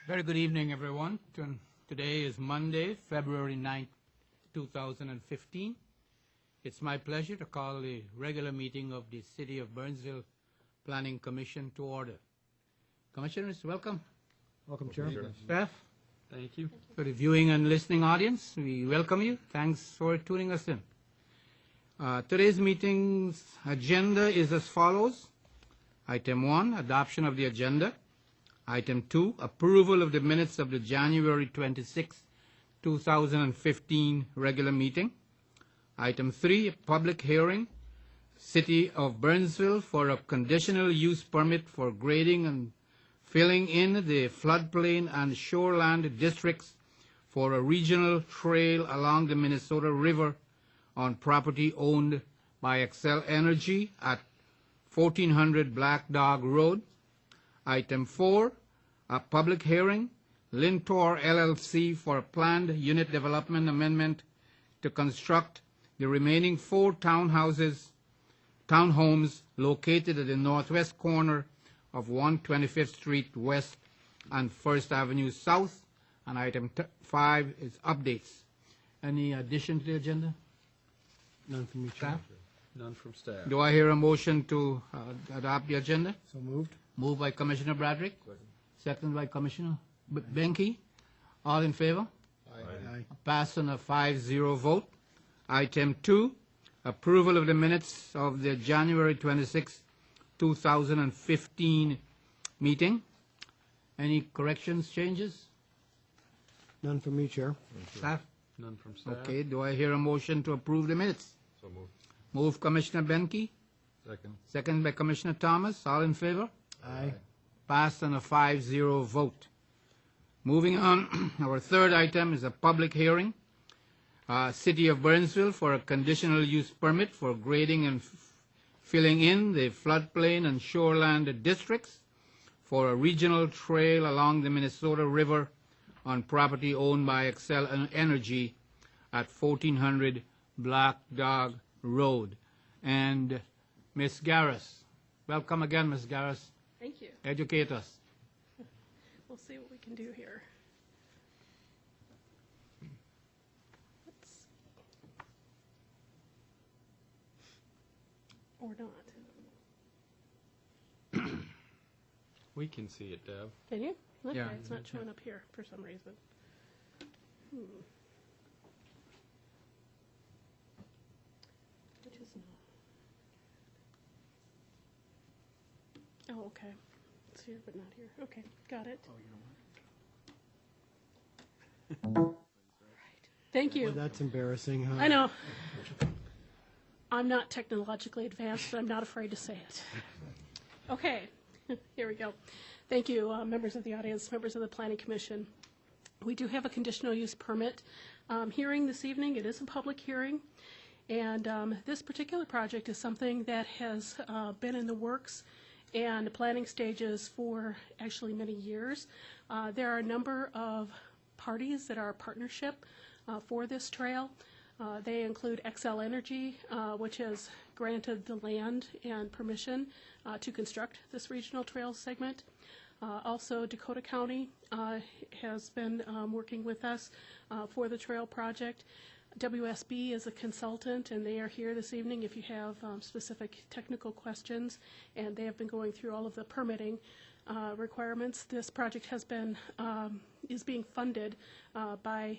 Very good evening, everyone. Today is Monday, February 9th, 2015. It's my pleasure to call the regular meeting of the City of Burnsville Planning Commission to order. Commissioners, welcome. Welcome, Chair. Staff, Thank you. for the viewing and listening audience, we welcome you. Thanks for tuning us in. Today's meeting's agenda is as follows. Item 1, adoption of the agenda. Item 2, approval of the minutes of the January 26, 2015 regular meeting. Item 3, public hearing, City of Burnsville for a conditional use permit for grading and filling in the floodplain and shoreland districts for a regional trail along the Minnesota River on property owned by Xcel Energy at 1400 Black Dog Road. Item 4, a public hearing, Lint LLC for a planned unit development amendment to construct the remaining 4 townhomes located at the northwest corner of 125th Street West and 1st Avenue South. And item 5 is updates. Any addition to the agenda? None from you, Chair. None from staff. Do I hear a motion to adopt the agenda? So moved. Moved by Commissioner Bradrick. Second by Commissioner Benke. All in favor? Aye. Passed on a 5-0 vote. Item 2, approval of the minutes of the January 26, 2015 meeting. Any corrections, changes? None from me, Chair. Staff? None from staff. Okay, do I hear a motion to approve the minutes? So moved. Move Commissioner Benke. Second. Second by Commissioner Thomas. All in favor? Aye. Passed on a 5-0 vote. Moving on, our third item is a public hearing. City of Burnsville for a conditional use permit for grading and filling in the floodplain and shoreland districts for a regional trail along the Minnesota River on property owned by Xcel Energy at 1400 Black Dog Road. And Ms. Garris, welcome again, Ms. Garris. Thank you. Educate us. We'll see what we can do here. Let's see. Or not. We can see it, Deb. Can you? Okay, Yeah. it's not showing up here for some reason. Which is not. Oh, okay. It's here, but not here. Okay, got it. Right. Thank you. Well, that's embarrassing, huh? I know. I'm not technologically advanced, but I'm not afraid to say it. Okay, here we go. Thank you, members of the audience, members of the Planning Commission. We do have a conditional use permit hearing this evening. It is a public hearing, and this particular project is something that has been in the works and the planning stages for actually many years. There are a number of parties that are a partnership for this trail. They include Xcel Energy, which has granted the land and permission to construct this regional trail segment. Also, Dakota County has been working with us for the trail project. WSB is a consultant, and they are here this evening if you have specific technical questions, and they have been going through all of the permitting requirements. This project has been is being funded by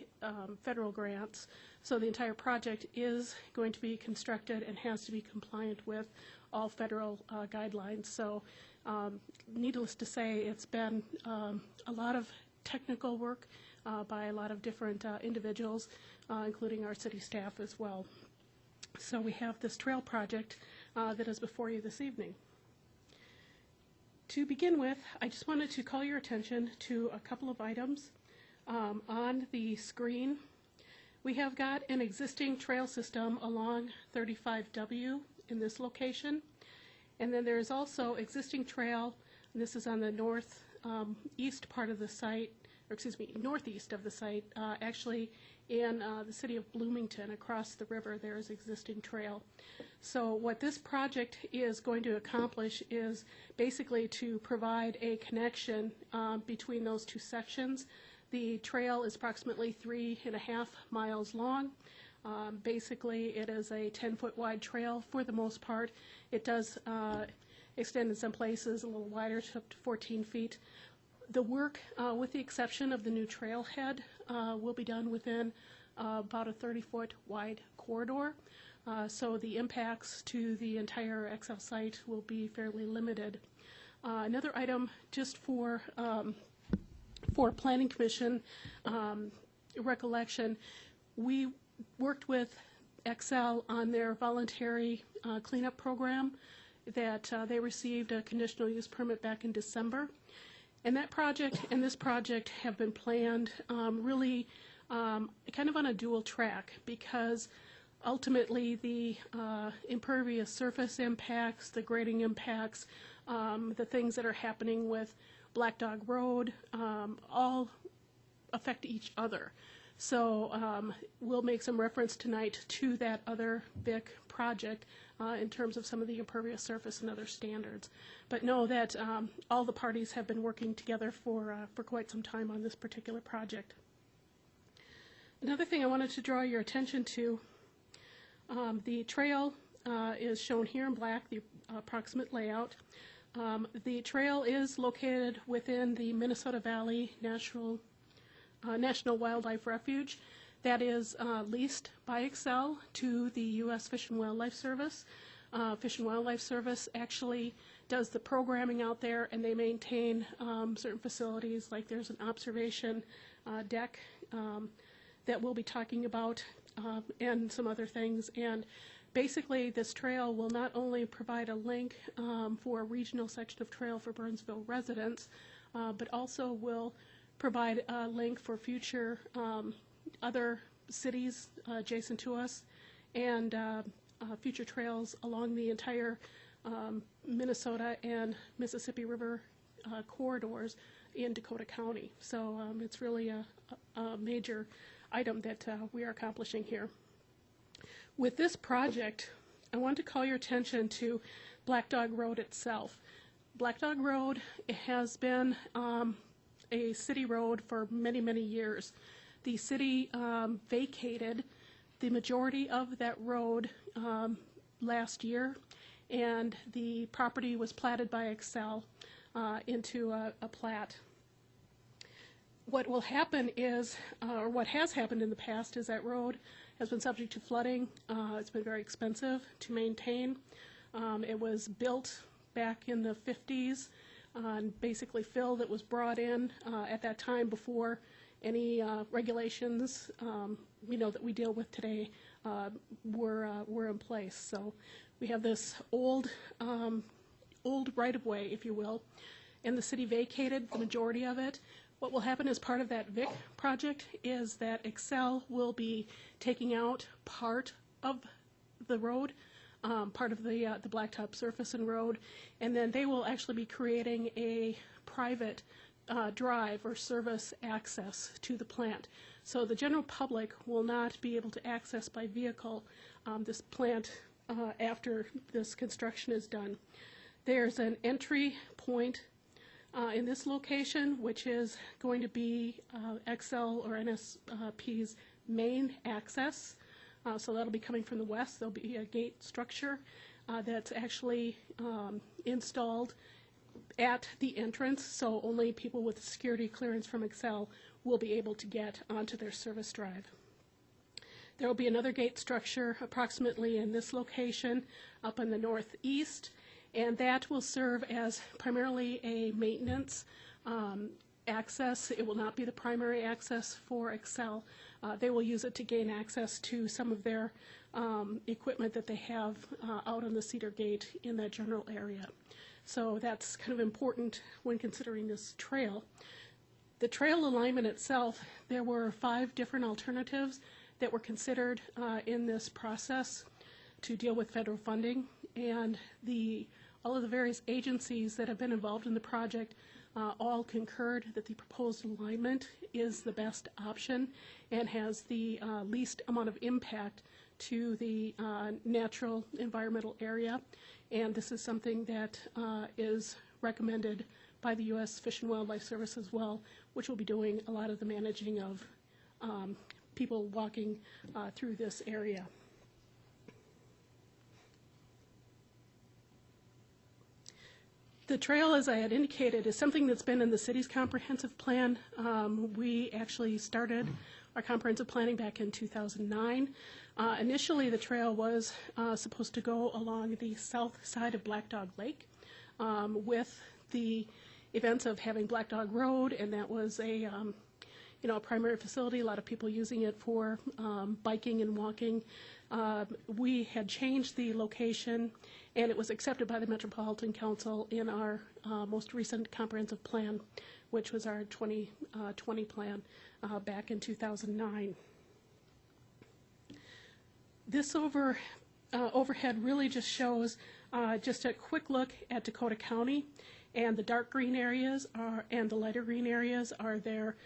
federal grants, so the entire project is going to be constructed and has to be compliant with all federal guidelines. So needless to say, it's been a lot of technical work by a lot of different individuals, including our city staff as well. So we have this trail project that is before you this evening. To begin with, I just wanted to call your attention to a couple of items on the screen. We have got an existing trail system along 35W in this location, and then there is also existing trail, and this is on the north east part of the site, or excuse me, northeast of the site, actually in the city of Bloomington, across the river, there is existing trail. So what this project is going to accomplish is basically to provide a connection between those two sections. The trail is approximately 3.5 miles long. Basically, it is a 10-foot wide trail for the most part. It does extend in some places a little wider, up to 14 feet. The work, with the exception of the new trailhead, will be done within about a 30-foot wide corridor. So the impacts to the entire XL site will be fairly limited. Another item just for Planning Commission recollection, we worked with XL on their voluntary cleanup program that they received a conditional use permit back in December. And that project and this project have been planned really kind of on a dual track, because ultimately the impervious surface impacts, the grading impacts, the things that are happening with Black Dog Road all affect each other. So we'll make some reference tonight to that other big project in terms of some of the impervious surface and other standards. But know that all the parties have been working together for quite some time on this particular project. Another thing I wanted to draw your attention to, the trail is shown here in black, the approximate layout. The trail is located within the Minnesota Valley National Wildlife Refuge that is leased by Excel to the U.S. Fish and Wildlife Service. Fish and Wildlife Service actually does the programming out there, and they maintain certain facilities, like there's an observation deck that we'll be talking about, and some other things. And basically, this trail will not only provide a link for a regional section of trail for Burnsville residents, but also will provide a link for future other cities adjacent to us, and future trails along the entire Minnesota and Mississippi River corridors in Dakota County. So it's really a major item that we are accomplishing here. With this project, I want to call your attention to Black Dog Road itself. Black Dog Road has been a city road for many, many years. The city vacated the majority of that road last year, and the property was platted by Excel into a plat. What will happen is, or what has happened in the past, is that road has been subject to flooding. It's been very expensive to maintain. It was built back in the 50s, and basically fill that was brought in at that time before any regulations that we deal with today were in place. So we have this old right-of-way, if you will, and the city vacated the majority of it. What will happen as part of that VIC project is that Excel will be taking out part of the road, part of the blacktop surface and road, and then they will actually be creating a private drive or service access to the plant. So the general public will not be able to access by vehicle this plant after this construction is done. There's an entry point in this location, which is going to be XL or NSP's main access. So that'll be coming from the west. There'll be a gate structure that's actually installed at the entrance, so only people with security clearance from Excel will be able to get onto their service drive. There will be another gate structure approximately in this location up in the northeast, and that will serve as primarily a maintenance access. It will not be the primary access for Excel. They will use it to gain access to some of their equipment that they have out on the Cedar Gate in that general area. So that's kind of important when considering this trail. The trail alignment itself, there were 5 different alternatives that were considered in this process to deal with federal funding, and all of the various agencies that have been involved in the project all concurred that the proposed alignment is the best option and has the least amount of impact to the natural environmental area. And this is something that is recommended by the U.S. Fish and Wildlife Service as well, which will be doing a lot of the managing of people walking through this area. The trail, as I had indicated, is something that's been in the city's comprehensive plan. We actually started our comprehensive planning back in 2009. Initially, the trail was supposed to go along the south side of Black Dog Lake with the events of having Black Dog Road, and that was a primary facility, a lot of people using it for biking and walking. We had changed the location, and it was accepted by the Metropolitan Council in our most recent comprehensive plan, which was our 2020 plan back in 2009. This overhead really just shows just a quick look at Dakota County, and the dark green areas and the lighter green areas are their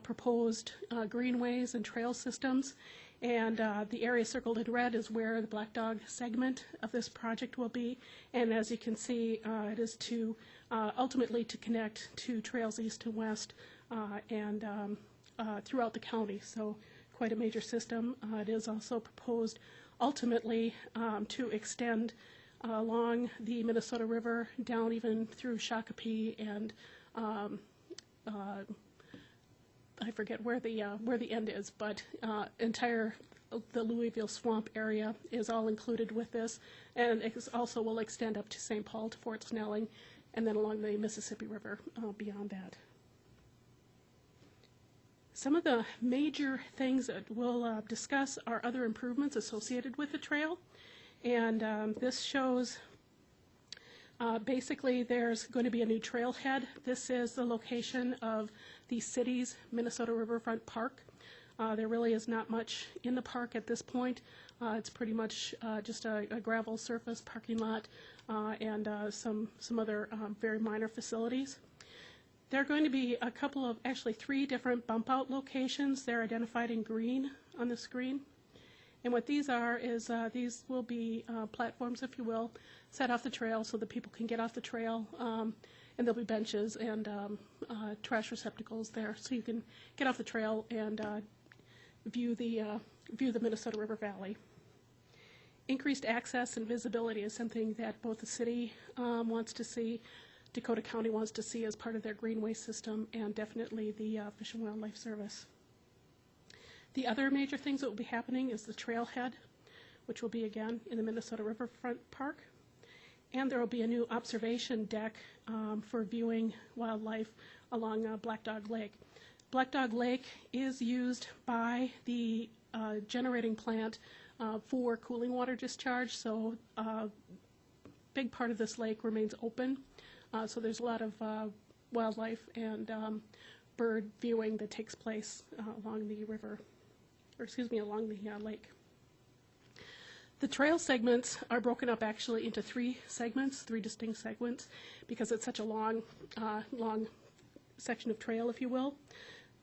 proposed greenways and trail systems, and the area circled in red is where the Black Dog segment of this project will be. And as you can see, it is to ultimately to connect to trails east and west and throughout the county. So quite a major system. It is also proposed ultimately to extend along the Minnesota River down even through Shakopee and I forget where the end is, but the Louisville Swamp area is all included with this, and it also will extend up to St. Paul to Fort Snelling, and then along the Mississippi River beyond that. Some of the major things that we'll discuss are other improvements associated with the trail, and this shows basically there's going to be a new trailhead. This is the location of the city's Minnesota Riverfront Park. There really is not much in the park at this point. It's pretty much just a gravel surface parking lot and some other very minor facilities. There are going to be a couple of, actually 3 different bump out locations. They're identified in green on the screen. And what these are is these will be platforms, if you will, set off the trail so that people can get off the trail. And there'll be benches and trash receptacles there, so you can get off the trail and view the Minnesota River Valley. Increased access and visibility is something that both the city wants to see, Dakota County wants to see as part of their greenway system, and definitely the Fish and Wildlife Service. The other major things that will be happening is the trailhead, which will be again in the Minnesota Riverfront Park. And there will be a new observation deck for viewing wildlife along Black Dog Lake. Black Dog Lake is used by the generating plant for cooling water discharge, so a big part of this lake remains open. So there's a lot of wildlife and bird viewing that takes place along the river, along the lake. The trail segments are broken up actually into 3 distinct segments, because it's such a long section of trail, if you will.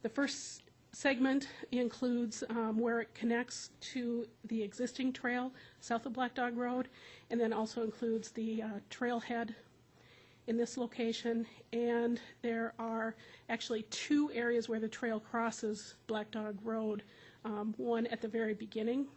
The first segment includes where it connects to the existing trail south of Black Dog Road, and then also includes the trailhead in this location. And there are actually 2 areas where the trail crosses Black Dog Road, one at the very beginning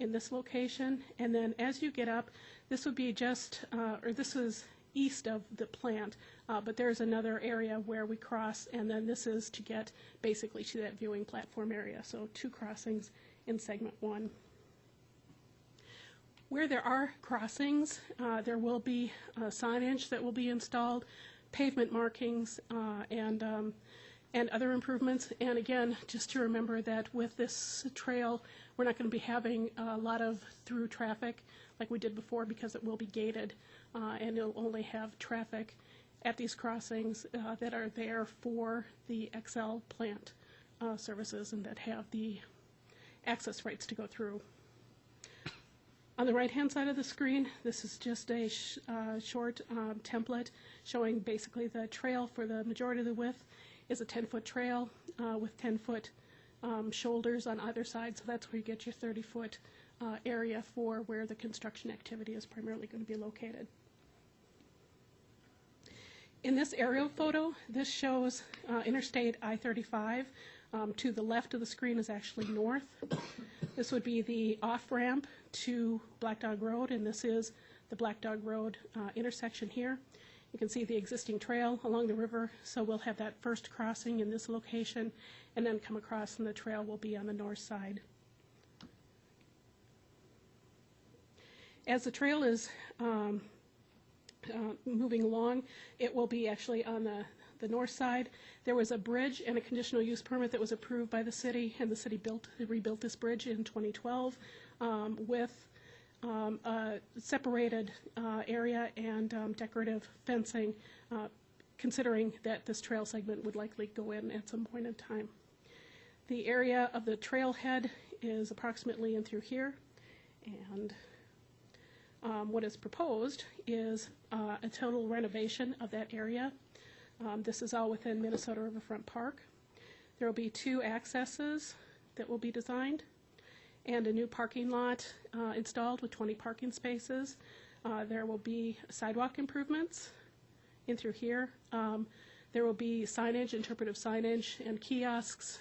in this location, and then as you get up, this would be just, this is east of the plant, but there's another area where we cross, and then this is to get basically to that viewing platform area. So 2 crossings in segment 1. Where there are crossings, there will be signage that will be installed, pavement markings, and other improvements. And again, just to remember that with this trail, we're not going to be having a lot of through traffic like we did before, because it will be gated, and it'll only have traffic at these crossings that are there for the XL plant services and that have the access rights to go through. On the right-hand side of the screen, this is just a short template showing basically the trail for the majority of the width is a 10-foot trail with 10-foot shoulders on either side, so that's where you get your 30-foot area for where the construction activity is primarily going to be located. In this aerial photo, this shows Interstate I-35. To the left of the screen is actually north. This would be the off-ramp to Black Dog Road, and this is the Black Dog Road intersection here. You can see the existing trail along the river, so we'll have that first crossing in this location, and then come across, and the trail will be on the north side. As the trail is moving along, it will be actually on the north side. There was a bridge and a conditional use permit that was approved by the city, and the city rebuilt this bridge in 2012 with a separated area and decorative fencing, considering that this trail segment would likely go in at some point in time. The area of the trailhead is approximately in through here, and what is proposed is a total renovation of that area. This is all within Minnesota Riverfront Park. There will be 2 accesses that will be designed and a new parking lot installed with 20 parking spaces. There will be sidewalk improvements in through here. There will be signage, interpretive signage, and kiosks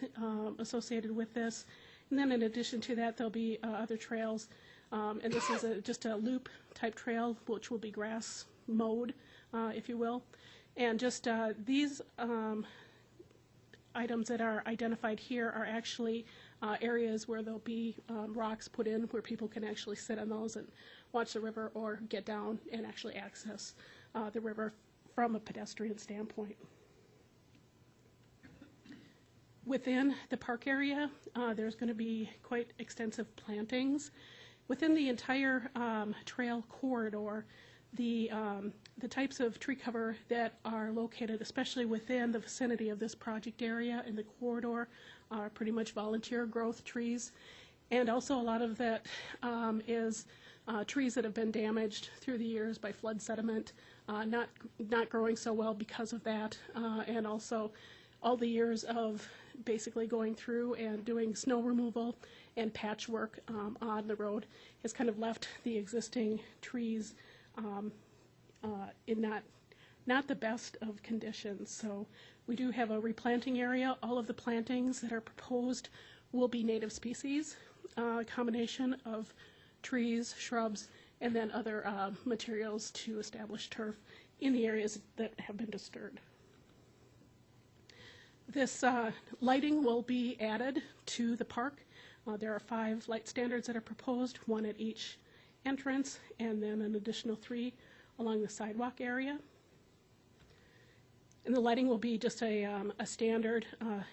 associated with this. And then in addition to that, there'll be other trails. And this is just a loop type trail, which will be grass mowed, if you will. And just these items that are identified here are actually areas where there'll be rocks put in where people can actually sit on those and watch the river or get down and actually access the river from a pedestrian standpoint. Within the park area, there's going to be quite extensive plantings. Within the entire trail corridor, the types of tree cover that are located, especially within the vicinity of this project area in the corridor, are pretty much volunteer growth trees. And also a lot of that is trees that have been damaged through the years by flood sediment, not growing so well because of that, and also all the years of basically going through and doing snow removal and patchwork on the road has kind of left the existing trees in not the best of conditions. So we do have a replanting area. All of the plantings that are proposed will be native species, a combination of trees, shrubs, and then other materials to establish turf in the areas that have been disturbed. This lighting will be added to the park. There are 5 light standards that are proposed, 1 at each entrance, and then an additional 3 along the sidewalk area. And the lighting will be just a standard.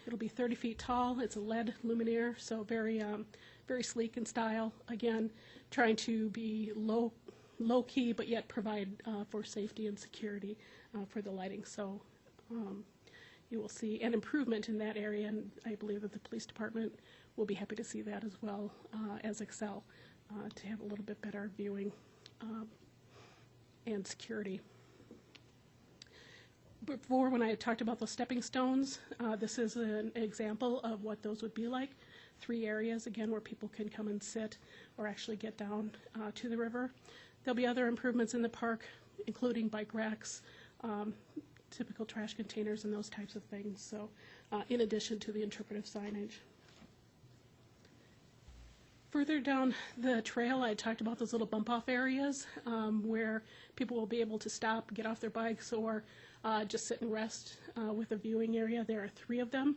It'll be 30 feet tall. It's a LED luminaire, so very sleek in style. Again, trying to be low key, but yet provide for safety and security for the lighting. So you will see an improvement in that area, and I believe that the police department will be happy to see that as well as Excel to have a little bit better viewing and security. Before, when I had talked about those stepping stones, this is an example of what those would be like. 3 areas, again, where people can come and sit or actually get down to the river. There'll be other improvements in the park, including bike racks, typical trash containers, and those types of things, so in addition to the interpretive signage. Further down the trail, I talked about those little bump-off areas where people will be able to stop, get off their bikes, or just sit and rest with a viewing area. There are 3 of them.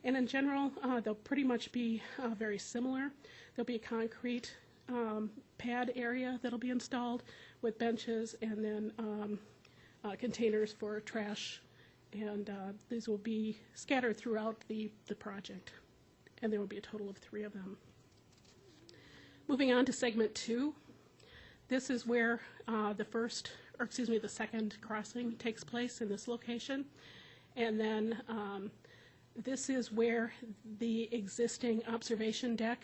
And in general, they'll pretty much be very similar. There'll be a concrete pad area that'll be installed with benches and then containers for trash. And these will be scattered throughout the project. And there will be a total of 3 of them. Moving on to segment 2, this is where the second crossing takes place in this location. And then this is where the existing observation deck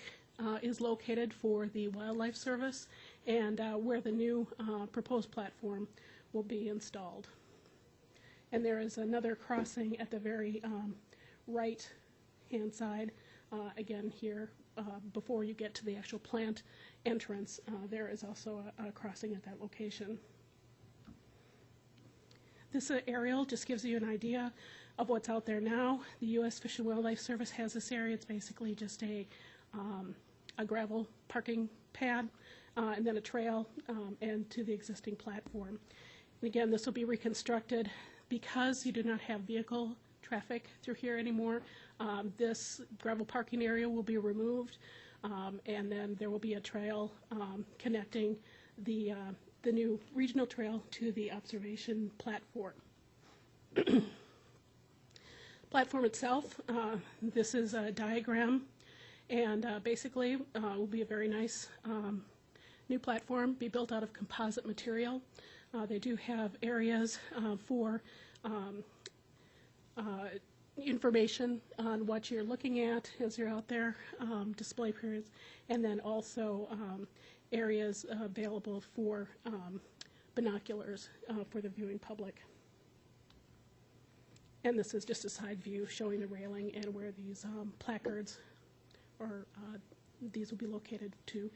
is located for the Wildlife Service and where the new proposed platform will be installed. And there is another crossing at the very right-hand side, again here, before you get to the actual plant entrance. There is also a crossing at that location. This aerial just gives you an idea of what's out there now. The U.S. Fish and Wildlife Service has this area. It's basically just a gravel parking pad, and then a trail, and to the existing platform. And again, this will be reconstructed because you do not have vehicle traffic through here anymore. This gravel parking area will be removed, and then there will be a trail connecting the new regional trail to the observation platform. Platform itself, this is a diagram, and basically will be a very nice new platform, be built out of composite material. They do have areas for information on what you're looking at as you're out there, display periods, and then also areas available for binoculars for the viewing public. And this is just a side view showing the railing and where these placards or these will be located to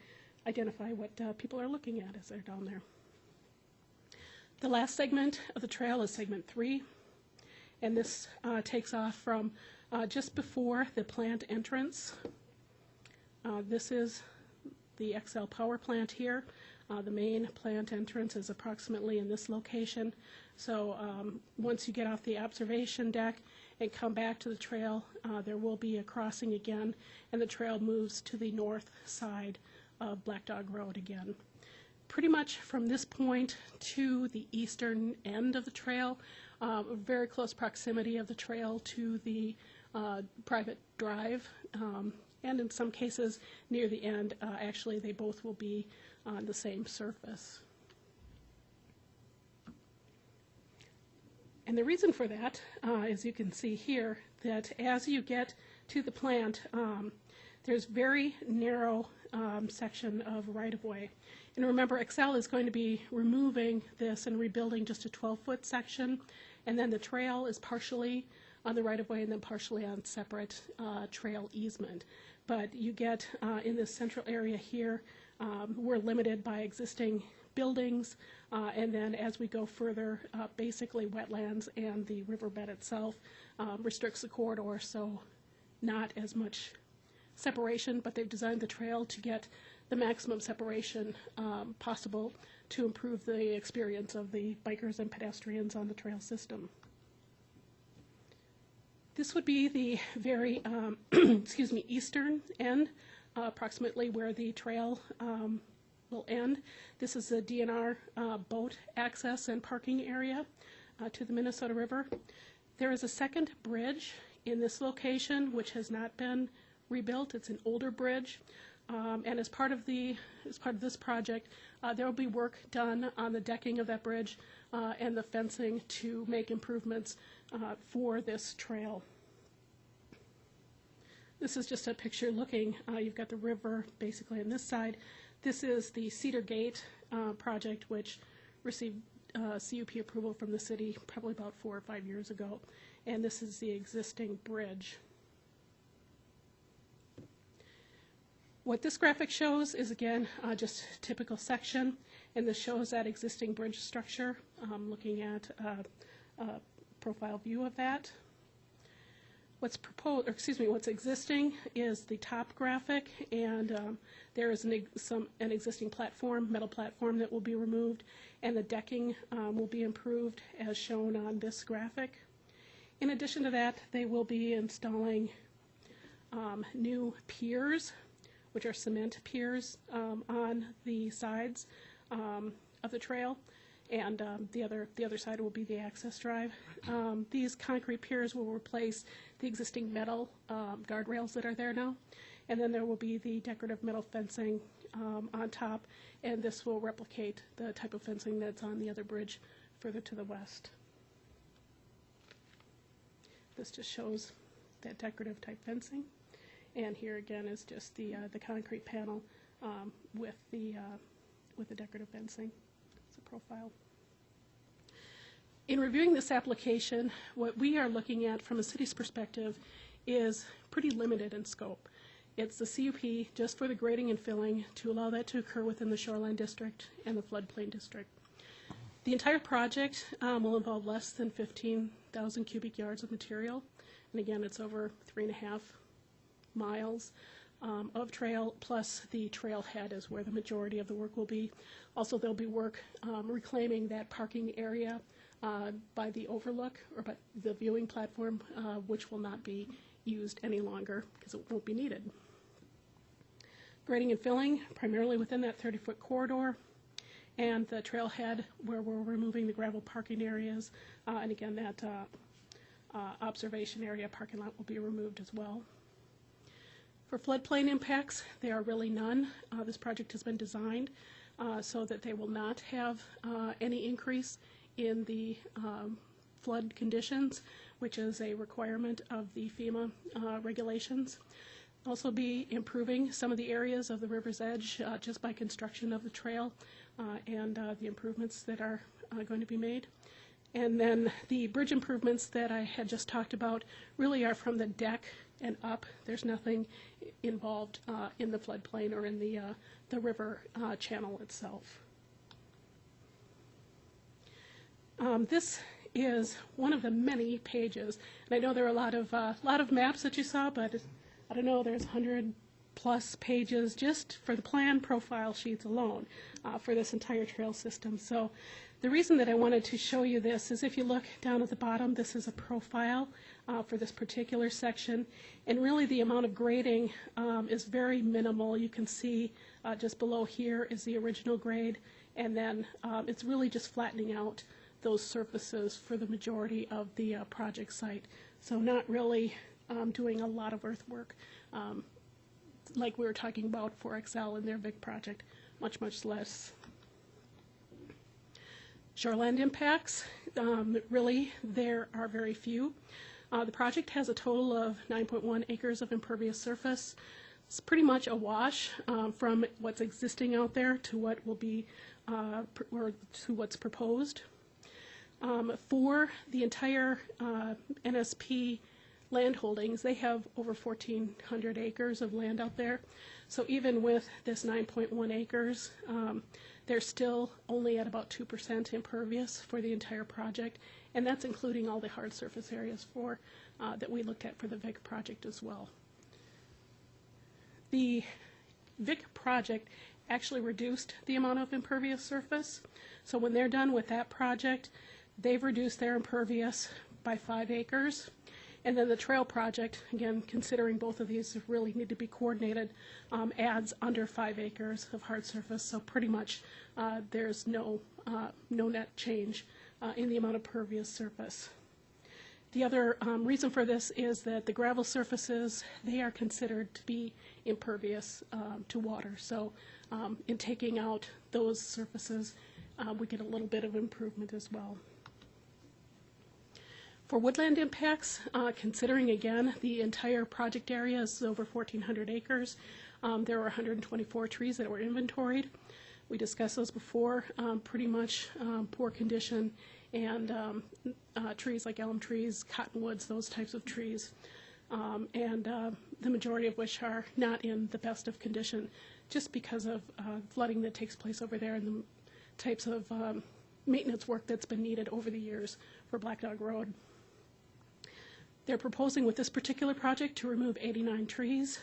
identify what people are looking at as they're down there. The last segment of the trail is segment 3, and this takes off from just before the plant entrance. This is the XL power plant here. The main plant entrance is approximately in this location. So once you get off the observation deck and come back to the trail, there will be a crossing again, and the trail moves to the north side of Black Dog Road again. Pretty much from this point to the eastern end of the trail, very close proximity of the trail to the private drive, and in some cases near the end, actually they both will be on the same surface. And the reason for that, as you can see here, that as you get to the plant, there's very narrow section of right-of-way. And remember, XL is going to be removing this and rebuilding just a 12-foot section, and then the trail is partially on the right-of-way and then partially on separate trail easement. But you get in this central area here, we're limited by existing buildings, and then as we go further, basically wetlands and the riverbed itself restricts the corridor, so not as much separation, but they've designed the trail to get the maximum separation possible to improve the experience of the bikers and pedestrians on the trail system. This would be the very excuse me, eastern end, approximately where the trail will end. This is the DNR boat access and parking area to the Minnesota River. There is a second bridge in this location which has not been rebuilt. It's an older bridge, and as part of this project, there will be work done on the decking of that bridge and the fencing to make improvements for this trail. This is just a picture looking. You've got the river basically on this side. This is the Cedar Gate project, which received CUP approval from the city probably about 4 or 5 years ago, and this is the existing bridge. What this graphic shows is, again, just a typical section, and this shows that existing bridge structure, looking at a profile view of that. What's proposed, or excuse me, what's existing is the top graphic, and there is an existing platform, metal platform, that will be removed, and the decking will be improved as shown on this graphic. In addition to that, they will be installing new piers, which are cement piers on the sides of the trail, and the other side will be the access drive. These concrete piers will replace the existing metal guardrails that are there now, and then there will be the decorative metal fencing on top, and this will replicate the type of fencing that's on the other bridge further to the west. This just shows that decorative type fencing. And here again is just the concrete panel with the with the decorative fencing. It's a profile. In reviewing this application, what we are looking at from a city's perspective is pretty limited in scope. It's the CUP just for the grading and filling to allow that to occur within the Shoreland district and the floodplain district. The entire project will involve less than 15,000 cubic yards of material. And again, it's over 3.5 miles of trail, plus the trailhead is where the majority of the work will be. Also, there'll be work reclaiming that parking area by the overlook or by the viewing platform, which will not be used any longer because it won't be needed. Grading and filling primarily within that 30-foot corridor, and the trailhead where we're removing the gravel parking areas, and again that observation area parking lot will be removed as well. For floodplain impacts, there are really none. This project has been designed so that they will not have any increase in the flood conditions, which is a requirement of the FEMA regulations. Also be improving some of the areas of the river's edge just by construction of the trail and the improvements that are going to be made. And then the bridge improvements that I had just talked about really are from the deck and up. There's nothing involved in the floodplain or in the river channel itself. This is one of the many pages, and I know there are a lot of maps that you saw, but I don't know, there's 100+ pages just for the plan profile sheets alone for this entire trail system. So the reason that I wanted to show you this is if you look down at the bottom, this is a profile for this particular section, and really the amount of grading is very minimal. You can see just below here is the original grade, and then it's really just flattening out those surfaces for the majority of the project site. So not really doing a lot of earthwork like we were talking about for Excel and their big project, much less. Shoreland impacts, really there are very few. The project has a total of 9.1 acres of impervious surface. It's pretty much a wash from what's existing out there to what will be, or to what's proposed. For the entire NSP land holdings, they have over 1,400 acres of land out there. So even with this 9.1 acres, they're still only at about 2% impervious for the entire project, and that's including all the hard surface areas for that we looked at for the VIC project as well. The VIC project actually reduced the amount of impervious surface. So when they're done with that project, they've reduced their impervious by 5 acres. And then the trail project, again, considering both of these really need to be coordinated, adds under 5 acres of hard surface. So pretty much there's no net change in the amount of pervious surface. The other reason for this is that the gravel surfaces, they are considered to be impervious to water. So in taking out those surfaces, we get a little bit of improvement as well. For woodland impacts, considering again the entire project area is over 1,400 acres, there were 124 trees that were inventoried. We discussed those before, pretty much poor condition, and trees like elm trees, cottonwoods, those types of trees, and the majority of which are not in the best of condition just because of flooding that takes place over there and the types of maintenance work that's been needed over the years for Black Dog Road. They're proposing with this particular project to remove 89 trees.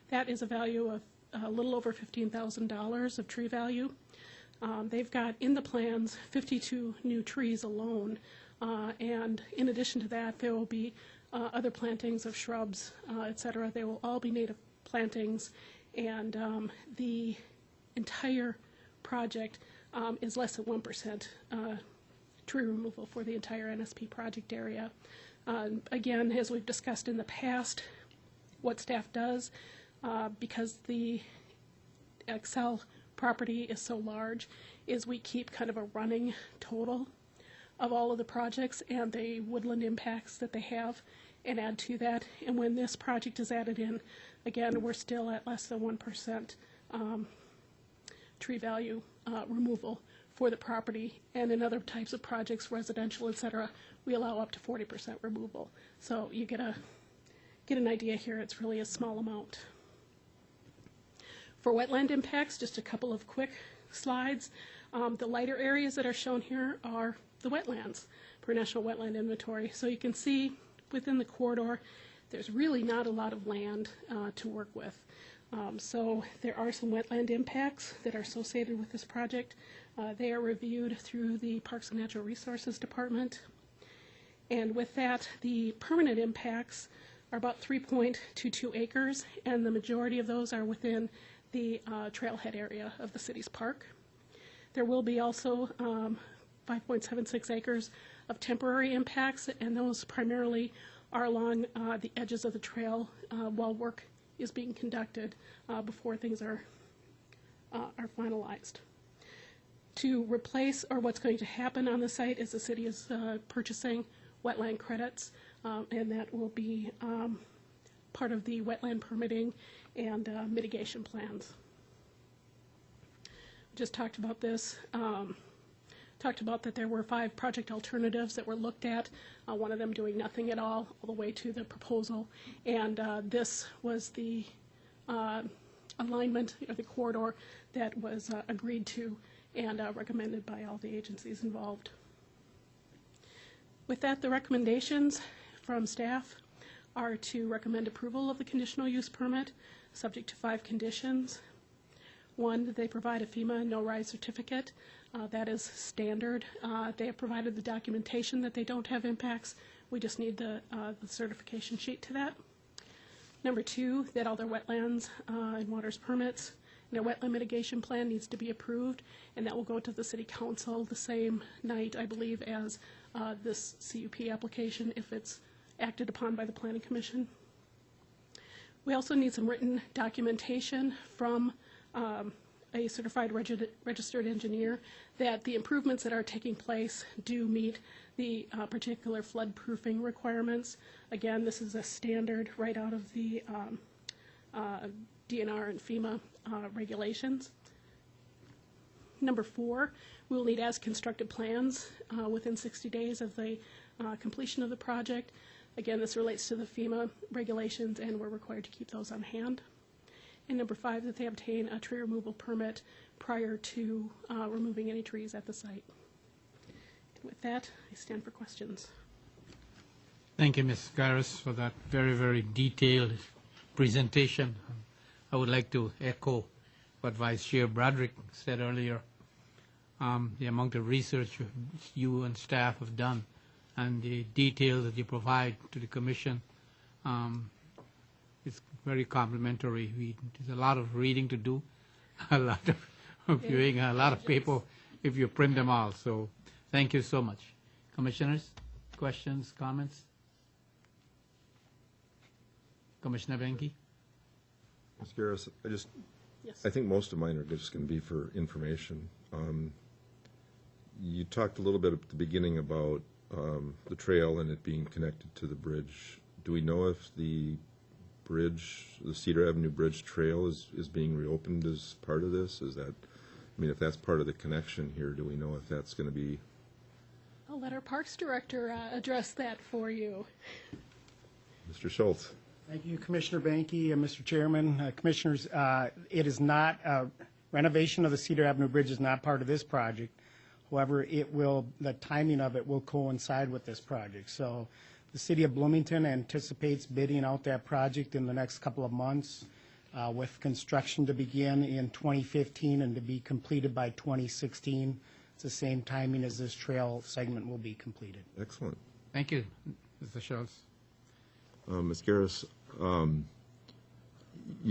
That is a value of a little over $15,000 of tree value. They've got in the plans 52 new trees alone, and in addition to that, there will be other plantings of shrubs, etc. They will all be native plantings, and the entire project is less than 1% tree removal for the entire NSP project area. Again, as we've discussed in the past, what staff does, because the Excel property is so large, is we keep kind of a running total of all of the projects and the woodland impacts that they have and add to that. And when this project is added in, again, we're still at less than 1% tree value removal for the property. And in other types of projects, residential, et cetera, we allow up to 40% removal. So you get an idea here, it's really a small amount. For wetland impacts, just a couple of quick slides. The lighter areas that are shown here are the wetlands per National Wetland Inventory. So you can see within the corridor, there's really not a lot of land to work with. So there are some wetland impacts that are associated with this project. They are reviewed through the Parks and Natural Resources Department. And with that, the permanent impacts are about 3.22 acres, and the majority of those are within the Trailhead area of the city's park. There will be also 5.76 acres of temporary impacts, and those primarily are along the edges of the trail while work is being conducted before things are finalized. To replace, or what's going to happen on the site, is the city is purchasing wetland credits, and that will be part of the wetland permitting and mitigation plans. Just talked about this. Talked about that there were 5 project alternatives that were looked at, one of them doing nothing at all the way to the proposal. And this was the alignment of the corridor that was agreed to and recommended by all the agencies involved. With that, the recommendations from staff are to recommend approval of the conditional use permit, subject to 5 conditions. 1, that they provide a FEMA no-rise certificate. That is standard. They have provided the documentation that they don't have impacts. We just need the certification sheet to that. Number 2, that all their wetlands and waters permits and their wetland mitigation plan needs to be approved, and that will go to the city council the same night, I believe, as this CUP application if it's acted upon by the Planning Commission. We also need some written documentation from a certified registered engineer that the improvements that are taking place do meet the particular flood proofing requirements. Again, this is a standard right out of the DNR and FEMA regulations. Number 4, we will need as constructed plans within 60 days of the completion of the project. Again, this relates to the FEMA regulations, and we're required to keep those on hand. And number 5, that they obtain a tree removal permit prior to removing any trees at the site. And with that, I stand for questions. Thank you, Ms. Garris, for that very, very detailed presentation. I would like to echo what Vice Chair Broderick said earlier. The amount of research you and staff have done and the detail that you provide to the Commission is very complimentary. There's a lot of reading to do, a lot of viewing, a lot of people if you print them all. So thank you so much. Commissioners, questions, comments? Commissioner Benke? Ms. Garris, Yes. I think most of mine are just going to be for information. You talked a little bit at the beginning about the trail and it being connected to the bridge. Do we know if the bridge, the Cedar Avenue Bridge Trail is being reopened as part of this? Is that, I mean, if that's part of the connection here, do we know if that's going to be? I'll let our Parks Director address that for you. Mr. Schultz. Thank you, Commissioner Banky and Mr. Chairman. Commissioners, it is not, renovation of the Cedar Avenue Bridge is not part of this project. However, the timing of it will coincide with this project. So the City of Bloomington anticipates bidding out that project in the next couple of months with construction to begin in 2015 and to be completed by 2016. It's the same timing as this trail segment will be completed. Excellent. Thank you, Mr. Schultz. Ms. Garris,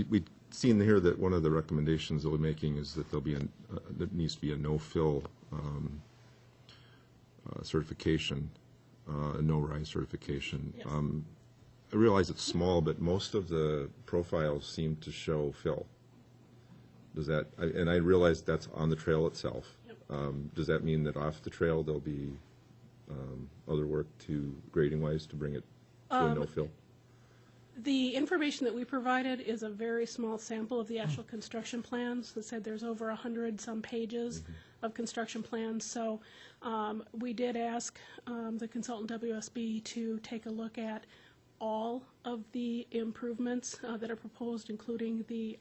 we've seen here that one of the recommendations they'll be making is that there needs to be a no-fill certification, a no-rise certification. Yes. I realize it's small, but most of the profiles seem to show fill. Does that, and I realize that's on the trail itself. Yep. Does that mean that off the trail there'll be other work to grading-wise to bring it to a no-fill? The information that we provided is a very small sample of the actual construction plans. It said there's over 100-some pages of construction plans. So we did ask the consultant WSB to take a look at all of the improvements that are proposed, including the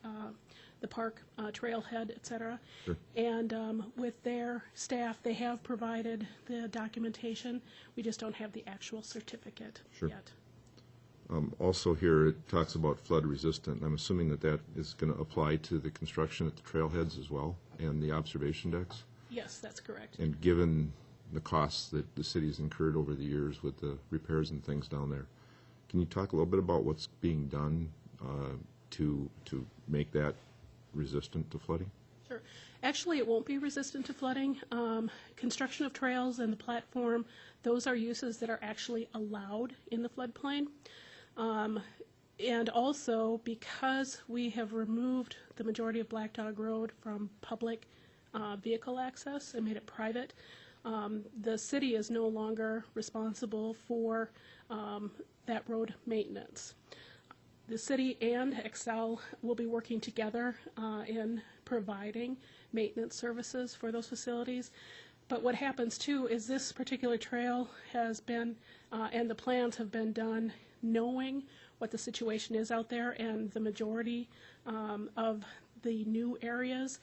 park, trailhead, et cetera. Sure. And with their staff, they have provided the documentation. We just don't have the actual certificate Sure. yet. Also here, it talks about flood resistant. I'm assuming that that is going to apply to the construction at the trailheads as well and the observation decks? Yes, that's correct. And given the costs that the city's incurred over the years with the repairs and things down there, can you talk a little bit about what's being done to make that resistant to flooding? Sure. Actually, it won't be resistant to flooding. Construction of trails and the platform, those are uses that are actually allowed in the floodplain. And also, because we have removed the majority of Black Dog Road from public vehicle access and made it private, the city is no longer responsible for that road maintenance. The city and Excel will be working together in providing maintenance services for those facilities. But what happens too is this particular trail has been, and the plans have been done knowing what the situation is out there, and the majority of the new areas,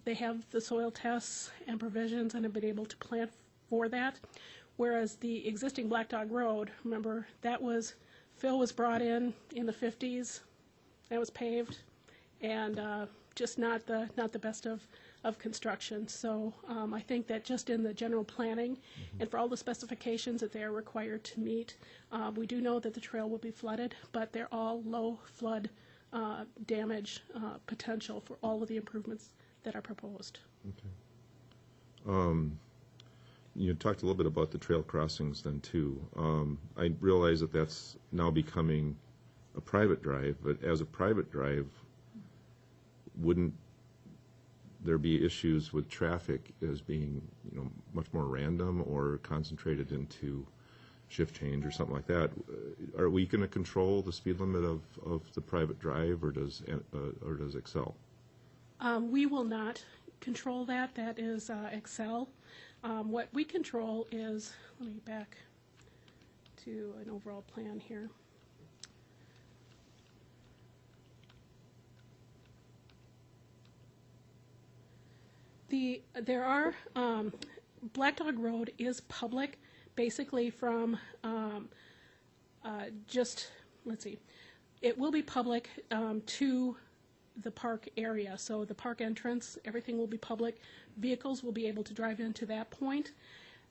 they have the soil tests and provisions and have been able to plan for that. Whereas the existing Black Dog Road, remember, that was, fill was brought in the 50s, that was paved, and just not the best of construction. So I think that just in the general planning and for all the specifications that they are required to meet, we do know that the trail will be flooded, but they're all low flood damage potential for all of the improvements that are proposed. Okay. You talked a little bit about the trail crossings then too. I realize that that's now becoming a private drive, but as a private drive, wouldn't there be issues with traffic as being, you know, much more random or concentrated into shift change or something like that? Are we going to control the speed limit of the private drive, or does Excel? We will not control that. That is Excel. What we control is, let me back to an overall plan here. There are, Black Dog Road is public, basically from let's see, it will be public to the park area. So the park entrance, everything will be public. Vehicles will be able to drive into that point.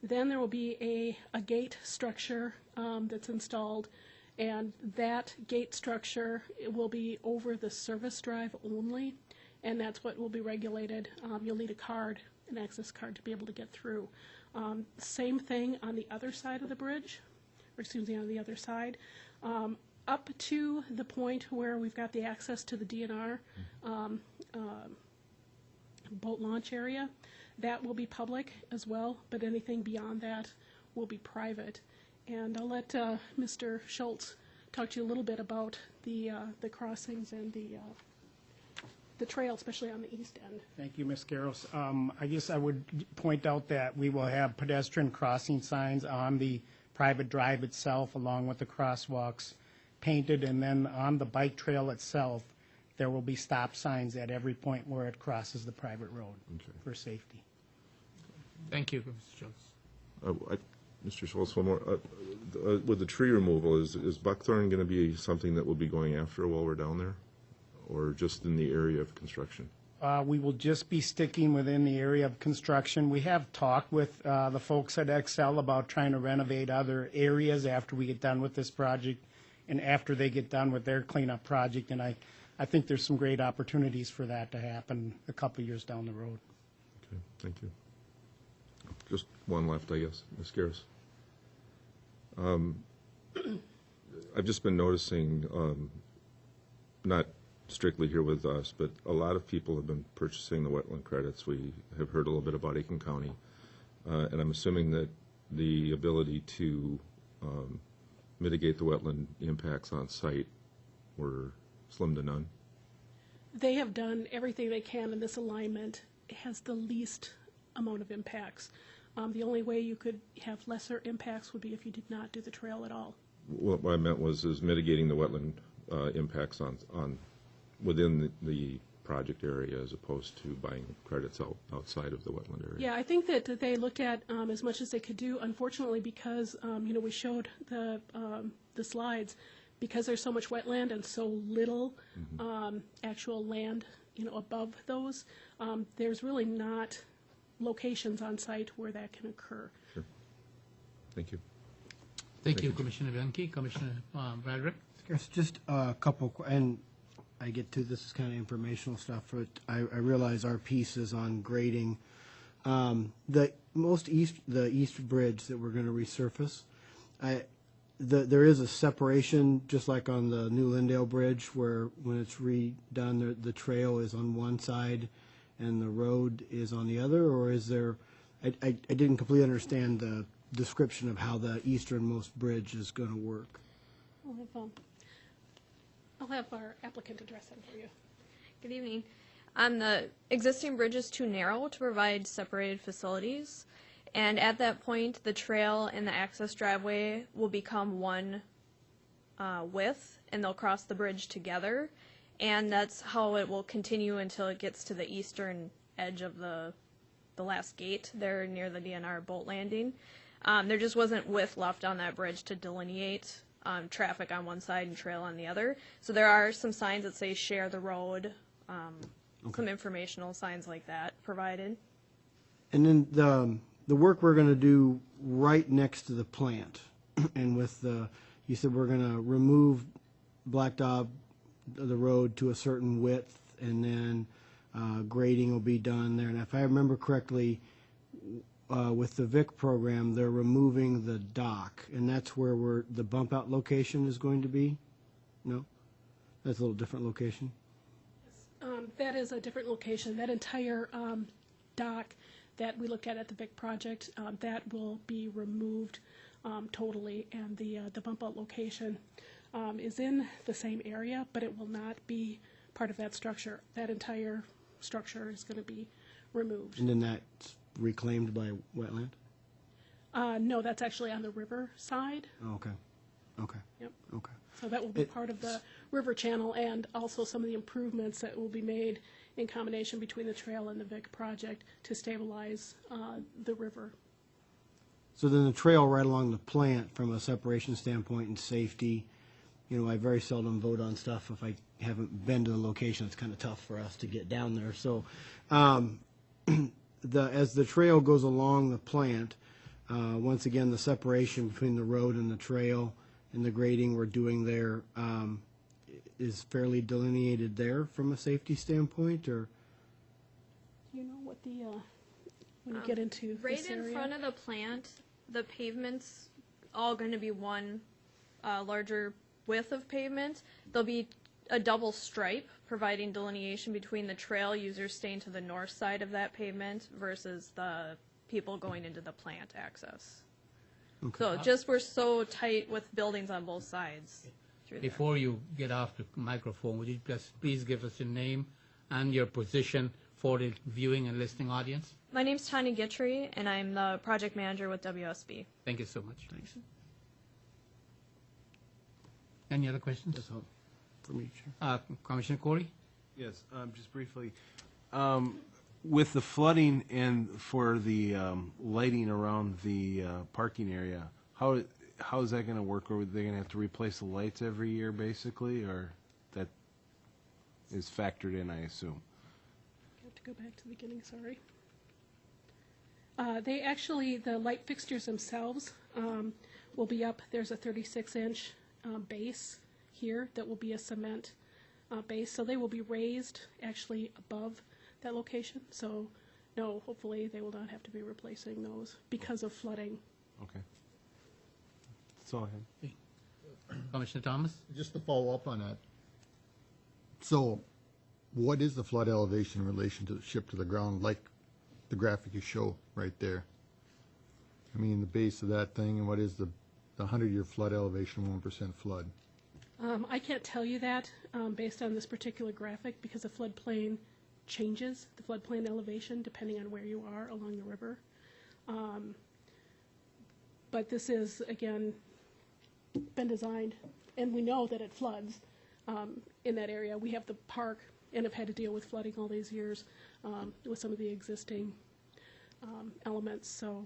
Then there will be a gate structure that's installed, and that gate structure, it will be over the service drive only, and that's what will be regulated. You'll need a card, an access card, to be able to get through. Same thing on the other side of the bridge, or excuse me, on the other side. Up to the point where we've got the access to the DNR boat launch area, that will be public as well, but anything beyond that will be private. And I'll let Mr. Schultz talk to you a little bit about the crossings and the trail, especially on the east end. Thank you, Ms. Garros. I guess I would point out that we will have pedestrian crossing signs on the private drive itself, along with the crosswalks painted, and then on the bike trail itself, there will be stop signs at every point where it crosses the private road for safety. Thank you, Mr. Schultz. Mr. Schultz, one more. With the tree removal, is buckthorn going to be something that we'll be going after while we're down there, or just in the area of construction? We will just be sticking within the area of construction. We have talked with the folks at Excel about trying to renovate other areas after we get done with this project and after they get done with their cleanup project, and I think there's some great opportunities for that to happen a couple years down the road. Okay, thank you. Just one left, I guess, Ms. Garros. I've just been noticing, not strictly here with us, but a lot of people have been purchasing the wetland credits. We have heard a little bit about Aiken County, and I'm assuming that the ability to mitigate the wetland impacts on site were slim to none? They have done everything they can in this alignment. It has the least amount of impacts. The only way you could have lesser impacts would be if you did not do the trail at all. What I meant is mitigating the wetland impacts on within the project area as opposed to buying credits outside of the wetland area. Yeah, I think that they looked at as much as they could do. Unfortunately, because we showed the slides, because there's so much wetland and so little actual land above those, there's really not locations on site where that can occur. Sure. Thank you. Thank you, Commissioner Bianchi. Commissioner Bradrick? Yes, just a couple, and I get to, this is kind of informational stuff, but I realize our piece is on grading. The east bridge that we're going to resurface, there is a separation, just like on the New Lindale Bridge, where when it's redone, the trail is on one side and the road is on the other, or is there, I didn't completely understand the description of how the easternmost bridge is going to work. I'll have our applicant address that for you. Good evening. The existing bridge is too narrow to provide separated facilities, and at that point, the trail and the access driveway will become one width, and they'll cross the bridge together, and that's how it will continue until it gets to the eastern edge of the last gate there near the DNR boat landing. There just wasn't width left on that bridge to delineate traffic on one side and trail on the other. So there are some signs that say share the road, some informational signs like that provided. And then the work we're going to do right next to the plant, and with you said we're going to remove blacktop the road to a certain width, and then grading will be done there. And if I remember correctly, with the VIC program, they're removing the dock, and that's where the bump out location is going to be? No? That's a little different location? That is a different location. That entire dock that we looked at the VIC project, that will be removed totally, and the bump out location is in the same area, but it will not be part of that structure. That entire structure is going to be removed. And then that's reclaimed by wetland? No, that's actually on the river side. Oh, okay. Okay. Yep. Okay. So that will be part of the river channel, and also some of the improvements that will be made in combination between the trail and the VIC project to stabilize the river. So then the trail right along the plant, from a separation standpoint and safety, I very seldom vote on stuff if I haven't been to the location. It's kind of tough for us to get down there. So as the trail goes along the plant, once again, the separation between the road and the trail and the grading we're doing there is fairly delineated there from a safety standpoint, or? Do you know what when you get into right this area? in front of the plant, the pavement's all going to be one larger width of pavement. There'll be a double stripe providing delineation between the trail users staying to the north side of that pavement versus the people going into the plant access. Okay. So just we're so tight with buildings on both sides. Before you get off the microphone, would you just please give us your name and your position for the viewing and listening audience? My name's Tanya Guitry, and I'm the project manager with WSB. Thank you so much. Thanks. Any other questions? That's all for me, Chair. Commissioner Corey? Yes, just briefly. With the flooding and for the lighting around the parking area, how is that going to work? Are they going to have to replace the lights every year, basically, or that is factored in, I assume? I have to go back to the beginning, sorry. The light fixtures themselves will be up. There's a 36-inch base here that will be a cement base, so they will be raised actually above that location. So, no, hopefully they will not have to be replacing those because of flooding. Okay. That's all I had. Commissioner Thomas? Just to follow up on that. So, what is the flood elevation in relation to the ship to the ground, like the graphic you show right there? I mean, the base of that thing, and what is the 100-year flood elevation, 1% flood? I can't tell you that based on this particular graphic because the floodplain changes, the floodplain elevation, depending on where you are along the river. But this is, again, been designed, and we know that it floods in that area. We have the park and have had to deal with flooding all these years with some of the existing elements. So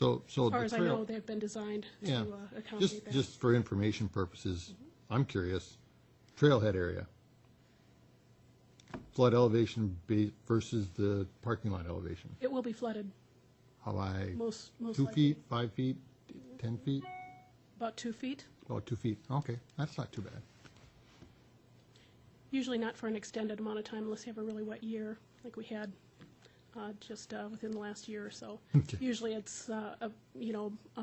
as far as I know, they've been designed to accommodate that. Just for information purposes, I'm curious, Trailhead area, flood elevation versus the parking lot elevation. It will be flooded. How high? Most 2 likely. feet, 5 feet, 10 feet? About 2 feet. About 2 feet. Okay, that's not too bad. Usually not for an extended amount of time unless you have a really wet year like we had just within the last year or so. Okay. Usually it's a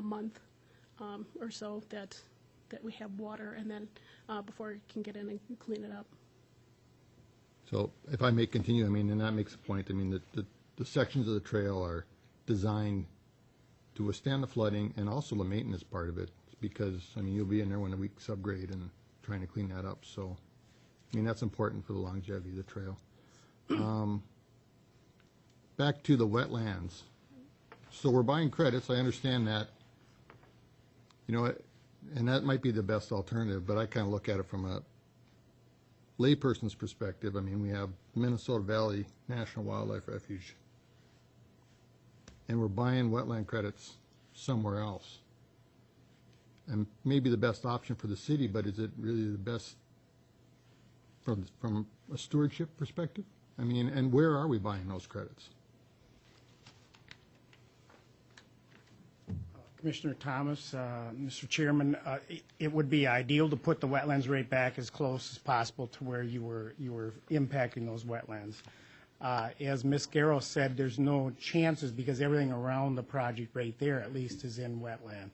month or so that we have water, and then before you can get in and clean it up. So if I may continue, I mean, and that makes a point, I mean, the sections of the trail are designed to withstand the flooding and also the maintenance part of it, because, I mean, you'll be in there when the week subgrade and trying to clean that up, so, I mean, that's important for the longevity of the trail. Back to the wetlands. So we're buying credits, I understand that. You know, and that might be the best alternative, but I kind of look at it from a layperson's perspective. I mean, we have Minnesota Valley National Wildlife Refuge, and we're buying wetland credits somewhere else. And maybe the best option for the city, but is it really the best from a stewardship perspective? I mean, and where are we buying those credits? Commissioner Thomas, Mr. Chairman, it would be ideal to put the wetlands rate back as close as possible to where you were impacting those wetlands. As Ms. Garrow said, there's no chances because everything around the project right there at least is in wetland.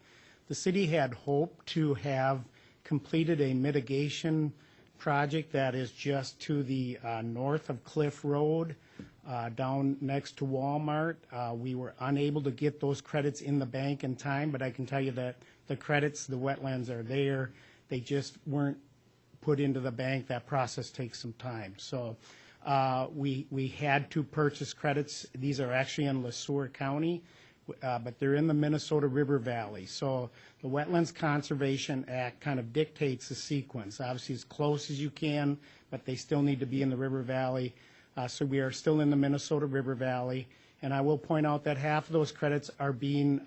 The city had hoped to have completed a mitigation project that is just to the north of Cliff Road, down next to Walmart. We were unable to get those credits in the bank in time, but I can tell you that the credits, the wetlands are there. They just weren't put into the bank. That process takes some time. So we had to purchase credits. These are actually in LeSueur County, but they're in the Minnesota River Valley. So the Wetlands Conservation Act kind of dictates the sequence. Obviously as close as you can, but they still need to be in the River Valley. So we are still in the Minnesota River Valley. And I will point out that half of those credits are being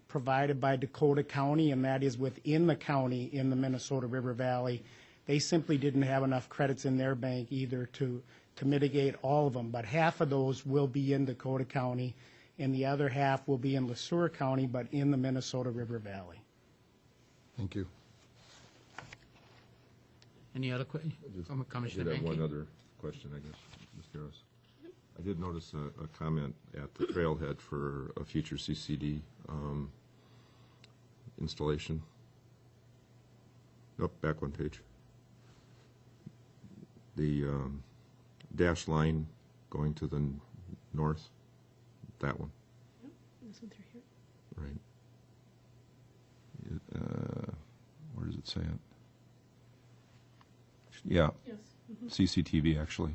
provided by Dakota County, and that is within the county in the Minnesota River Valley. They simply didn't have enough credits in their bank either to mitigate all of them. But half of those will be in Dakota County, and the other half will be in LeSueur County, but in the Minnesota River Valley. Thank you. Any other questions? I Commissioner did have Benke? one other question, I guess, Ms. Garros. I did notice a comment at the Trailhead for a future CCD installation. Nope, back one page. The dashed line going to the north, that one, This one through here. right? Where does it say it? Yeah, Yes. CCTV, actually.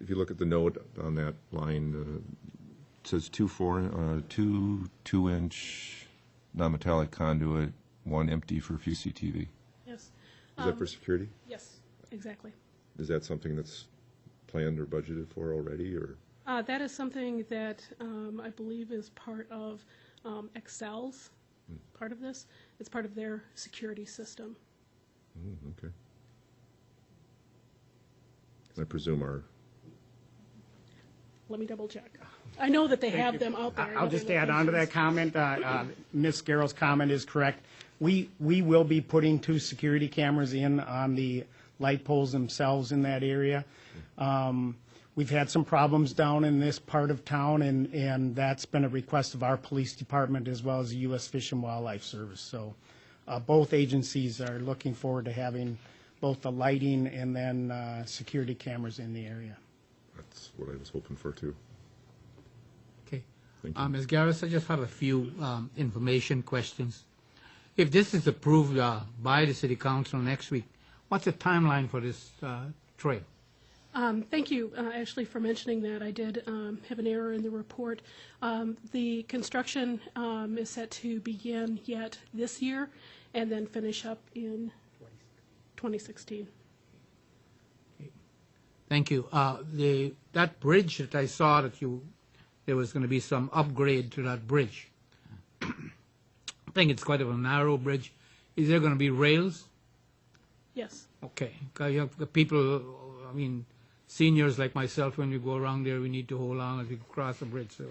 If you look at the note on that line, it says 2-2-inch non-metallic conduit, one empty for CCTV. Yes. Is that for security? Yes, exactly. Is that something that's planned or budgeted for already, or? That is something that I believe is part of Excel's part of this. It's part of their security system. Okay. I presume our, Let me double check. I know that they have them out there. in I'll other just add on to that locations. comment. Ms. Garrow's comment is correct. We will be putting 2 security cameras in on the light poles themselves in that area. We've had some problems down in this part of town, and that's been a request of our police department as well as the U.S. Fish and Wildlife Service. So both agencies are looking forward to having both the lighting and then security cameras in the area. that's what I was hoping for, too. Okay. Thank you. Ms. Garris, I just have a few information questions. If this is approved by the city council next week, what's the timeline for this trail? Thank you, Ashley, for mentioning that. I did have an error in the report. The construction is set to begin yet this year and then finish up in 2016. Thank you. That bridge that I saw there was going to be some upgrade to that bridge. I think it's quite a narrow bridge. Is there going to be rails? Yes. Okay. 'Cause you have the people, I mean, seniors like myself, when we go around there, we need to hold on as we cross the bridge. So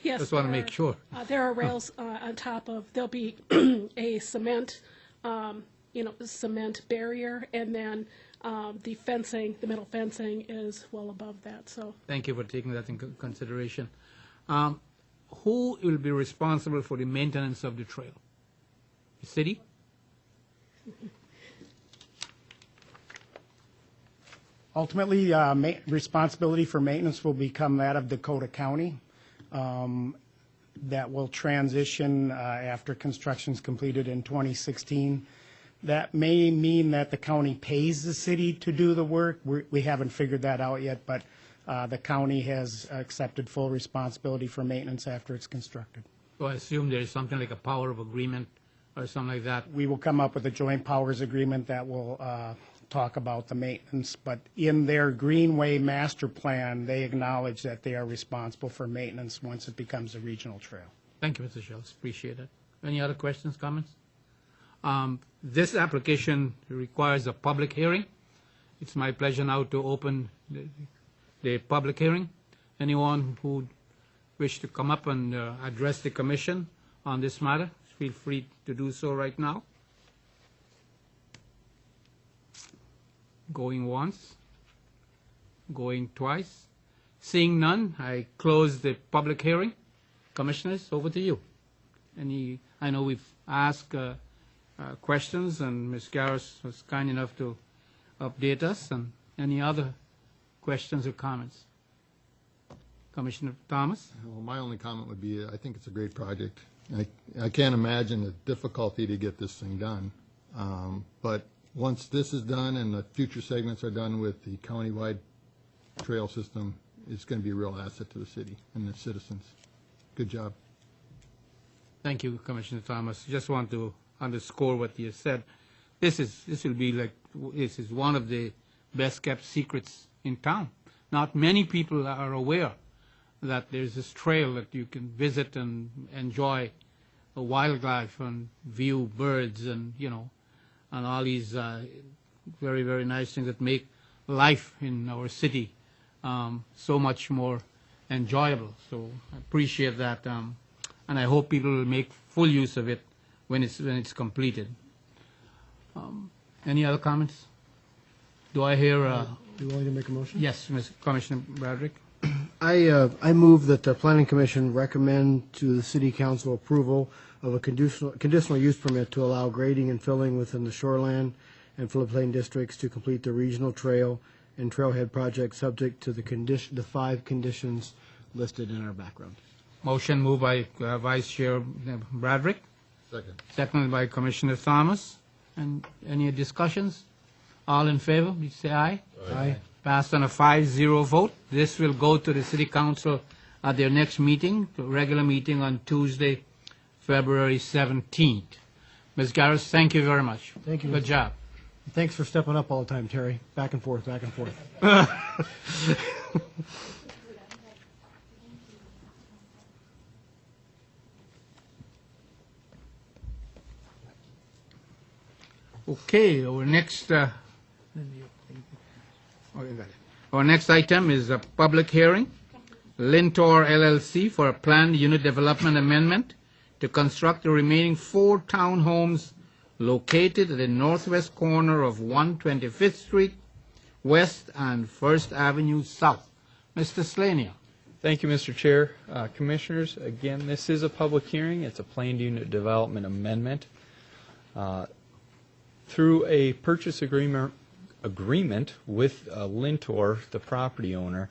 Yes. just want to make sure. There are rails on top of, there'll be a cement, cement barrier, and then the fencing, the metal fencing is well above that, so. Thank you for taking that into consideration. Who will be responsible for the maintenance of the trail? The city? Ultimately, responsibility for maintenance will become that of Dakota County. That will transition after construction's completed in 2016. That may mean that the county pays the city to do the work. We haven't figured that out yet, but the county has accepted full responsibility for maintenance after it's constructed. So I assume there is something like a power of agreement or something like that. We will come up with a joint powers agreement that will talk about the maintenance, but in their Greenway master plan, they acknowledge that they are responsible for maintenance once it becomes a regional trail. Thank you, Mr. Schultz. Appreciate it. Any other questions, comments? This application requires a public hearing. It's my pleasure now to open the public hearing. Anyone who wish to come up and address the commission on this matter, feel free to do so right now. Going once, going twice. Seeing none, I close the public hearing. Commissioners, over to you. I know we've asked questions, and Ms. Garris was kind enough to update us. And any other questions or comments? Commissioner Thomas? Well, my only comment would be, I think it's a great project. I can't imagine the difficulty to get this thing done. But once this is done and the future segments are done with the countywide trail system, it's going to be a real asset to the city and the citizens. Good job. Thank you, Commissioner Thomas. Just want to underscore what you said. This is one of the best kept secrets in town. Not many people are aware that there's this trail that you can visit and enjoy wildlife and view birds and and all these very, very nice things that make life in our city so much more enjoyable. So I appreciate that, and I hope people will make full use of it when it's completed. Any other comments? Do I hear? You want me to make a motion? Yes, Mr. Commissioner Bradrick. I move that the Planning Commission recommend to the City Council approval of a conditional use permit to allow grading and filling within the Shoreland and Floodplain districts to complete the regional trail and trailhead project subject to the 5 conditions listed in our background. Motion moved by Vice Chair Bradrick. Second. Seconded by Commissioner Thomas. And any discussions? All in favor, please say aye. Aye. Passed on a 5-0 vote. This will go to the City Council at their next meeting, the regular meeting on Tuesday, February 17th. Ms. Garris, thank you very much. Thank you. Good job. Thanks for stepping up all the time, Terry. Back and forth, back and forth. Okay, our next item is a public hearing. Lintor LLC for a planned unit development amendment to construct the remaining 4 townhomes located at the northwest corner of 125th Street West and 1st Avenue South. Mr. Slania. Thank you, Mr. Chair. Commissioners, again, this is a public hearing. It's a planned unit development amendment. Through a purchase agreement with Lintor, the property owner,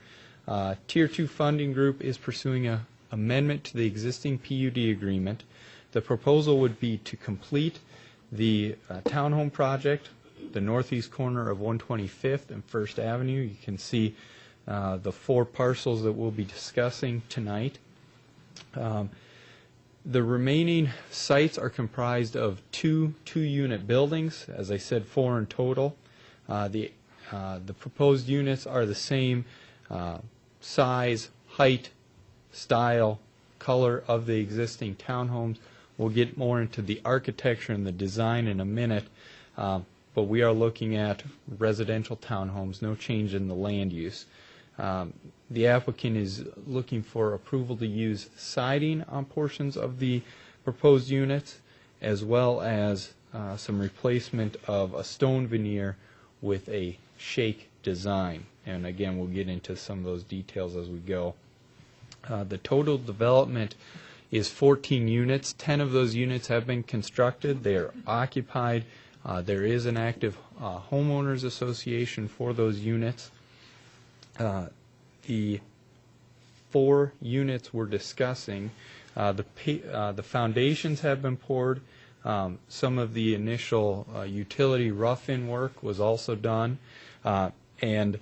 Tier 2 Funding Group is pursuing an amendment to the existing PUD agreement The proposal would be to complete the townhome project, the northeast corner of 125th and First Avenue. You can see the 4 parcels that we'll be discussing tonight. The remaining sites are comprised of two-unit buildings, as I said, 4 in total. The proposed units are the same size, height, style, color of the existing townhomes. We'll get more into the architecture and the design in a minute, but we are looking at residential townhomes, no change in the land use. The applicant is looking for approval to use siding on portions of the proposed units, as well as some replacement of a stone veneer with a shake design. And again, we'll get into some of those details as we go. The total development is 14 units. 10 of those units have been constructed. They are occupied. There is an active homeowners association for those units. The 4 units we're discussing, the foundations have been poured. Some of the initial utility rough-in work was also done, and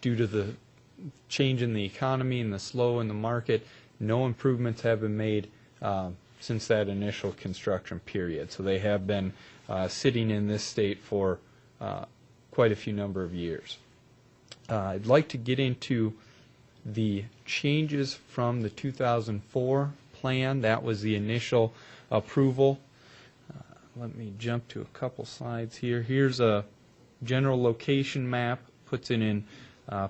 due to the change in the economy and the slow in the market, no improvements have been made since that initial construction period. So they have been sitting in this state for quite a few number of years. I'd like to get into the changes from the 2004 plan. That was the initial approval. Let me jump to a couple slides here. Here's a general location map, puts it in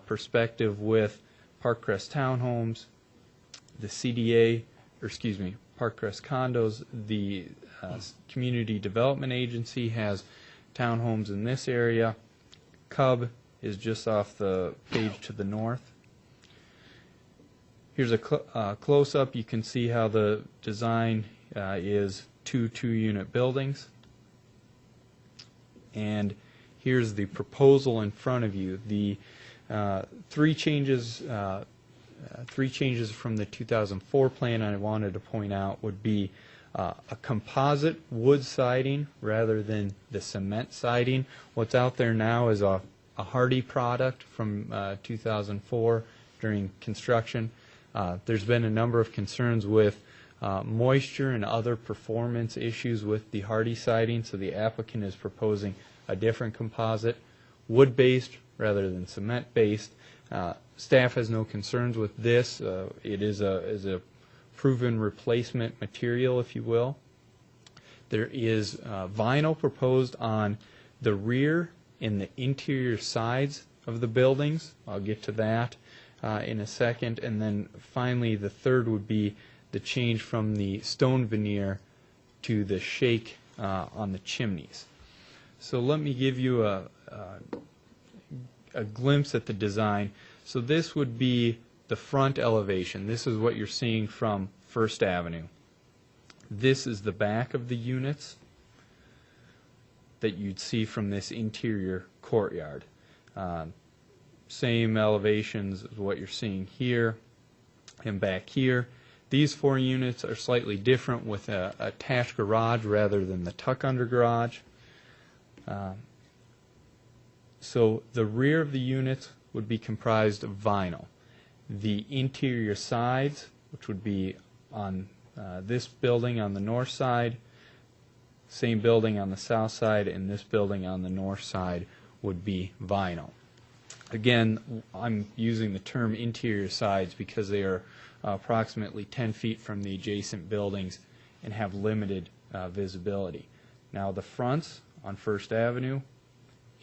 perspective with Parkcrest Townhomes, the CDA, or excuse me, Parkcrest Condos. The Community Development Agency has townhomes in this area. Cub is just off the page to the north. Here's a close-up. You can see how the design is 2 two-unit buildings. And here's the proposal in front of you. The 3 changes from the 2004 plan I wanted to point out would be a composite wood siding rather than the cement siding. What's out there now is a hardy product from 2004 during construction. There's been a number of concerns with moisture and other performance issues with the hardy siding, so the applicant is proposing a different composite, wood-based rather than cement-based. Staff has no concerns with this. It is a proven replacement material, if you will. There is vinyl proposed on the rear and the interior sides of the buildings. I'll get to that in a second. And then finally, the third would be the change from the stone veneer to the shake on the chimneys. So let me give you a glimpse at the design. So this would be the front elevation. This is what you're seeing from First Avenue. This is the back of the units that you'd see from this interior courtyard. Same elevations as what you're seeing here and back here. These 4 units are slightly different with an attached garage rather than the tuck-under garage. So the rear of the units would be comprised of vinyl. The interior sides, which would be on this building on the north side, same building on the south side, and this building on the north side would be vinyl. Again, I'm using the term interior sides because they are approximately 10 feet from the adjacent buildings and have limited visibility. Now the fronts on First Avenue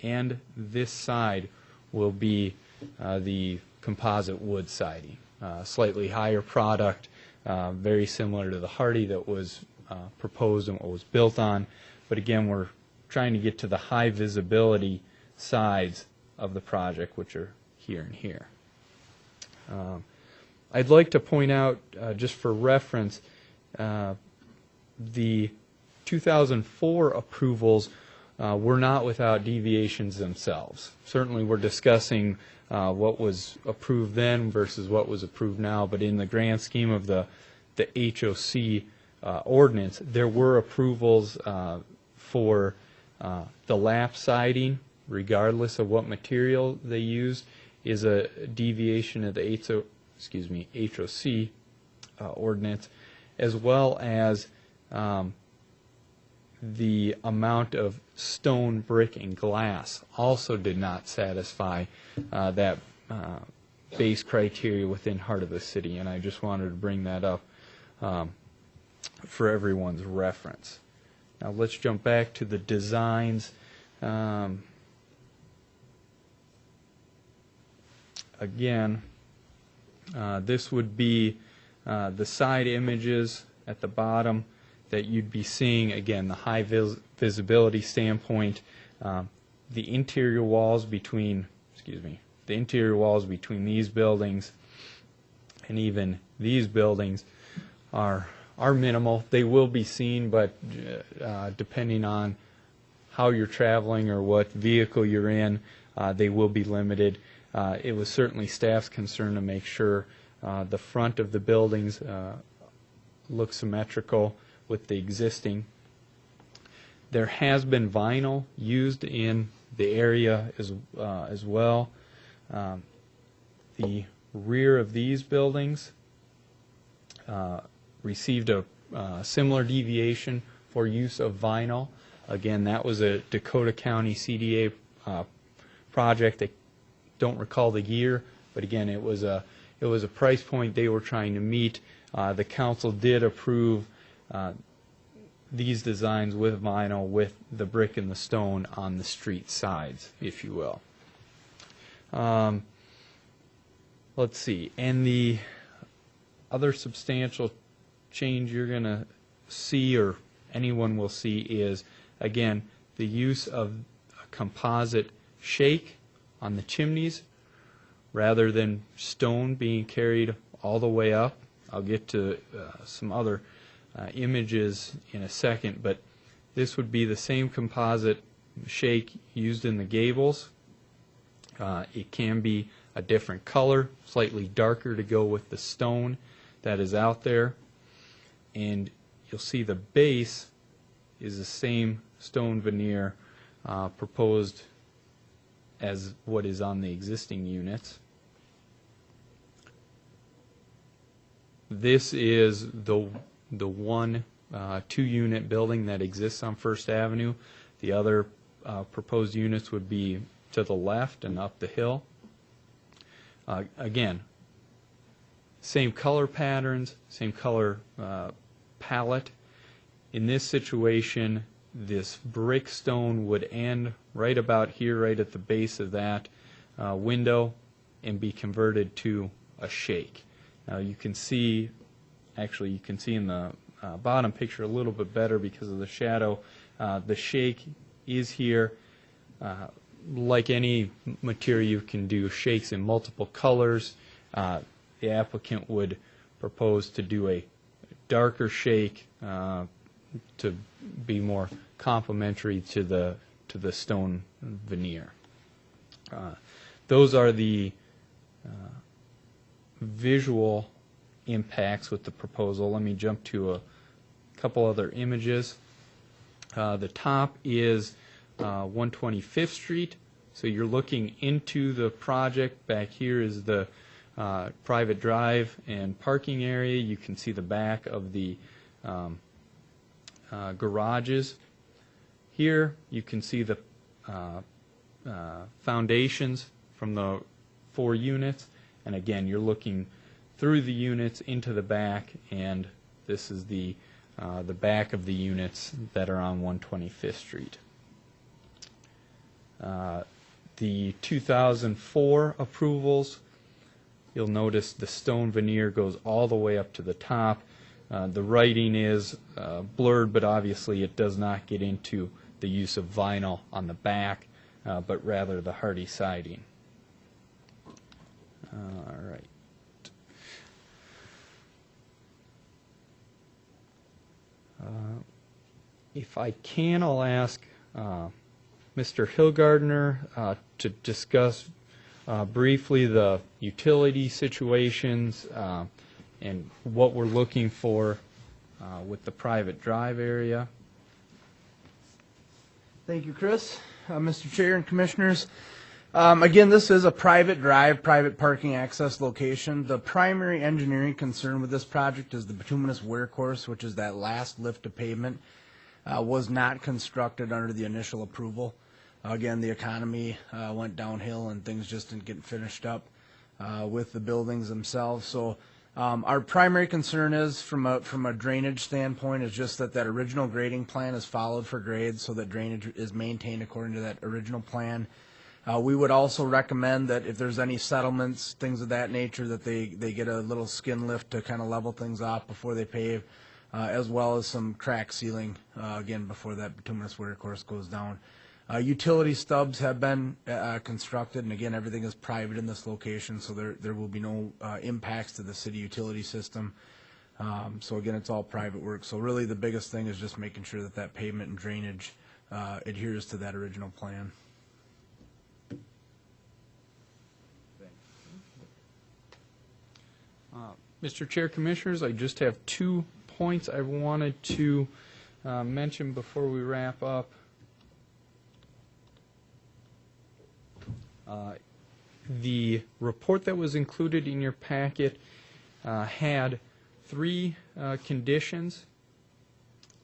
and this side will be the composite wood siding. Slightly higher product, very similar to the hardy that was proposed and what was built on. But again, we're trying to get to the high visibility sides of the project, which are here and here. I'd like to point out, just for reference, the 2004 approvals were not without deviations themselves. Certainly we're discussing what was approved then versus what was approved now, but in the grand scheme of the HOC ordinance, there were approvals for the lap siding, regardless of what material they used, is a deviation of the HOC ordinance, as well as the amount of stone, brick, and glass also did not satisfy that base criteria within heart of the city, and I just wanted to bring that up for everyone's reference. Now let's jump back to the designs. Again, this would be the side images at the bottom that you'd be seeing. Again, the high visibility standpoint, the interior walls between, the interior walls between these buildings and even these buildings are minimal. They will be seen, but depending on how you're traveling or what vehicle you're in, they will be limited. It was certainly staff's concern to make sure the front of the buildings look symmetrical with the existing. There has been vinyl used in the area as well. The rear of these buildings received a similar deviation for use of vinyl. Again, that was a Dakota County CDA project. I don't recall the year, but again, it was a price point they were trying to meet. The council did approve these designs with vinyl, with the brick and the stone on the street sides, if you will. Let's see, and the other substantial change you're going to see, or anyone will see, is again the use of a composite shake on the chimneys rather than stone being carried all the way up. I'll get to some other images in a second, but this would be the same composite shake used in the gables. It can be a different color, slightly darker to go with the stone that is out there. And you'll see the base is the same stone veneer proposed as what is on the existing units. This is the one 2-unit building that exists on First Avenue. The other proposed units would be to the left and up the hill. Again, same color patterns, same color palette. In this situation, this brick stone would end right about here, right at the base of that window, and be converted to a shake. Now you can see, actually you can see in the bottom picture a little bit better because of the shadow. The shake is here. Like any material, you can do shakes in multiple colors. The applicant would propose to do a darker shake to be more complementary to the stone veneer. Those are the visual impacts with the proposal. Let me jump to a couple other images. The top is 125th Street, so you're looking into the project. Back here is the private drive and parking area. You can see the back of the garages. Here you can see the foundations from the 4 units, and again you're looking through the units into the back, and this is the back of the units that are on 125th Street. The 2004 approvals, you'll notice the stone veneer goes all the way up to the top. The writing is blurred, but obviously it does not get into the use of vinyl on the back, but rather the hardy siding. All right. If I can, I'll ask Mr. Hillgardner to discuss briefly the utility situations and what we're looking for with the private drive area. Thank you, Chris. Mr. Chair and Commissioners. Again, this is a private drive, private parking access location. The primary engineering concern with this project is the bituminous wear course, which is that last lift of pavement, was not constructed under the initial approval. Again, the economy went downhill and things just didn't get finished up with the buildings themselves. So our primary concern is from a drainage standpoint is just that original grading plan is followed for grades so that drainage is maintained according to that original plan. We would also recommend that if there's any settlements, things of that nature, that they get a little skin lift to kind of level things off before they pave, as well as some crack sealing, again, before that bituminous wear course goes down. Utility stubs have been constructed, and again, everything is private in this location, so there will be no impacts to the city utility system. So again, it's all private work. So really the biggest thing is just making sure that pavement and drainage adheres to that original plan. Mr. Chair, Commissioners, I just have 2 points I wanted to mention before we wrap up. The report that was included in your packet had 3 conditions.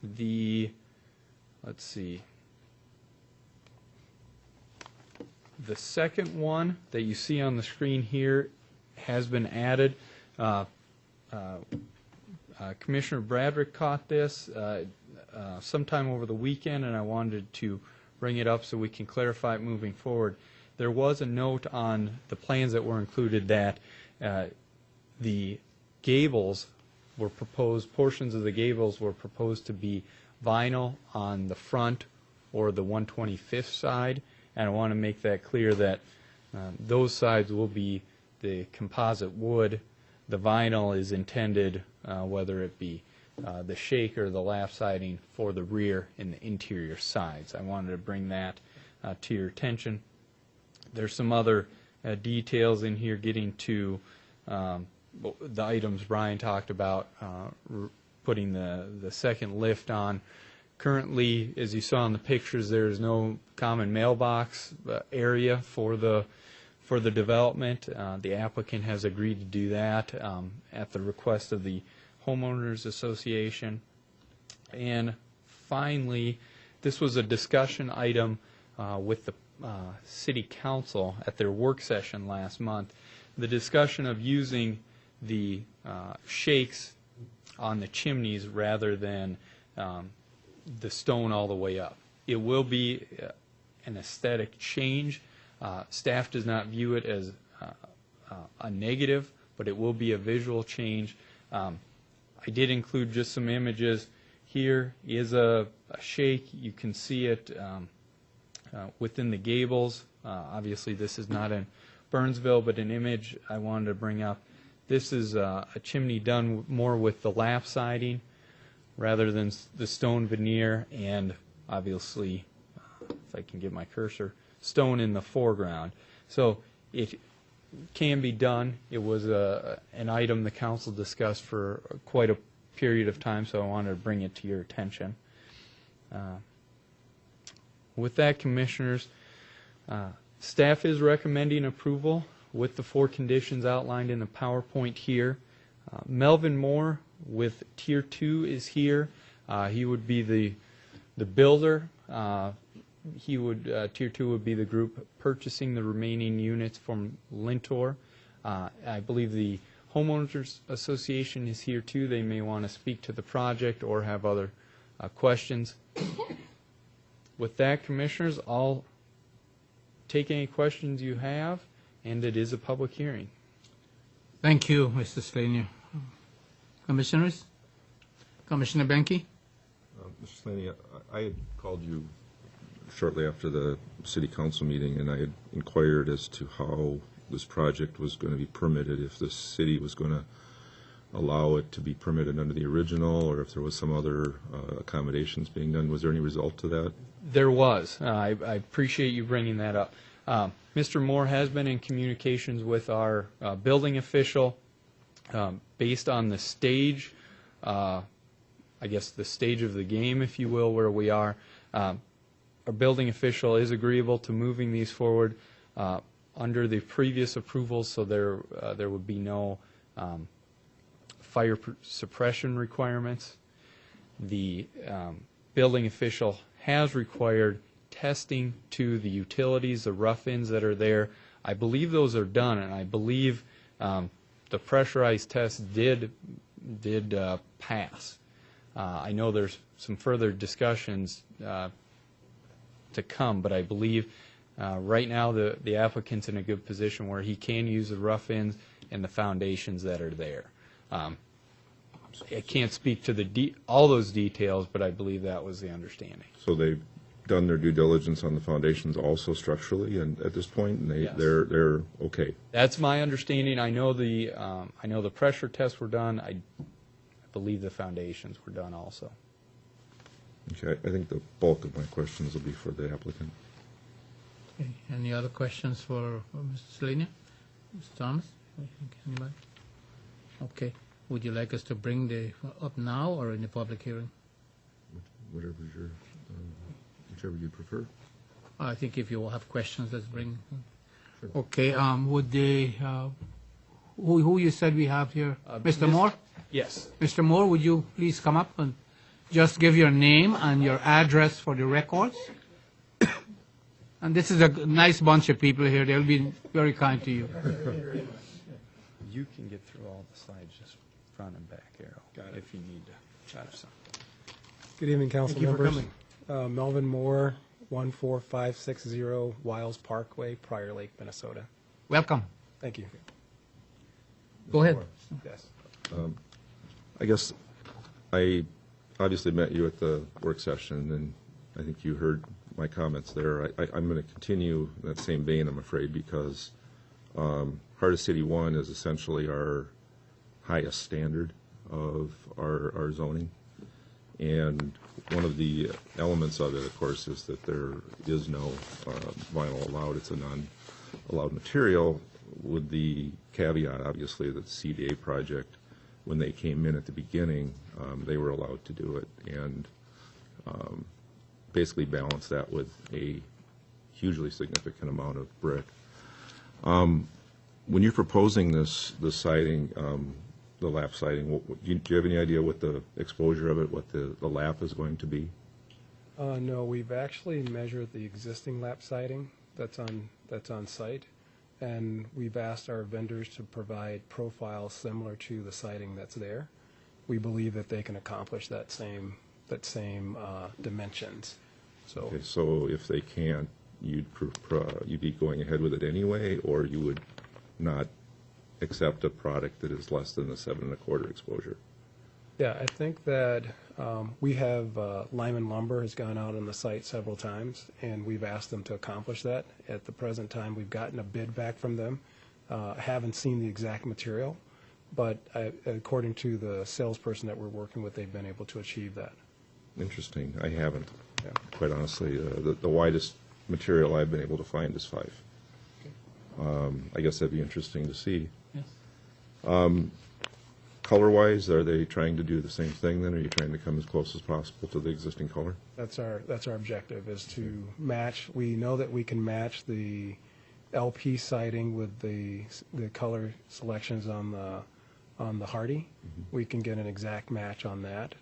Let's see. The second one that you see on the screen here has been added. Commissioner Bradrick caught this sometime over the weekend, and I wanted to bring it up so we can clarify it moving forward. There was a note on the plans that were included that the gables were proposed, portions of the gables were proposed to be vinyl on the front or the 125th side, and I want to make that clear that those sides will be the composite wood. The vinyl is intended, whether it be the shake or the lap siding, for the rear and the interior sides. I wanted to bring that to your attention. There's some other details in here getting to the items Brian talked about, putting the second lift on. Currently, as you saw in the pictures, there is no common mailbox area for the development. The applicant has agreed to do that at the request of the Homeowners Association. And finally, this was a discussion item with the City Council at their work session last month. The discussion of using the shakes on the chimneys rather than the stone all the way up. It will be an aesthetic change. Staff does not view it as a negative, but it will be a visual change. I did include just some images. Here is a shake. You can see it within the gables. Obviously, this is not in Burnsville, but an image I wanted to bring up. This is a chimney done more with the lap siding rather than the stone veneer, and obviously, if I can get my cursor, stone in the foreground. So it can be done. It was an item the council discussed for quite a period of time, so I wanted to bring it to your attention. With that, Commissioners, staff is recommending approval with the 4 conditions outlined in the PowerPoint here. Melvin Moore with Tier 2 is here. He would be the builder. Tier 2 would be the group purchasing the remaining units from Lintor. I believe the Homeowners Association is here too. They may want to speak to the project or have other questions. With that, Commissioners, I'll take any questions you have, and it is a public hearing. Thank you, Mr. Slanier. Commissioners? Commissioner Benke? Mr. Slaney, I had called you shortly after the city council meeting, and I had inquired as to how this project was going to be permitted, if the city was going to allow it to be permitted under the original, or if there was some other accommodations being done. Was there any result to that? There was. I appreciate you bringing that up. Mr. Moore has been in communications with our building official based on the stage I guess, the stage of the game, if you will, where we are. Our building official is agreeable to moving these forward under the previous approvals, so there would be no fire suppression requirements. The building official has required testing to the utilities, the rough-ins that are there. I believe those are done, and I believe the pressurized test did pass. I know there's some further discussions to come, but I believe right now the applicant's in a good position where he can use the rough-ins and the foundations that are there. I can't speak to all those details, but I believe that was the understanding. So they've done their due diligence on the foundations also structurally, and at this point, and Yes. they're okay. That's my understanding. I know the pressure tests were done. I believe the foundations were done also. Okay, I think the bulk of my questions will be for the applicant. Okay, any other questions for Mr. Selenia? Mr. Thomas? Anybody? Okay. Would you like us to bring up now or in the public hearing? Whatever's your, whichever you prefer. I think if you have questions, let's bring. Sure. Okay. Would they? Who you said we have here? Mr. Moore. Yes. Mr. Moore, would you please come up and just give your name and your address for the records? And this is a nice bunch of people here. They'll be very kind to you. You can get through all the slides, just front and back arrow, if you need to have some. Good evening, council Thank you for members. Melvin Moore, 14560 Wiles Parkway, Prior Lake, Minnesota. Welcome. Thank you. Go ahead. Yes. I guess I obviously met you at the work session, and I think you heard my comments there. I'm going to continue in that same vein, I'm afraid, because Heart of City 1 is essentially our highest standard of our zoning. And one of the elements of it, of course, is that there is no vinyl allowed. It's a non-allowed material, with the caveat, obviously, that the CDA project, when they came in at the beginning, they were allowed to do it, and basically balance that with a hugely significant amount of brick. When you're proposing this siding, the lap siding, do you have any idea what the exposure of it, what the lap is going to be? No, we've actually measured the existing lap siding that's on site, and we've asked our vendors to provide profiles similar to the siding that's there. We believe that they can accomplish that same dimensions. So, Okay, so if they can't, you'd be going ahead with it anyway, or you would not accept a product that is less than the 7 1/4 exposure? yeah, I think that we have Lyman Lumber has gone out on the site several times, and we've asked them to accomplish that. At the present time, we've gotten a bid back from them. Haven't seen the exact material, but according to the salesperson that we're working with, they've been able to achieve that. Interesting. I haven't, Yeah. quite honestly. The widest material I've been able to find is 5. I guess that'd be interesting to see. Yes. Color-wise, are they trying to do the same thing then? Are you trying to come as close as possible to the existing color? That's our objective, is to match. We know that we can match the LP siding with the color selections on the Hardy. We can get an exact match on that.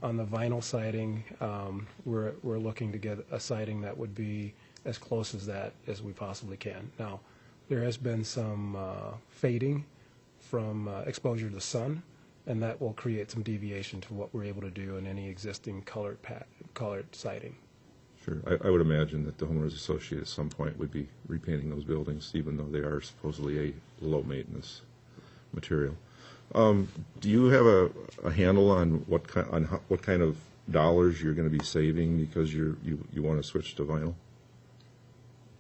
On the vinyl siding, we're looking to get a siding that would be as close as that as we possibly can. Now, there has been some fading from exposure to the sun, and that will create some deviation to what we're able to do in any existing colored siding. Sure. I would imagine that the homeowners associate at some point would be repainting those buildings, even though they are supposedly a low-maintenance material. Do you have a handle on what kind of dollars you're going to be saving because you want to switch to vinyl?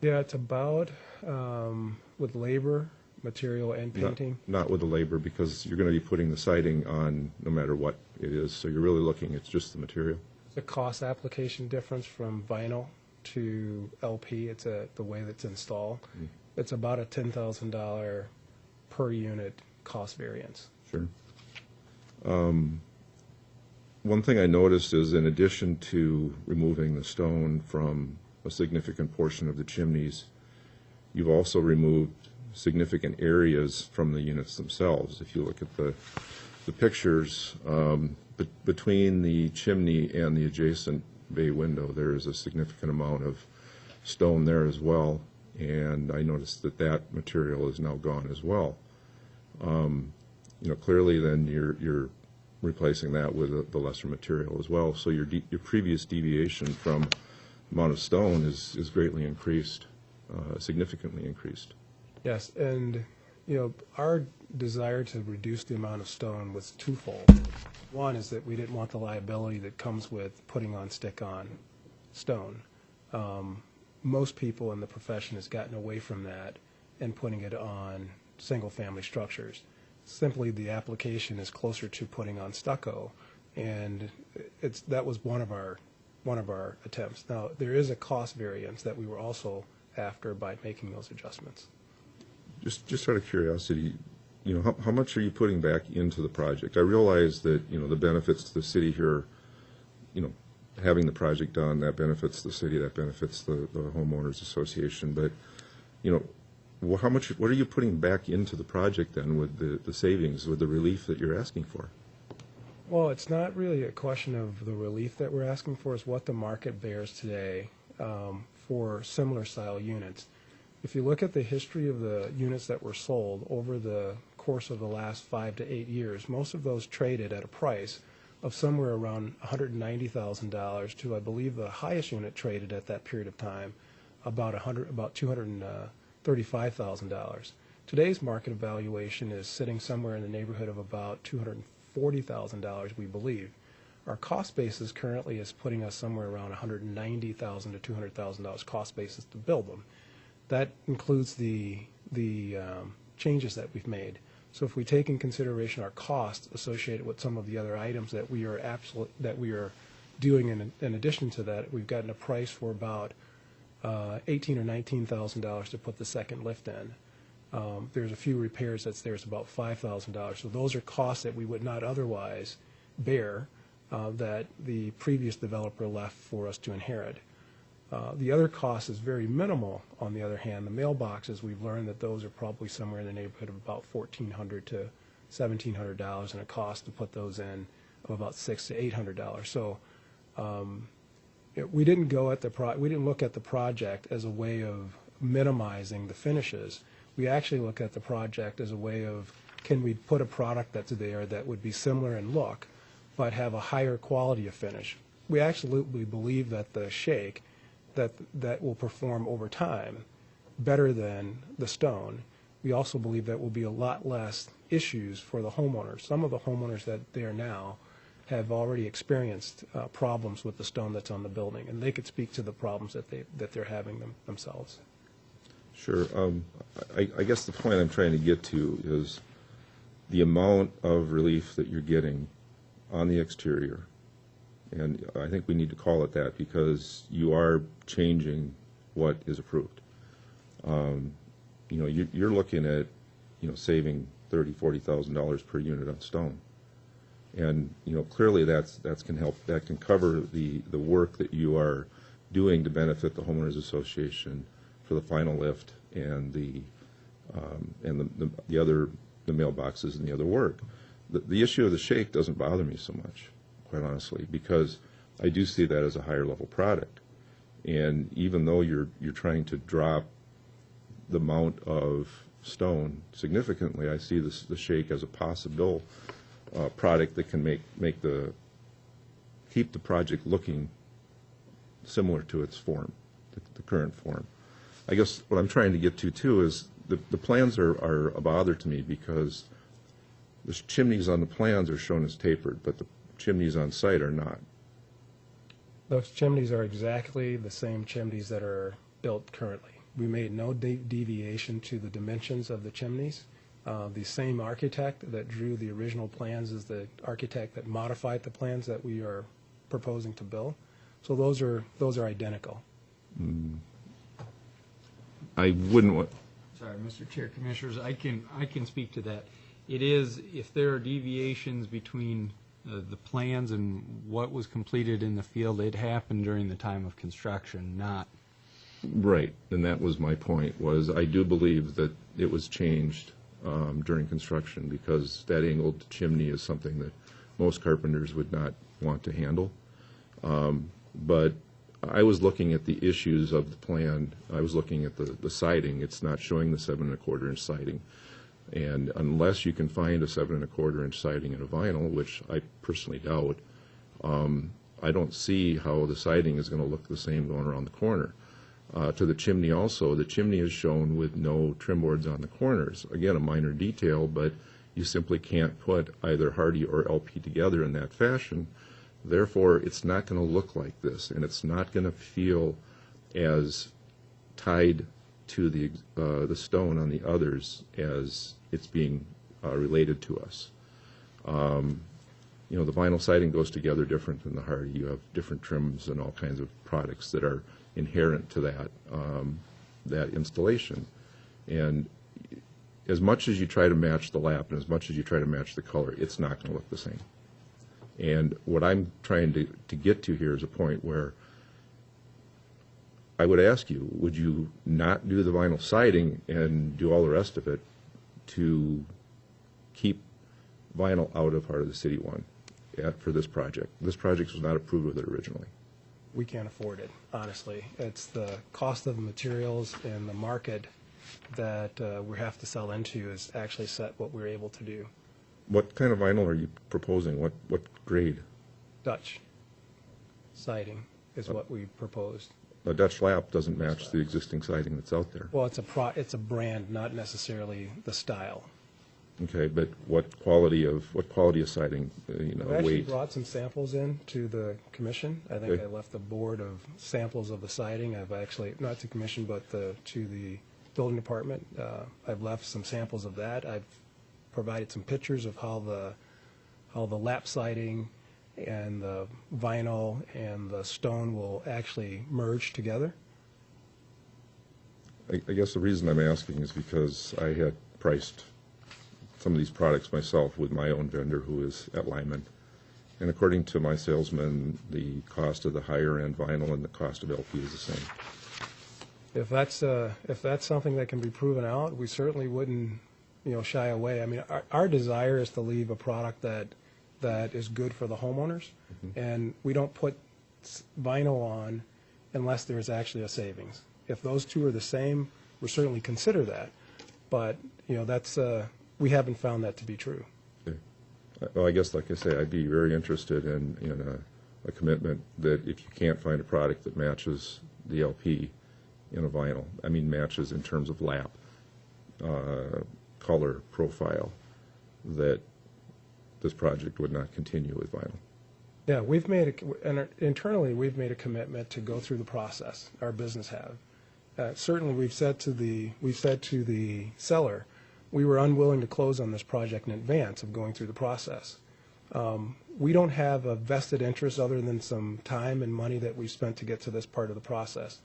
Yeah, it's about, with labor, material, and painting. Not with the labor, because you're going to be putting the siding on no matter what it is, so you're really looking at just the material. The cost application difference from vinyl to LP, it's the way that's installed. It's about a $10,000 per unit cost variance. Sure. one thing I noticed is, in addition to removing the stone from a significant portion of the chimneys, you've also removed significant areas from the units themselves. If you look at the pictures, between the chimney and the adjacent bay window, there is a significant amount of stone there as well, and I noticed that that material is now gone as well. Clearly then you're replacing that with the lesser material as well, so your previous deviation from amount of stone is greatly increased, significantly increased. Yes, and our desire to reduce the amount of stone was twofold. One is that we didn't want the liability that comes with putting on stick-on stone. Most people in the profession has gotten away from that and putting it on single-family structures. Simply, the application is closer to putting on stucco, and that was one of our attempts. Now, there is a cost variance that we were also after by making those adjustments. Just out of curiosity, how much are you putting back into the project? I realize that, the benefits to the city here, having the project done, that benefits the city, that benefits the homeowners association, but, what are you putting back into the project then with the savings, with the relief that you're asking for? Well, it's not really a question of the relief that we're asking for, it's what the market bears today for similar style units. If you look at the history of the units that were sold over the course of the last 5 to 8 years, most of those traded at a price of somewhere around $190,000 to, I believe, the highest unit traded at that period of time, about $235,000. Today's market evaluation is sitting somewhere in the neighborhood of about $240,000, we believe. Our cost basis currently is putting us somewhere around $190,000 to $200,000 cost basis to build them. That includes the changes that we've made. So if we take in consideration our costs associated with some of the other items that we are doing in addition to that, we've gotten a price for about $18,000 or $19,000 to put the second lift in. There's a few repairs there's about $5,000. So those are costs that we would not otherwise bear that the previous developer left for us to inherit. The other cost is very minimal. On the other hand, the mailboxes, we've learned that those are probably somewhere in the neighborhood of about $1,400 to $1,700, and a cost to put those in of about $600 to $800. So we didn't look at the project as a way of minimizing the finishes. We actually look at the project as a way of, can we put a product that's there that would be similar in look, but have a higher quality of finish. We absolutely believe that the shake that will perform over time better than the stone. We also believe that will be a lot less issues for the homeowners. Some of the homeowners that there now have already experienced problems with the stone that's on the building, and they could speak to the problems that they're having themselves. Sure. I guess the point I'm trying to get to is the amount of relief that you're getting on the exterior. And I think we need to call it that because you are changing what is approved. You're looking at, saving $30,000, $40,000 per unit on stone, and clearly that can cover the work that you are doing to benefit the homeowners association for the final lift and the mailboxes and the other work. The issue of the shake doesn't bother me so much, quite honestly, because I do see that as a higher level product. And even though you're trying to drop the amount of stone significantly, I see the shake as a possible product that can keep the project looking similar to its form, the current form. I guess what I'm trying to get to too is the plans are a bother to me because the chimneys on the plans are shown as tapered, but the chimneys on site are not. Those chimneys are exactly the same chimneys that are built currently. We made no deviation to the dimensions of the chimneys. The same architect that drew the original plans is the architect that modified the plans that we are proposing to build. So those are identical. I wouldn't want. Sorry, Mr. Chair, Commissioners, I can speak to that. It is, if there are deviations between The plans and what was completed in the field, it happened during the time of construction, not. Right, and that was my point, was I do believe that it was changed during construction, because that angled chimney is something that most carpenters would not want to handle. But I was looking at the issues of the plan. I was looking at the siding. It's not showing the 7 1/4 inch siding. And unless you can find a 7 1/4 inch siding in a vinyl, which I personally doubt, I don't see how the siding is going to look the same going around the corner. To the chimney also, the chimney is shown with no trim boards on the corners. Again, a minor detail, but you simply can't put either Hardy or LP together in that fashion. Therefore, it's not going to look like this, and it's not going to feel as tied to the stone on the others as it's being related to us. The vinyl siding goes together different than the Hardy. You have different trims and all kinds of products that are inherent to that installation. And as much as you try to match the lap and as much as you try to match the color, it's not going to look the same. And what I'm trying to get to here is a point where I would ask you, would you not do the vinyl siding and do all the rest of it to keep vinyl out of Heart of the City 1 for this project? This project was not approved with it originally. We can't afford it, honestly. It's the cost of the materials and the market that we have to sell into is actually set what we're able to do. What kind of vinyl are you proposing? What grade? Dutch siding is what we proposed. The Dutch lap doesn't match the existing siding that's out there. Well, it's a brand, not necessarily the style. Okay, but what quality of siding? I actually weight. brought some samples in to the commission. I think Okay. I left a board of samples of the siding. I've actually, not to commission, but to the building department. I've left some samples of that. I've provided some pictures of how the lap siding and the vinyl and the stone will actually merge together. I guess the reason I'm asking is because I had priced some of these products myself with my own vendor who is at Lyman. And according to my salesman, the cost of the higher end vinyl and the cost of LP is the same. If that's something that can be proven out, we certainly wouldn't, shy away. I mean, our desire is to leave a product that is good for the homeowners, and we don't put vinyl on unless there's actually a savings. If those two are the same, we'll certainly consider that. But that's we haven't found that to be true. Okay. Well, I guess, like I say, I'd be very interested in a commitment that if you can't find a product that matches the LP in a vinyl, I mean matches in terms of lap, color, profile, that this project would not continue with vinyl. Yeah, internally we've made a commitment to go through the process. Our business have. Certainly, we've said to the seller, we were unwilling to close on this project in advance of going through the process. We don't have a vested interest other than some time and money that we've spent to get to this part of the process.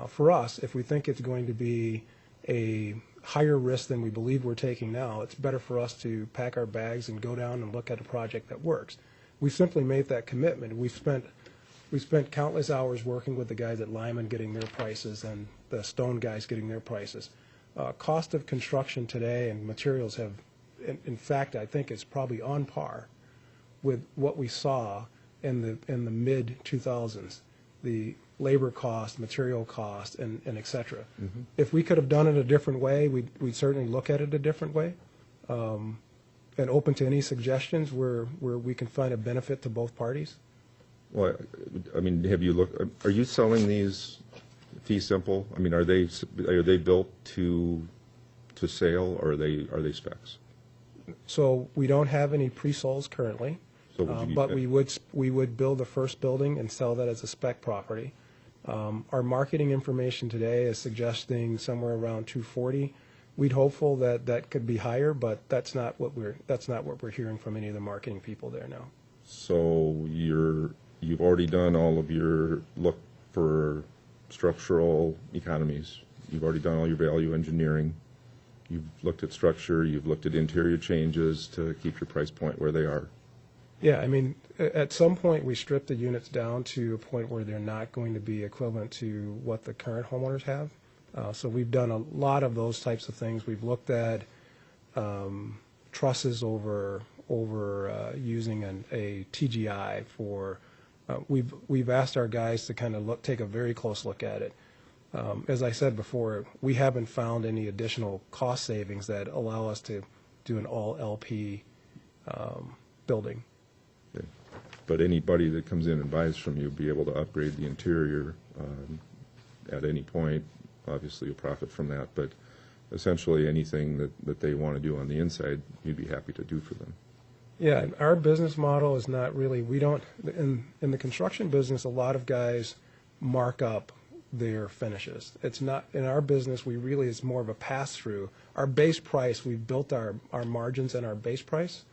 For us, if we think it's going to be a higher risk than we believe we're taking now, it's better for us to pack our bags and go down and look at a project that works. We simply made that commitment. We spent countless hours working with the guys at Lyman getting their prices and the stone guys getting their prices. Cost of construction today and materials have, in fact, I think it's probably on par with what we saw in the mid 2000s. The labor cost, material cost, and et cetera. Mm-hmm. If we could have done it a different way, we'd certainly look at it a different way, and open to any suggestions where we can find a benefit to both parties. Well, I mean, have you looked? Are you selling these fee simple? I mean, are they built to sale, or are they specs? So we don't have any pre-sols currently, so but we would build the first building and sell that as a spec property. Our marketing information today is suggesting somewhere around 240. We'd hopeful that could be higher, but that's not what we're hearing from any of the marketing people there now. So you've already done all of your look for structural economies. You've already done all your value engineering. You've looked at structure. You've looked at interior changes to keep your price point where they are. Yeah, I mean, at some point, we strip the units down to a point where they're not going to be equivalent to what the current homeowners have. So we've done a lot of those types of things. We've looked at trusses over using a TGI for. We've asked our guys to kind of take a very close look at it. As I said before, we haven't found any additional cost savings that allow us to do an all LP building. Okay. But anybody that comes in and buys from you will be able to upgrade the interior at any point. Obviously, you'll profit from that, but essentially anything that they want to do on the inside, you'd be happy to do for them. Yeah, and our business model is not really, we don't, in the construction business, a lot of guys mark up their finishes. It's not, in our business, it's more of a pass-through. Our base price, we've built our margins and our base price.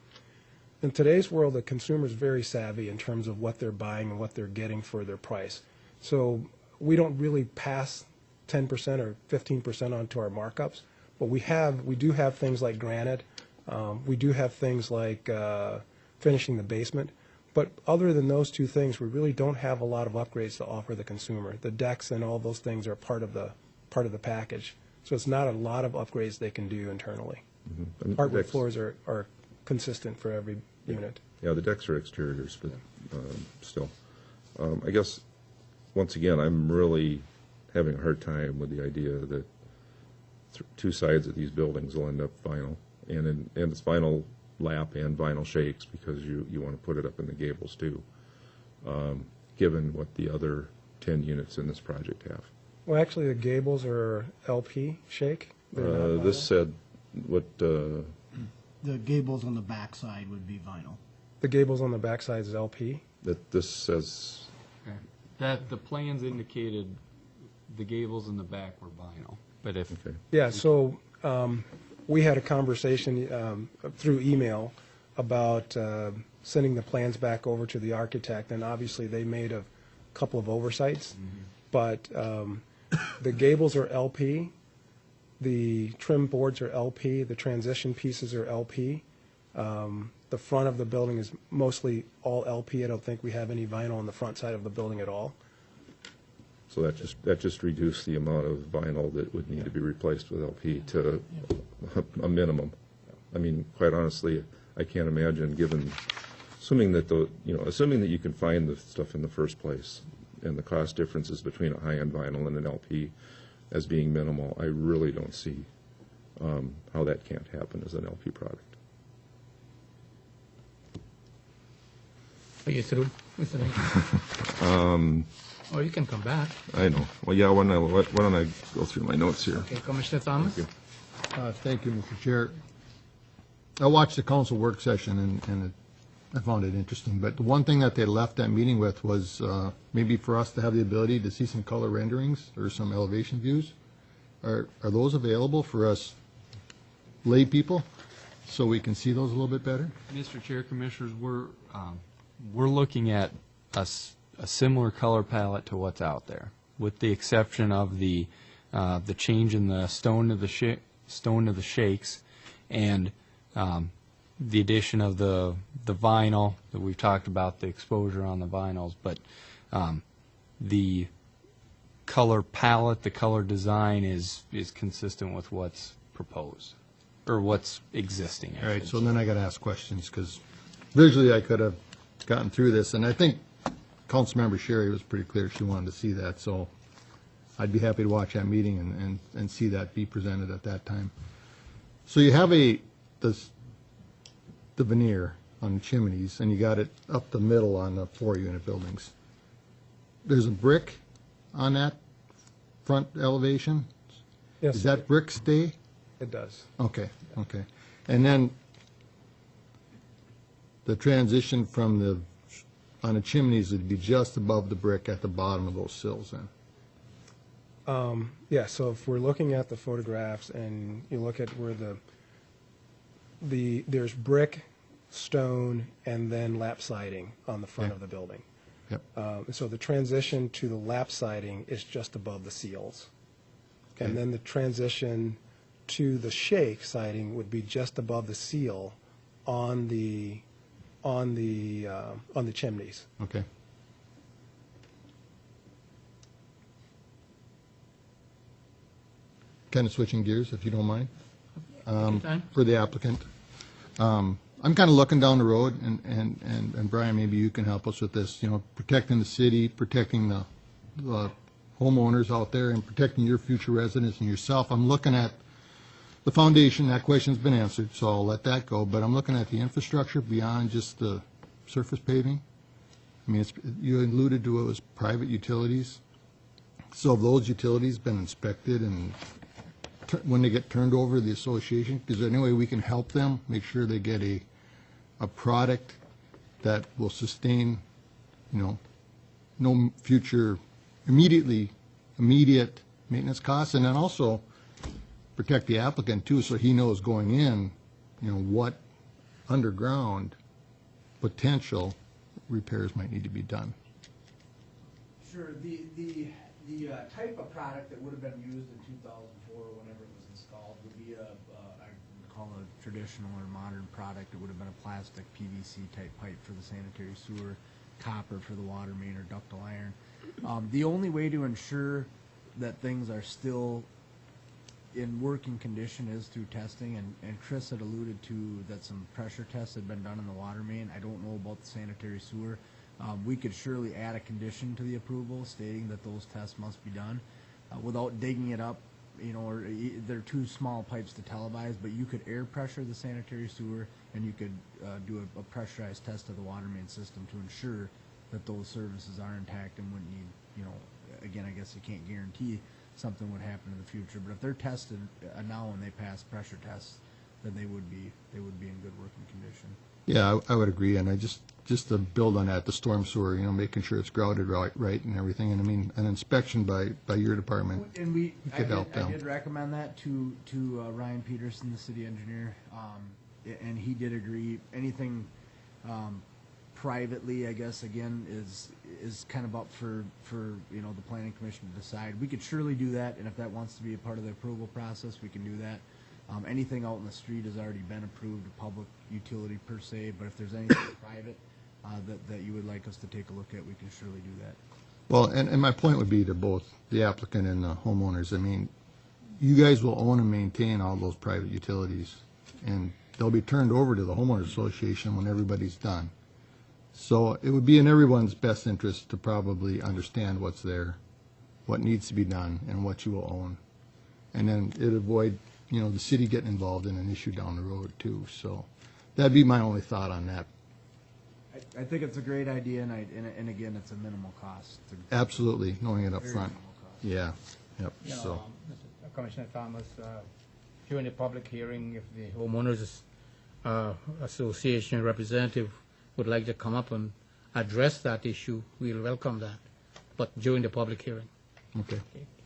In today's world, the consumer is very savvy in terms of what they're buying and what they're getting for their price. So we don't really pass 10% or 15% onto our markups, but we do have things like granite. We do have things like finishing the basement. But other than those two things, we really don't have a lot of upgrades to offer the consumer. The decks and all those things are part of the package. So it's not a lot of upgrades they can do internally. Mm-hmm. Hardwood floors are consistent for every unit. Yeah, the decks are exteriors, but still. I guess, once again, I'm really having a hard time with the idea that two sides of these buildings will end up vinyl. And it's vinyl lap and vinyl shakes because you want to put it up in the gables too, given what the other 10 units in this project have. Well, actually, the gables are LP shake. This said what... The gables on the backside would be vinyl. The gables on the backside is LP. that this says... That the plans indicated the gables in the back were vinyl, but if... Okay. Yeah, so we had a conversation through email about sending the plans back over to the architect, and obviously they made a couple of oversights, but the gables are LP, the trim boards are LP, the transition pieces are LP. The front of the building is mostly all LP. I don't think we have any vinyl on the front side of the building at all. So that just reduced the amount of vinyl that would need to be replaced with LP to a minimum. I mean, quite honestly, I can't imagine, assuming that you can find the stuff in the first place, and the cost differences between a high-end vinyl and an LP as being minimal, I really don't see how that can't happen as an LP product. Are you through, Mr. Rankin? Or you can come back. I know. Well, yeah, why don't I go through my notes here? Okay, Commissioner Thomas? Thank you. Thank you, Mr. Chair. I watched the council work session, and I found it interesting. But the one thing that they left that meeting with was maybe for us to have the ability to see some color renderings or some elevation views. Are those available for us lay people so we can see those a little bit better? Mr. Chair, Commissioners, we're looking at a similar color palette to what's out there, with the exception of the change in the stone to the shakes, and the addition of the vinyl that we've talked about, the exposure on the vinyls, but the color palette, the color design is consistent with what's proposed, or what's existing. All right, so then I got to ask questions, because visually I could have gotten through this, and I think Councilmember Sherry was pretty clear she wanted to see that, so I'd be happy to watch that meeting and see that be presented at that time. So you have the veneer on the chimneys, and you got it up the middle on the 4-unit buildings. There's a brick on that front elevation? Yes. Does that brick stay? It does. Okay, okay. And then the transition from on the chimneys would be just above the brick at the bottom of those sills then? Yeah, so if we're looking at the photographs and you look at where there's brick, stone, and then lap siding on the front of the building. Yep. So the transition to the lap siding is just above the seals. Okay. And then the transition to the shake siding would be just above the seal on the on the chimneys. Okay. Kind of switching gears, if you don't mind, Anytime. for the applicant. I'm kind of looking down the road, and Brian, maybe you can help us with this, you know, protecting the city, protecting the homeowners out there, and protecting your future residents and yourself. I'm looking at the foundation. That question's been answered, so I'll let that go, but I'm looking at the infrastructure beyond just the surface paving. I mean, you alluded to it was private utilities. So have those utilities been inspected, and when they get turned over to the association, is there any way we can help them, make sure they get a product that will sustain, you know, no future immediate maintenance costs, and then also protect the applicant too, so he knows going in, you know, what underground potential repairs might need to be done. Sure. The type of product that would have been used in 2004 or whenever it was installed would be I would call a traditional or modern product. It would have been a plastic PVC type pipe for the sanitary sewer, copper for the water main, or ductile iron. The only way to ensure that things are still in working condition is through testing, and Chris had alluded to that some pressure tests had been done in the water main. I don't know about the sanitary sewer. We could surely add a condition to the approval stating that those tests must be done without digging it up, you know, or they're too small pipes to televise, but you could air pressure the sanitary sewer, and you could do a pressurized test of the water main system to ensure that those services are intact and wouldn't need, you know, again, I guess you can't guarantee something would happen in the future, but if they're tested now and they pass pressure tests, then they would be in good working condition. Yeah, I would agree, and I just to build on that, the storm sewer, you know, making sure it's grouted right and everything, and I mean, an inspection by your department And could help them. I did recommend that to Ryan Peterson, the city engineer, and he did agree. Anything privately, I guess, again, is kind of up for you know, the planning commission to decide. We could surely do that, and if that wants to be a part of the approval process, we can do that. Anything out in the street has already been approved, a public utility per se, but if there's anything private that you would like us to take a look at, we can surely do that. Well, and my point would be to both the applicant and the homeowners, I mean, you guys will own and maintain all those private utilities, and they'll be turned over to the homeowners association when everybody's done. So it would be in everyone's best interest to probably understand what's there, what needs to be done, and what you will own. And then it'd avoid, you know, the city getting involved in an issue down the road too. So that'd be my only thought on that. I think it's a great idea, and again, it's a minimal cost. Absolutely, knowing it up Very front. minimal cost. Yeah, yep, You know, so. Commissioner Thomas, during the public hearing, if the homeowners association representative would like to come up and address that issue, we'll welcome that, but during the public hearing. Okay,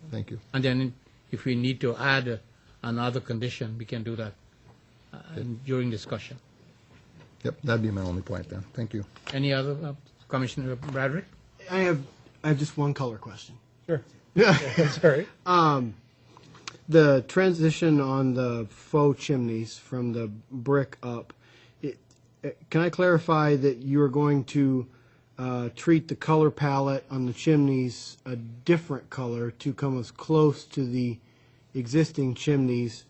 thank you. And then if we need to add another condition, we can do that during discussion. Yep, that'd be my only point then. Thank you. Any other, Commissioner Bradrick? I have just one color question. Sure. Yeah, sorry. The transition on the faux chimneys from the brick up, can I clarify that you are going to treat the color palette on the chimneys a different color to come as close to the existing chimneys,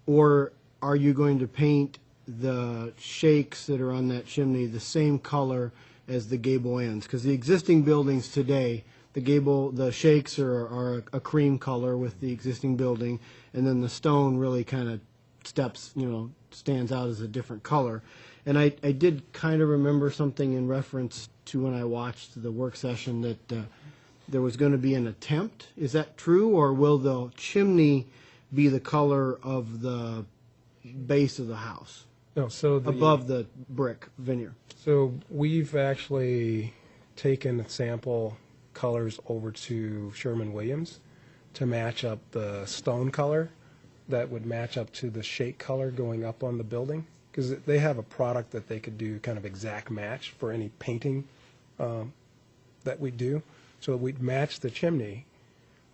or are you going to paint the shakes that are on that chimney the same color as the gable ends? Because the existing buildings today, the shakes are a cream color with the existing building, and then the stone really kind of stands out as a different color. And I did kind of remember something in reference to when I watched the work session that there was going to be an attempt. Is that true, or will the chimney be the color of the base of the house? No, so above the brick veneer. So we've actually taken sample colors over to Sherman-Williams to match up the stone color that would match up to the shake color going up on the building, because they have a product that they could do kind of exact match for any painting that we do. So we'd match the chimney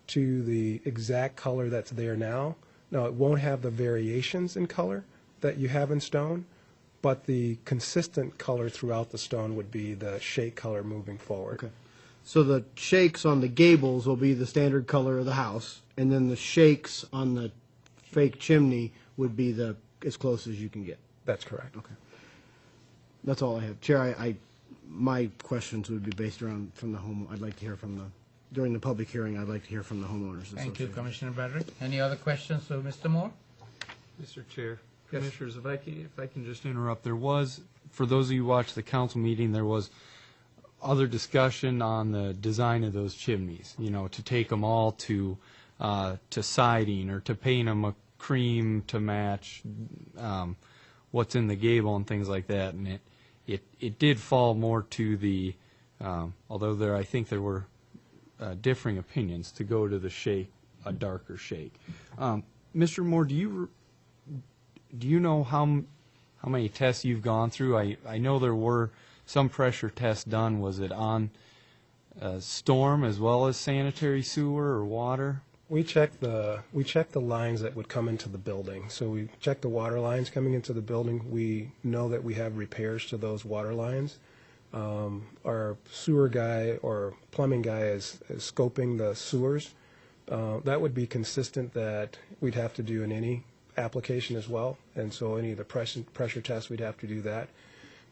to the exact color that's there now. Now, it won't have the variations in color that you have in stone, but the consistent color throughout the stone would be the shake color moving forward. Okay. So the shakes on the gables will be the standard color of the house, and then the shakes on the fake chimney would be the as close as you can get. That's correct. Okay. That's all I have. Chair, my questions would be based around from the home. I'd like to hear from the, during the public hearing, I'd like to hear from the homeowners association. Thank you, Commissioner Bradley. Any other questions of Mr. Moore? Mr. Chair, Yes. Commissioners, if I can just interrupt, there was, for those of you who watched the council meeting, there was other discussion on the design of those chimneys, you know, to take them all to siding or to paint them a cream to match what's in the gable and things like that. And it did fall more to the, although I think there were differing opinions, to go to the shake, a darker shake. Mr. Moore, do you know how many tests you've gone through? I know there were some pressure tests done. Was it on storm as well as sanitary sewer or water? We check the lines that would come into the building. So we check the water lines coming into the building. We know that we have repairs to those water lines. Our sewer guy or plumbing guy is scoping the sewers. That would be consistent that we'd have to do in any application as well. And so any of the pressure tests, we'd have to do that.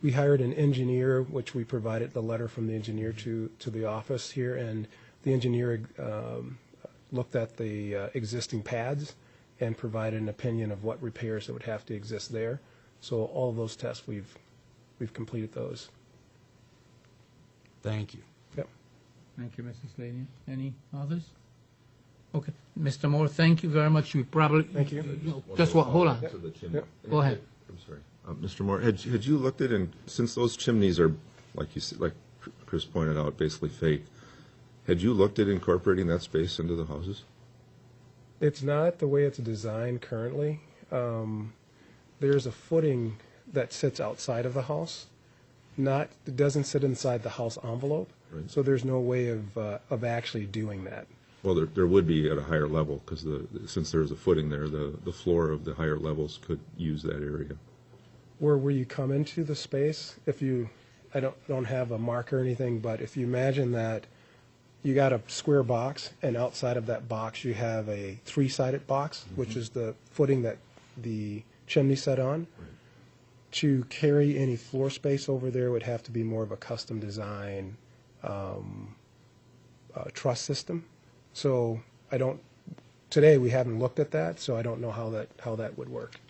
We hired an engineer, which we provided the letter from the engineer to the office here, and the engineer looked at the existing pads and provided an opinion of what repairs that would have to exist there. So all of those tests, we've completed those. Thank you. Yep. Thank you, Mrs. Lanier. Any others? Okay, Mr. Moore, thank you very much. We probably Thank you. Just what? Hold on. To the chimney. Go ahead. I'm sorry. Mr. Moore, had you looked at, and since those chimneys are, like you said, like Chris pointed out, basically fake, had you looked at incorporating that space into the houses? It's not the way it's designed currently. There's a footing that sits outside of the house. It doesn't sit inside the house envelope. Right. So there's no way of actually doing that. Well, there would be at a higher level, because since there's a footing there, the floor of the higher levels could use that area. Where you come into the space, I don't have a mark or anything, but if you imagine that you got a square box, and outside of that box you have a three-sided box, which is the footing that the chimney set on. Right. To carry any floor space over there would have to be more of a custom design truss system. So today we haven't looked at that, so I don't know how that would work.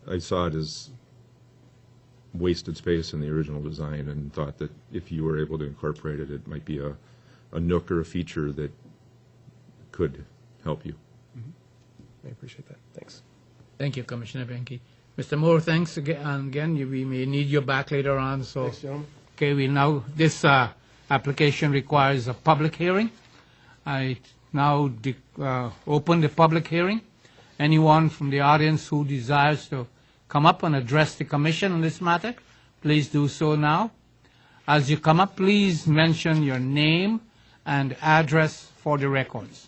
I saw it as wasted space in the original design, and thought that if you were able to incorporate it, it might be a nook or a feature that could help you. I appreciate that. Thanks. Thank you, Commissioner Benke. Mr. Moore, thanks again. And again, we may need you back later on. So, Thanks, gentlemen. Okay, this application requires a public hearing. I now open the public hearing. Anyone from the audience who desires to come up and address the commission on this matter, please do so now. As you come up, please mention your name and address for the records.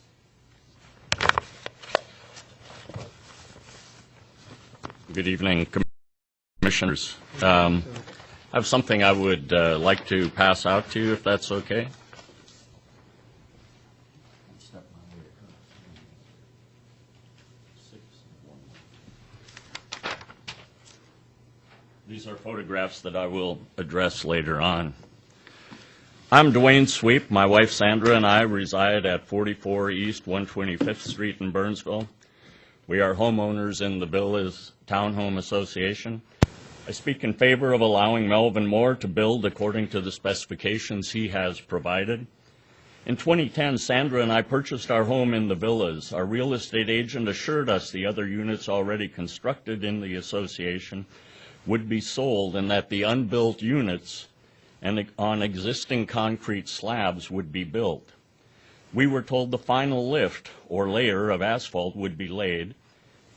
Good evening, Commissioners. I have something I would like to pass out to you, if that's okay. These are photographs that I will address later on. I'm Dwayne Sweep. My wife Sandra and I reside at 44 East 125th Street in Burnsville. We are homeowners in the Villas Townhome Association. I speak in favor of allowing Melvin Moore to build according to the specifications he has provided. In 2010, Sandra and I purchased our home in the Villas. Our real estate agent assured us the other units already constructed in the association would be sold, and that the unbuilt units and on existing concrete slabs would be built. We were told the final lift or layer of asphalt would be laid,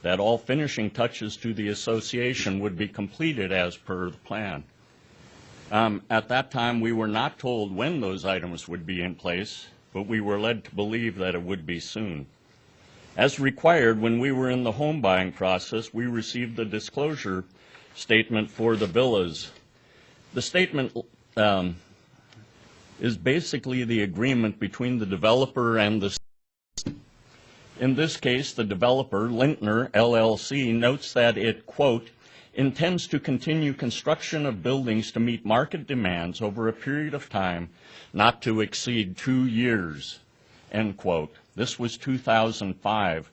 that all finishing touches to the association would be completed as per the plan. At that time, we were not told when those items would be in place, but we were led to believe that it would be soon. As required when we were in the home buying process, we received a disclosure statement for the villas. The statement is basically the agreement between the developer and the city. In this case, the developer, Lintner, LLC, notes that it, quote, intends to continue construction of buildings to meet market demands over a period of time not to exceed 2 years, end quote. This was 2005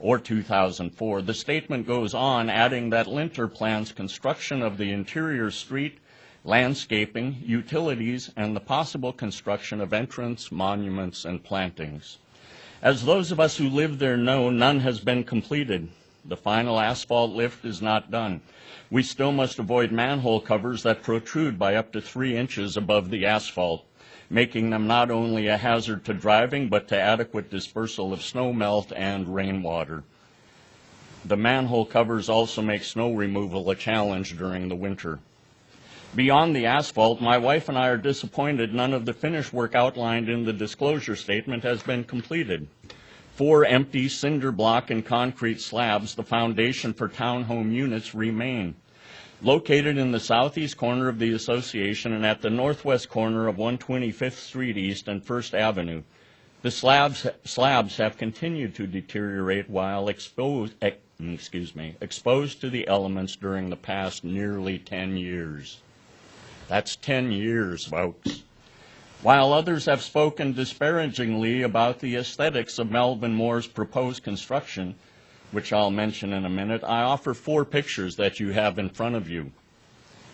or 2004. The statement goes on, adding that Lintner plans construction of the interior street, landscaping, utilities, and the possible construction of entrance, monuments, and plantings. As those of us who live there know, none has been completed. The final asphalt lift is not done. We still must avoid manhole covers that protrude by up to 3 inches above the asphalt, making them not only a hazard to driving, but to adequate dispersal of snow melt and rainwater. The manhole covers also make snow removal a challenge during the winter. Beyond the asphalt, my wife and I are disappointed none of the finish work outlined in the disclosure statement has been completed. 4 empty cinder block and concrete slabs, the foundation for townhome units, remain. Located in the southeast corner of the association and at the northwest corner of 125th Street East and 1st Avenue, the slabs have continued to deteriorate while exposed to the elements during the past nearly 10 years. That's 10 years, folks. While others have spoken disparagingly about the aesthetics of Melvin Moore's proposed construction, which I'll mention in a minute, I offer 4 pictures that you have in front of you,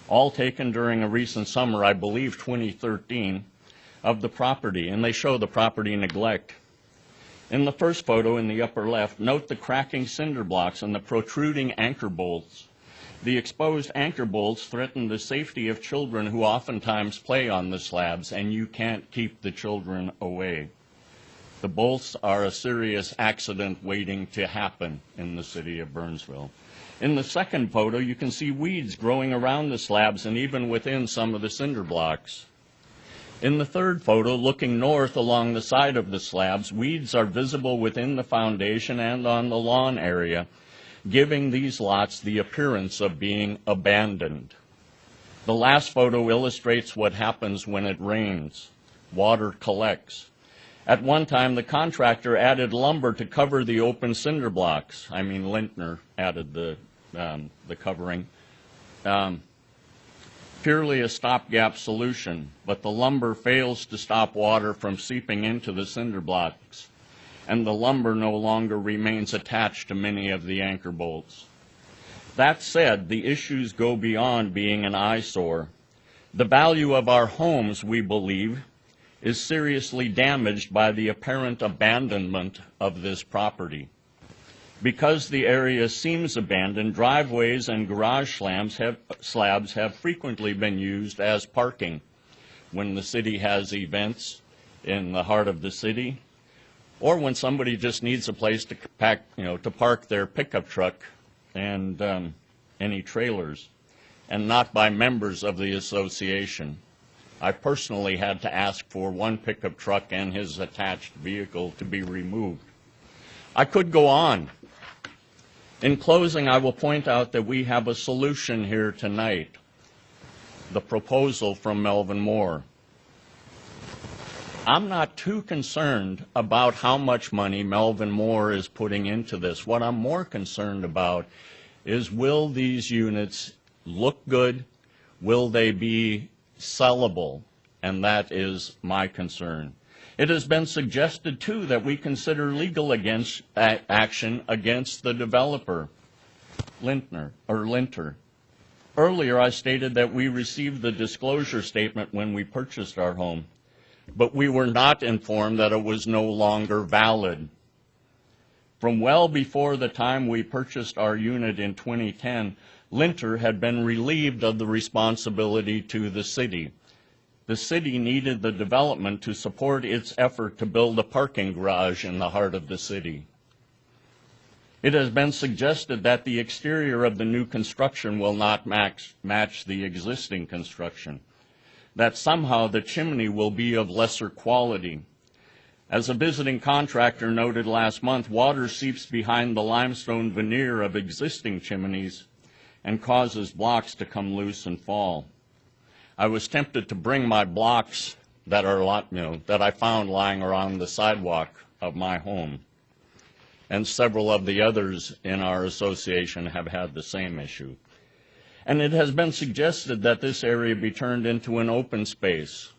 all taken during a recent summer, I believe 2013, of the property, and they show the property neglect. In the first photo in the upper left, note the cracking cinder blocks and the protruding anchor bolts. The exposed anchor bolts threaten the safety of children who oftentimes play on the slabs, and you can't keep the children away. The bolts are a serious accident waiting to happen in the city of Burnsville. In the second photo, you can see weeds growing around the slabs and even within some of the cinder blocks. In the third photo, looking north along the side of the slabs, weeds are visible within the foundation and on the lawn area, giving these lots the appearance of being abandoned. The last photo illustrates what happens when it rains. Water collects. At one time, the contractor added lumber to cover the open cinder blocks. Lintner added the covering. Purely a stopgap solution, but the lumber fails to stop water from seeping into the cinder blocks, and the lumber no longer remains attached to many of the anchor bolts. That said, the issues go beyond being an eyesore. The value of our homes, we believe, is seriously damaged by the apparent abandonment of this property. Because the area seems abandoned, driveways and garage slabs have frequently been used as parking when the city has events in the heart of the city, or when somebody just needs a place to park their pickup truck and any trailers, and not by members of the association. I personally had to ask for one pickup truck and his attached vehicle to be removed. I could go on. In closing, I will point out that we have a solution here tonight, the proposal from Melvin Moore. I'm not too concerned about how much money Melvin Moore is putting into this. What I'm more concerned about is, will these units look good? Will they be sellable? And that is my concern. It has been suggested, too, that we consider legal action against the developer, Linter. Earlier, I stated that we received the disclosure statement when we purchased our home, but we were not informed that it was no longer valid. From well before the time we purchased our unit in 2010, Linter had been relieved of the responsibility to the city. The city needed the development to support its effort to build a parking garage in the heart of the city. It has been suggested that the exterior of the new construction will not match the existing construction, that somehow the chimney will be of lesser quality. As a visiting contractor noted last month, water seeps behind the limestone veneer of existing chimneys and causes blocks to come loose and fall. I was tempted to bring my blocks that I found lying around the sidewalk of my home, and several of the others in our association have had the same issue. And it has been suggested that this area be turned into an open space.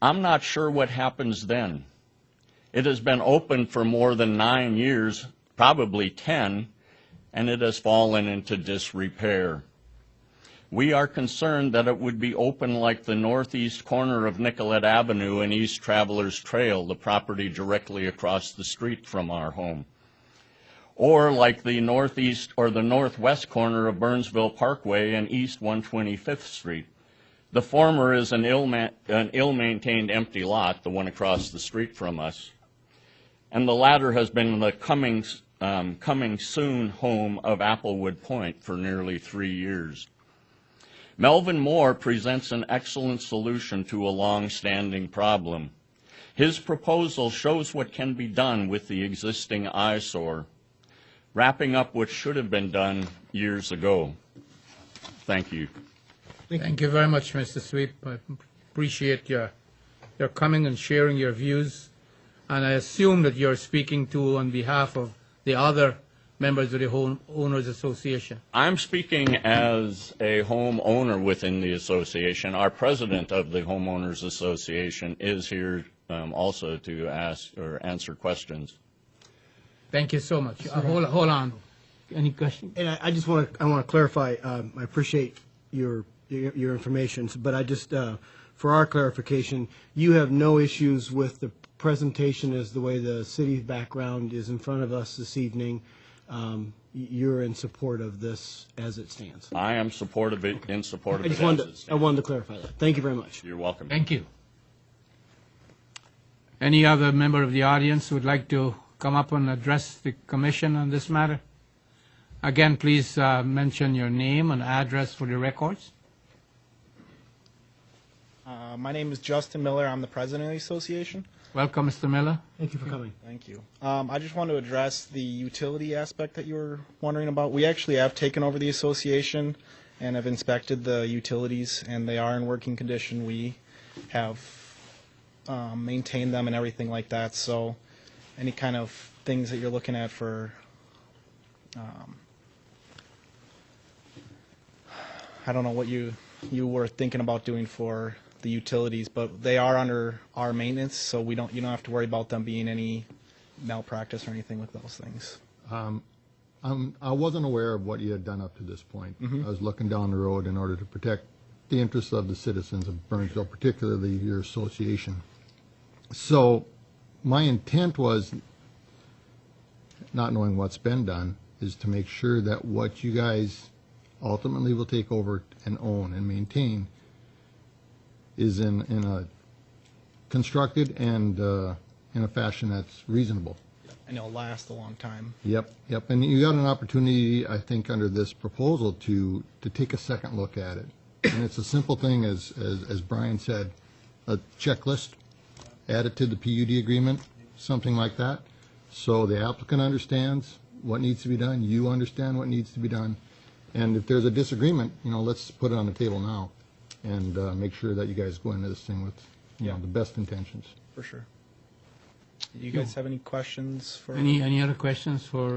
I'm not sure what happens then. It has been open for more than 9 years, probably 10, and it has fallen into disrepair. We are concerned that it would be open like the northeast corner of Nicollet Avenue and East Travelers Trail, the property directly across the street from our home, or like the northeast or the northwest corner of Burnsville Parkway and East 125th Street. The former is an ill-maintained empty lot, the one across the street from us, and the latter has been the coming soon home of Applewood Point for nearly 3 years. Melvin Moore presents an excellent solution to a long-standing problem. His proposal shows what can be done with the existing eyesore, wrapping up what should have been done years ago. Thank you. Thank you very much, Mr. Sweep. I appreciate your coming and sharing your views. And I assume that you're speaking on behalf of the other members of the Homeowners Association. I'm speaking as a homeowner within the association. Our president of the Homeowners Association is here also to ask or answer questions. Thank you so much. Hold on. Any questions? And I just want to clarify. I appreciate your information, but I just for our clarification, you have no issues with the presentation as the way the city's background is in front of us this evening. You're in support of this as it stands. I am supportive of it, in support of it. I wanted to clarify that. Thank you very much. You're welcome. Thank you. Any other member of the audience who would like to come up and address the commission on this matter? Again, please mention your name and address for the records. My name is Justin Miller. I'm the president of the association. Welcome, Mr. Miller. Thank you for coming. Thank you. I just want to address the utility aspect that you were wondering about. We actually have taken over the association and have inspected the utilities, and they are in working condition. We have maintained them and everything like that. So any kind of things that you're looking at for I don't know what you were thinking about doing for the utilities, but they are under our maintenance, so you don't have to worry about them being any malpractice or anything with those things. I wasn't aware of what you had done up to this point. I was looking down the road in order to protect the interests of the citizens of Burnsville, particularly your association. So my intent was, not knowing what's been done, is to make sure that what you guys ultimately will take over and own and maintain is in a constructed and in a fashion that's reasonable. And it'll last a long time. Yep. And you got an opportunity, I think, under this proposal to take a second look at it. And it's a simple thing, as Brian said, a checklist, add it to the PUD agreement, something like that. So the applicant understands what needs to be done, you understand what needs to be done. And if there's a disagreement, let's put it on the table now and make sure that you guys go into this thing with the best intentions. For sure. Do you guys have any questions for any other questions for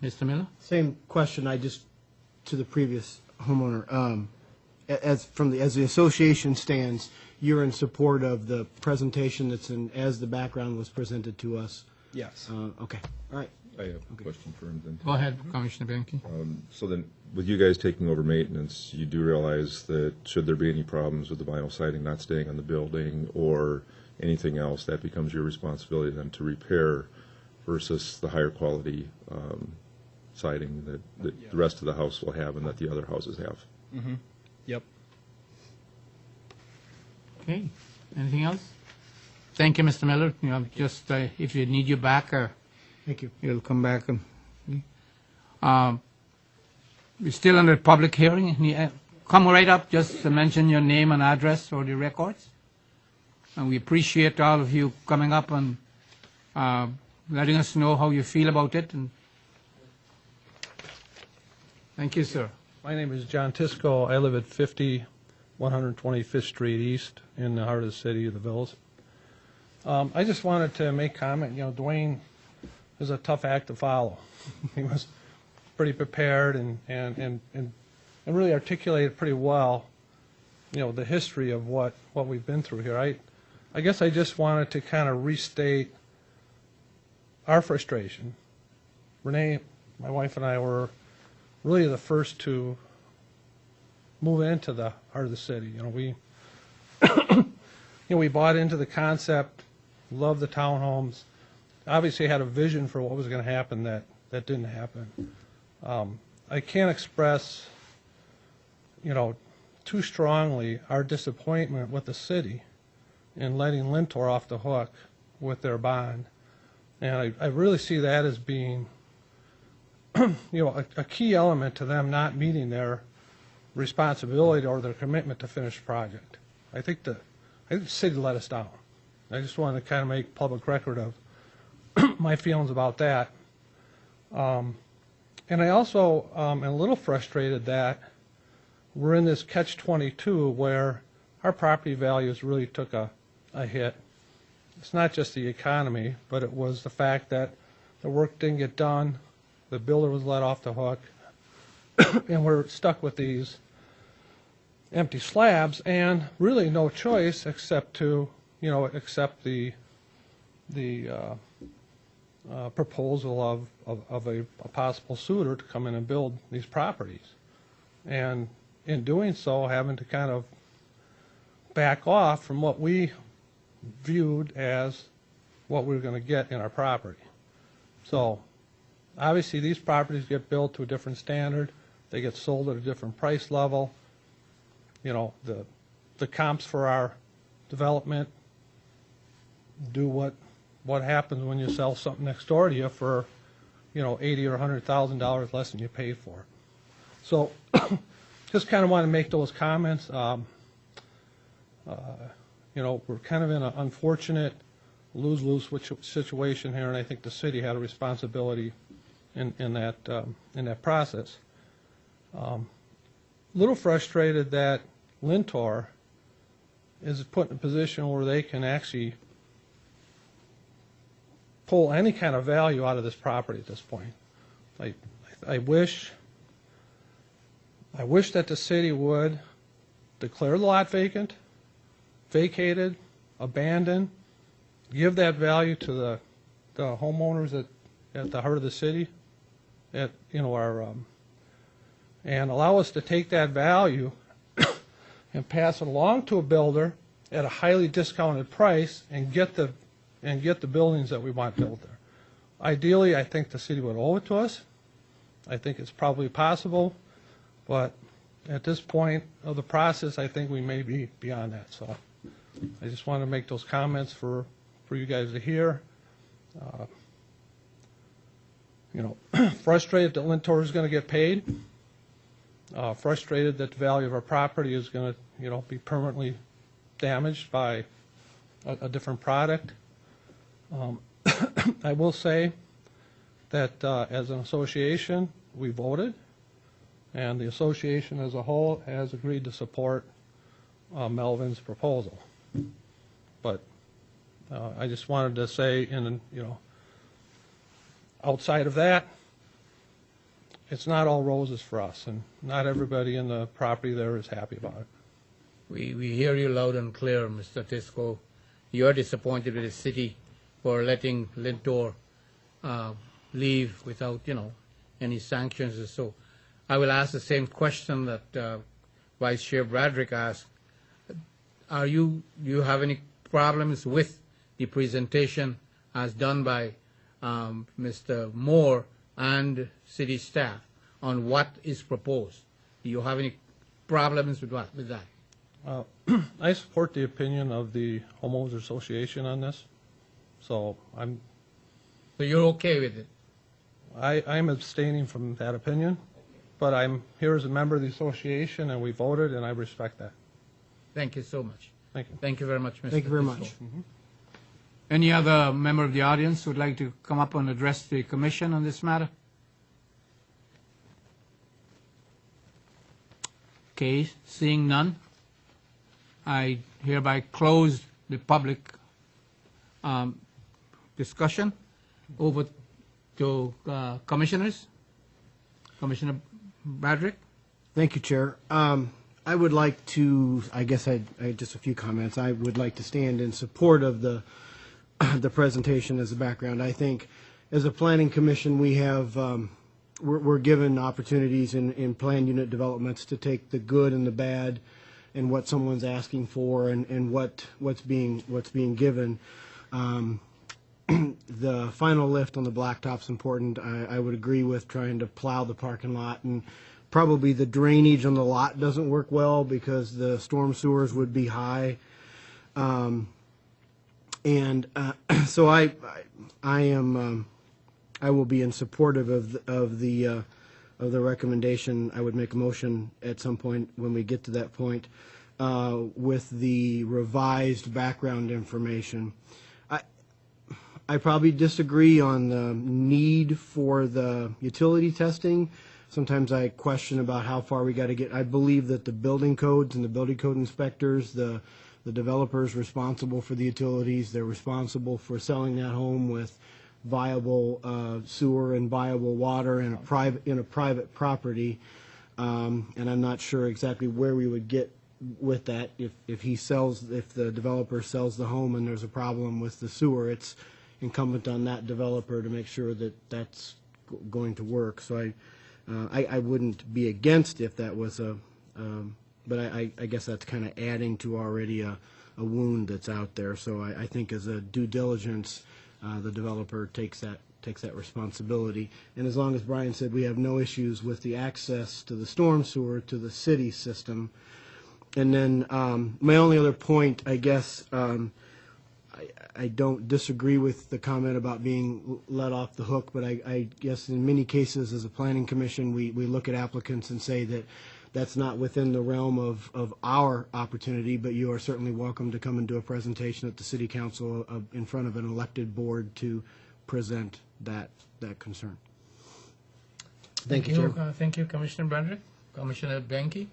Mr. Miller? Same question. To the previous homeowner. As the association stands, you're in support of the presentation as the background was presented to us. Yes. Okay. All right. I have a question for him then. Go ahead, Commissioner Benke. So then, with you guys taking over maintenance, you do realize that should there be any problems with the vinyl siding not staying on the building or anything else, that becomes your responsibility then to repair versus the higher quality siding that the rest of the house will have and that the other houses have. Mm-hmm. Yep. Okay. Anything else? Thank you, Mr. Miller. Just if you need you back, thank you. You'll come back. We're still under public hearing. Come right up. Just mention your name and address for the records. And we appreciate all of you coming up and letting us know how you feel about it. And thank you, sir. My name is John Tisco. I live at 50 125th Street East in the heart of the city of the Villas. I just wanted to make comment. You know, Dwayne is a tough act to follow. He was pretty prepared and really articulated pretty well, you know, the history of what we've been through here. I guess I just wanted to kind of restate our frustration. Renee, my wife, and I were really the first to move into the heart of the city. You know, we bought into the concept, loved the townhomes, obviously had a vision for what was going to happen that didn't happen. I can't express, you know, too strongly our disappointment with the city in letting Lintor off the hook with their bond. And I really see that as being, you know, a key element to them not meeting their responsibility or their commitment to finish the project. I think the city let us down. I just wanted to kind of make public record of my feelings about that. And I also am a little frustrated that we're in this catch-22 where our property values really took a hit. It's not just the economy, but it was the fact that the work didn't get done, the builder was let off the hook, and we're stuck with these empty slabs and really no choice except to, you know, accept the proposal of a possible suitor to come in and build these properties. And in doing so, having to kind of back off from what we viewed as what we were going to get in our property. So obviously these properties get built to a different standard. They get sold at a different price level. You know, the comps for our development do what happens when you sell something next door to you for, you know, $80,000 or $100,000 less than you paid for it. So just kind of want to make those comments. You know, we're kind of in an unfortunate lose-lose situation here, and I think the city had a responsibility in that process. Little frustrated that Lintor is put in a position where they can actually pull any kind of value out of this property at this point. I wish that the city would declare the lot vacant, vacated, abandoned, give that value to the homeowners at the heart of the city, at, you know, our and allow us to take that value and pass it along to a builder at a highly discounted price and get the buildings that we want built there. Ideally, I think the city would owe it to us. I think it's probably possible, but at this point of the process, I think we may be beyond that. So I just want to make those comments for you guys to hear. You know, frustrated that Lintor is going to get paid. Frustrated that the value of our property is going to, you know, be permanently damaged by a different product. I will say that as an association, we voted, and the association as a whole has agreed to support Melvin's proposal. But I just wanted to say, you know, outside of that, it's not all roses for us, and not everybody in the property there is happy about it. We hear you loud and clear, Mr. Tisco. You're disappointed with the city for letting Lintor leave without, you know, any sanctions or so. I will ask the same question that Vice Chair Bradrick asked. Do you have any problems with the presentation as done by Mr. Moore and city staff on what is proposed? Do you have any problems with that? I support the opinion of the Homeowners Association on this, so So you're okay with it? I'm abstaining from that opinion, but I'm here as a member of the association, and we voted, and I respect that. Thank you so much. Thank you. Thank you very much, Mr. Thank you very Tisco. much. Any other member of the audience who would like to come up and address the commission on this matter? Okay, seeing none, I hereby close the public discussion. Over to commissioners. Commissioner Bradrick. Thank you, Chair. I would like to, I guess I just a few comments. I would like to stand in support of the presentation as a background. I think as a planning commission, we have, we're given opportunities in planned unit developments to take the good and the bad and what someone's asking for and what's being given. The final lift on the blacktop's important. I would agree with trying to plow the parking lot, and probably the drainage on the lot doesn't work well because the storm sewers would be high. So I will be in support of the recommendation. I would make a motion at some point when we get to that point with the revised background information. I probably disagree on the need for the utility testing. Sometimes I question about how far we got to get. I believe that the building codes and the building code inspectors, the developers responsible for the utilities, they're responsible for selling that home with viable sewer and viable water in a private property. And I'm not sure exactly where we would get with that if the developer sells the home and there's a problem with the sewer. It's incumbent on that developer to make sure that that's going to work. So I wouldn't be against if that was but I guess that's kind of adding to already a wound that's out there. So I think as a due diligence, the developer takes that responsibility. And as long as Brian said we have no issues with the access to the storm sewer to the city system. And then my only other point, I guess, I don't disagree with the comment about being let off the hook, but I guess in many cases as a planning commission, we look at applicants and say that that's not within the realm of our opportunity, but you are certainly welcome to come and do a presentation at the city council in front of an elected board to present that concern. Thank you, Chair. Thank you, Commissioner Bradrick. Commissioner Benke.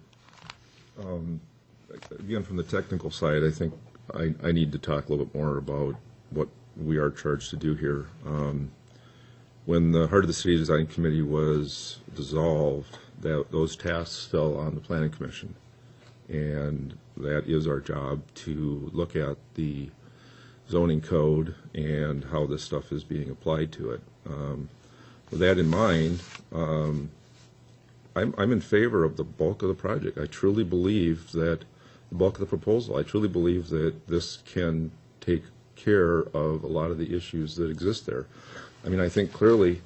Again, from the technical side, I think I need to talk a little bit more about what we are charged to do here. When the Heart of the City Design Committee was dissolved, those tasks fell on the Planning Commission. And that is our job, to look at the zoning code and how this stuff is being applied to it. With that in mind, I'm in favor of the bulk of the project. I truly believe that the bulk of the proposal, I truly believe that this can take care of a lot of the issues that exist there. I mean, I think clearly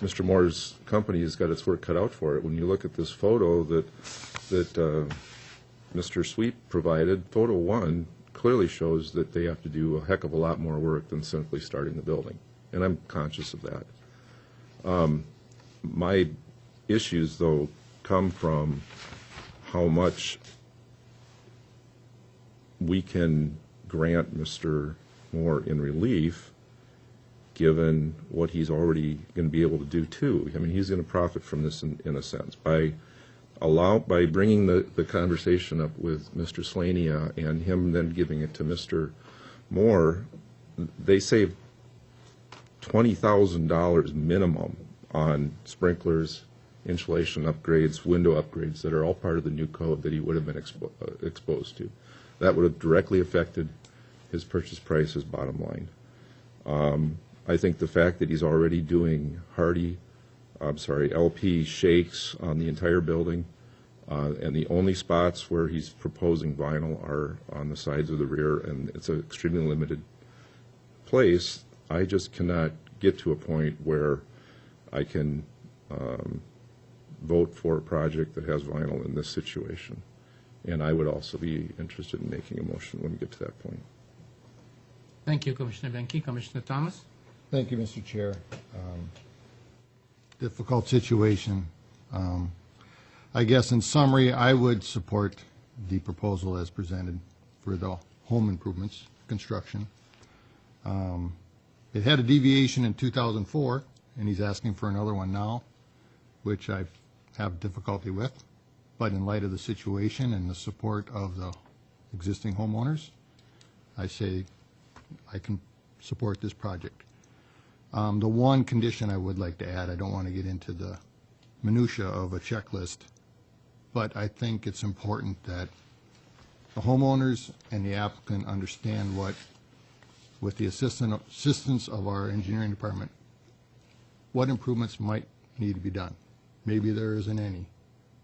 Mr. Moore's company has got its work cut out for it. When you look at this photo that Mr. Sweep provided, photo 1 clearly shows that they have to do a heck of a lot more work than simply starting the building, and I'm conscious of that. My issues, though, come from how much we can grant Mr. Moore in relief, given what he's already going to be able to do too. I mean, he's going to profit from this in a sense by bringing the conversation up with Mr. Slania and him then giving it to Mr. Moore. They save $20,000 minimum on sprinklers, insulation upgrades, window upgrades that are all part of the new code that he would have been exposed to. That would have directly affected his purchase price, his bottom line. I think the fact that he's already doing LP shakes on the entire building, and the only spots where he's proposing vinyl are on the sides of the rear, and it's an extremely limited place. I just cannot get to a point where I can vote for a project that has vinyl in this situation. And I would also be interested in making a motion when we get to that point. Thank you, Commissioner Benke. Commissioner Thomas. Thank you, Mr. Chair. Difficult situation. I guess in summary, I would support the proposal as presented for the home improvements, construction. It had a deviation in 2004, and he's asking for another one now, which I have difficulty with. But in light of the situation and the support of the existing homeowners, I say I can support this project. The one condition I would like to add, I don't want to get into the minutia of a checklist, but I think it's important that the homeowners and the applicant understand what, with the assistance of our engineering department, what improvements might need to be done. Maybe there isn't any,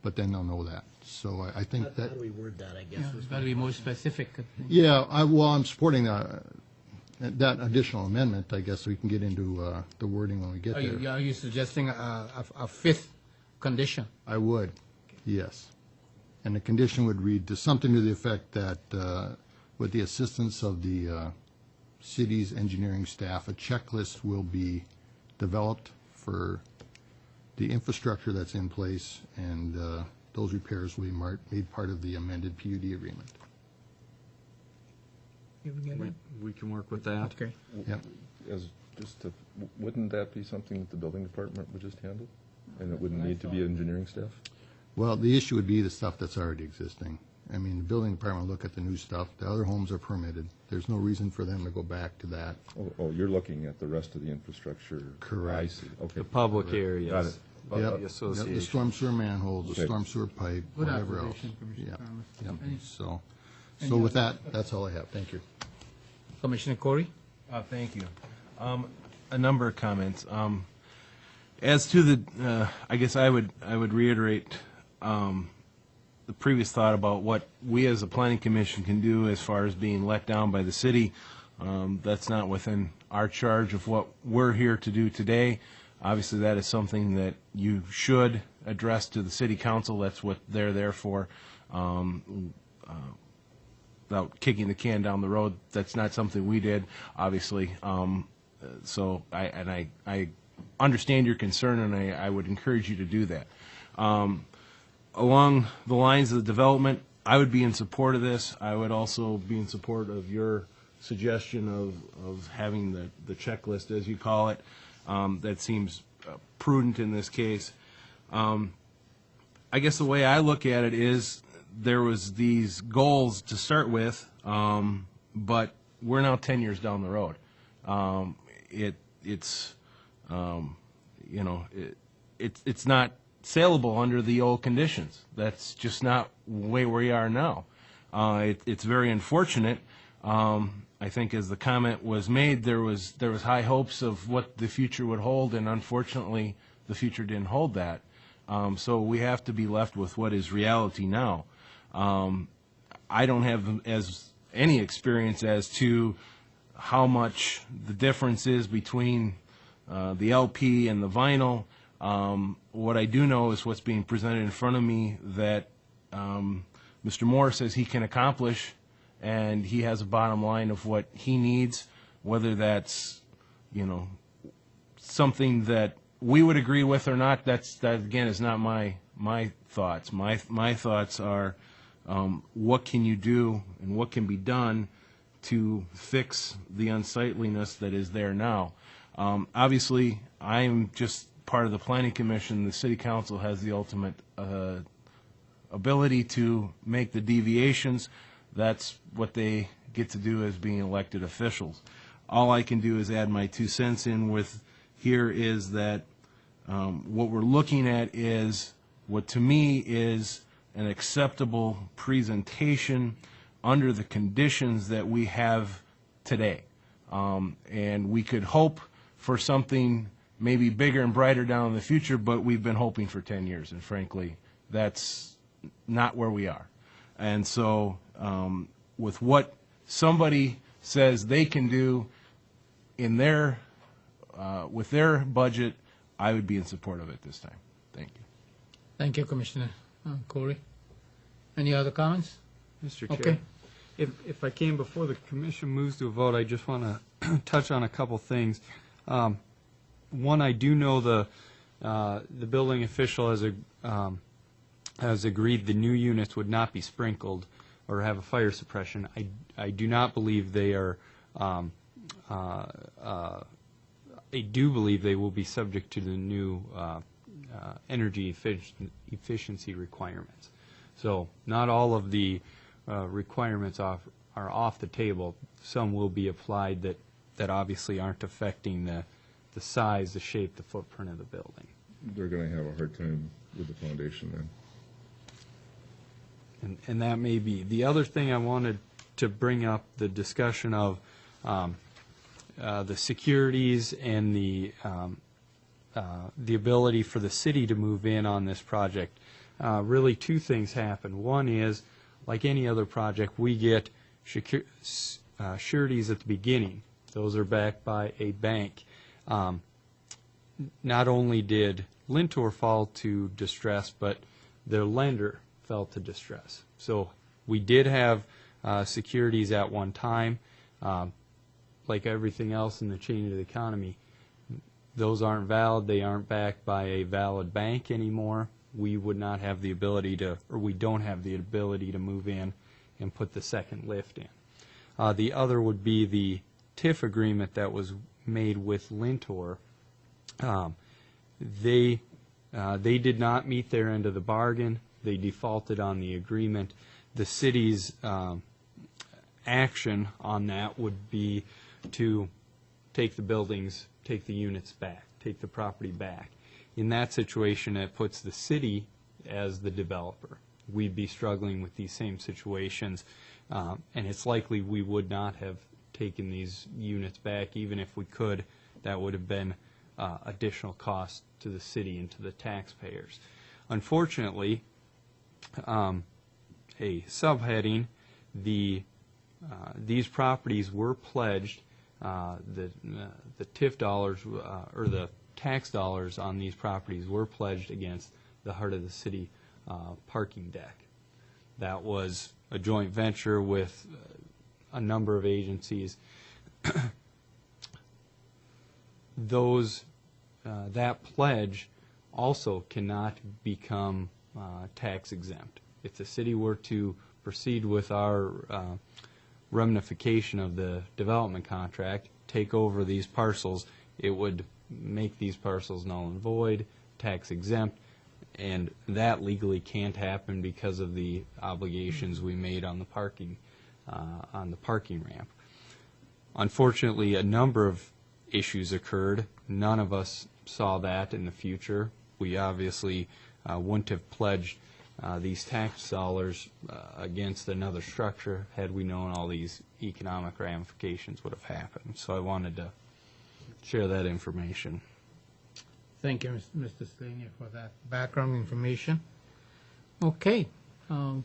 but then they'll know that. So I think that. How do we word that, I guess? It's got to be more specific. Yeah, I'm supporting that additional amendment. I guess we can get into the wording when we get there. Are you suggesting a fifth condition? I would, yes. And the condition would read to something to the effect that with the assistance of the city's engineering staff, a checklist will be developed for the infrastructure that's in place, and those repairs will be made part of the amended PUD agreement. We can work with that. Okay. Yep. Wouldn't that be something that the building department would just handle? And it wouldn't need to be engineering staff? Well, the issue would be the stuff that's already existing. I mean, the building department will look at the new stuff. The other homes are permitted. There's no reason for them to go back to that. Oh, you're looking at the rest of the infrastructure. Correct. I see, okay. The public areas. Got it. Yep. The association. The storm sewer manholes, the Okay. storm sewer pipe, Good whatever else. observation, Commissioner Thomas. Yep. Any- So with that, that's all I have. Thank you. Commissioner Corey? Thank you. A number of comments. As to the, I guess I would reiterate the previous thought about what we as a planning commission can do as far as being let down by the city. That's not within our charge of what we're here to do today. Obviously, that is something that you should address to the city council. That's what they're there for. Without kicking the can down the road, that's not something we did, obviously. So I understand your concern, and I would encourage you to do that. Along the lines of the development, I would be in support of this. I would also be in support of your suggestion of having the checklist, as you call it. That seems prudent in this case. I guess the way I look at it is there was these goals to start with, but we're now 10 years down the road. It's not saleable under the old conditions. That's just not the way we are now. It's very unfortunate. I think as the comment was made, there was high hopes of what the future would hold, and unfortunately, the future didn't hold that. So we have to be left with what is reality now. I don't have any experience as to how much the difference is between the LP and the vinyl. What I do know is what's being presented in front of me that Mr. Moore says he can accomplish, and he has a bottom line of what he needs, whether that's, something that we would agree with or not. That again is not my thoughts. My thoughts are what can you do and what can be done to fix the unsightliness that is there now. Obviously, I'm just part of the Planning Commission. The City Council has the ultimate ability to make the deviations. That's what they get to do as being elected officials. All I can do is add my 2 cents in with here is that what we're looking at is what to me is an acceptable presentation under the conditions that we have today. And we could hope for something maybe bigger and brighter down in the future, but we've been hoping for 10 years, and frankly, that's not where we are. And so with what somebody says they can do in their with their budget, I would be in support of it this time. Thank you. Thank you, Commissioner Corey. Any other comments? Mr. Chair, Okay. if I can, before the commission moves to a vote, I just want to touch on a couple things. One, I do know the building official has agreed the new units would not be sprinkled or have a fire suppression. I do not believe they are I do believe they will be subject to the new energy efficiency requirements. So not all of the requirements are off the table. Some will be applied that obviously aren't affecting the size, the shape, the footprint of the building. They're going to have a hard time with the foundation then. And that may be. The other thing I wanted to bring up, the discussion of the securities and the ability for the city to move in on this project. Really two things happen. One is, like any other project, we get sureties at the beginning. Those are backed by a bank. Not only did Lintor fall to distress, but their lender fell to distress. So we did have securities at one time. Like everything else in the chain of the economy, those aren't valid. They aren't backed by a valid bank anymore. We would not have the ability to, or we don't have the ability to move in and put the second lift in. The other would be the TIF agreement that was made with Lintor. They did not meet their end of the bargain. They defaulted on the agreement. The city's action on that would be to take the buildings, take the units back, take the property back. In that situation, it puts the city as the developer. We'd be struggling with these same situations, and it's likely we would not have taken these units back. Even if we could, that would have been additional cost to the city and to the taxpayers. Unfortunately, a subheading, these properties were pledged, the TIF dollars or the tax dollars on these properties were pledged against the Heart of the City parking deck. That was a joint venture with a number of agencies. That pledge also cannot become tax exempt. If the city were to proceed with our ramification of the development contract, take over these parcels, it would make these parcels null and void, tax exempt, and that legally can't happen because of the obligations we made on the parking ramp. Unfortunately, a number of issues occurred. None of us saw that in the future. We obviously wouldn't have pledged these tax dollars against another structure had we known all these economic ramifications would have happened. So I wanted to share that information. Thank you, Mr. Slaney, for that background information. Okay,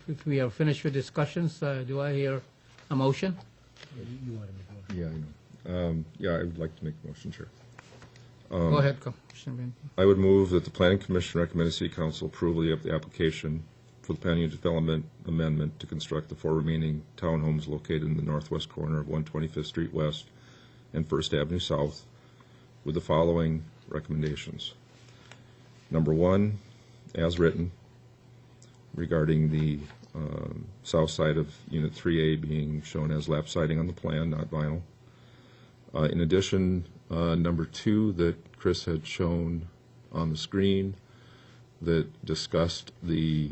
if we have finished with discussions, do I hear a motion? You want to make a motion? Yeah, I know. Yeah, I would like to make a motion, Chair. Go ahead, Commissioner Benke. I would move that the Planning Commission recommend to City Council approval of the application for the Planning and Development Amendment to construct the 4 remaining townhomes located in the northwest corner of 125th Street West and 1st Avenue South with the following recommendations. Number 1, as written, regarding the south side of Unit 3A being shown as lap siding on the plan, not vinyl. In addition, number 2 that Chris had shown on the screen that discussed the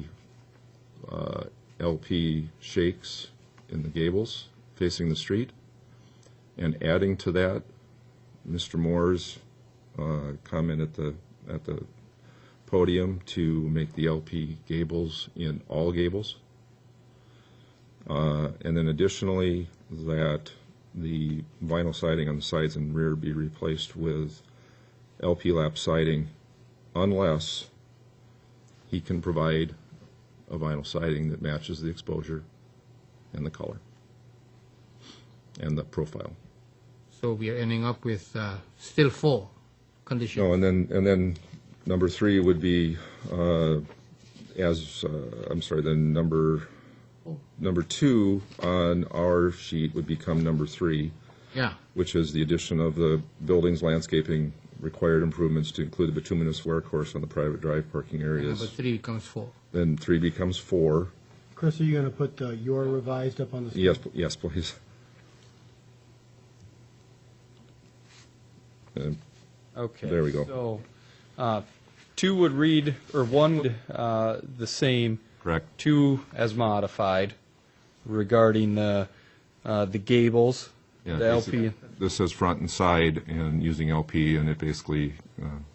LP shakes in the gables facing the street, and adding to that Mr. Moore's comment at the podium to make the LP gables in all gables, and then additionally that the vinyl siding on the sides and rear be replaced with LP lap siding unless he can provide a vinyl siding that matches the exposure and the color and the profile. So we are ending up with still 4 conditions. No, and then number 3 would be then number 2 on our sheet would become number 3. Yeah. Which is the addition of the buildings, landscaping, required improvements to include the bituminous wear course on the private drive parking areas. Number 3 becomes 4. Then 3 becomes 4. Chris, are you going to put your revised up on the screen? Yes, please. Okay. There we go. So, 2 would read, or 1 would, the same. Correct. 2 as modified regarding the gables, Yeah, the LP. This says front and side and using LP, and it basically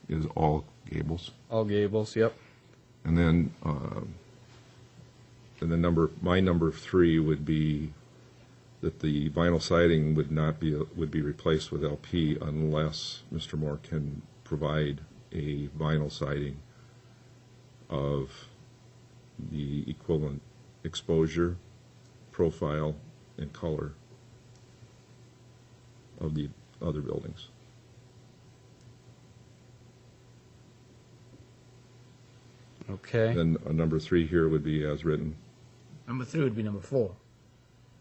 is all gables. All gables, yep. And then my number 3 would be that the vinyl siding would be replaced with LP unless Mr. Moore can provide a vinyl siding of the equivalent exposure, profile, and color of the other buildings. Okay. Then number 3 here would be as written. Number 3 would be number 4.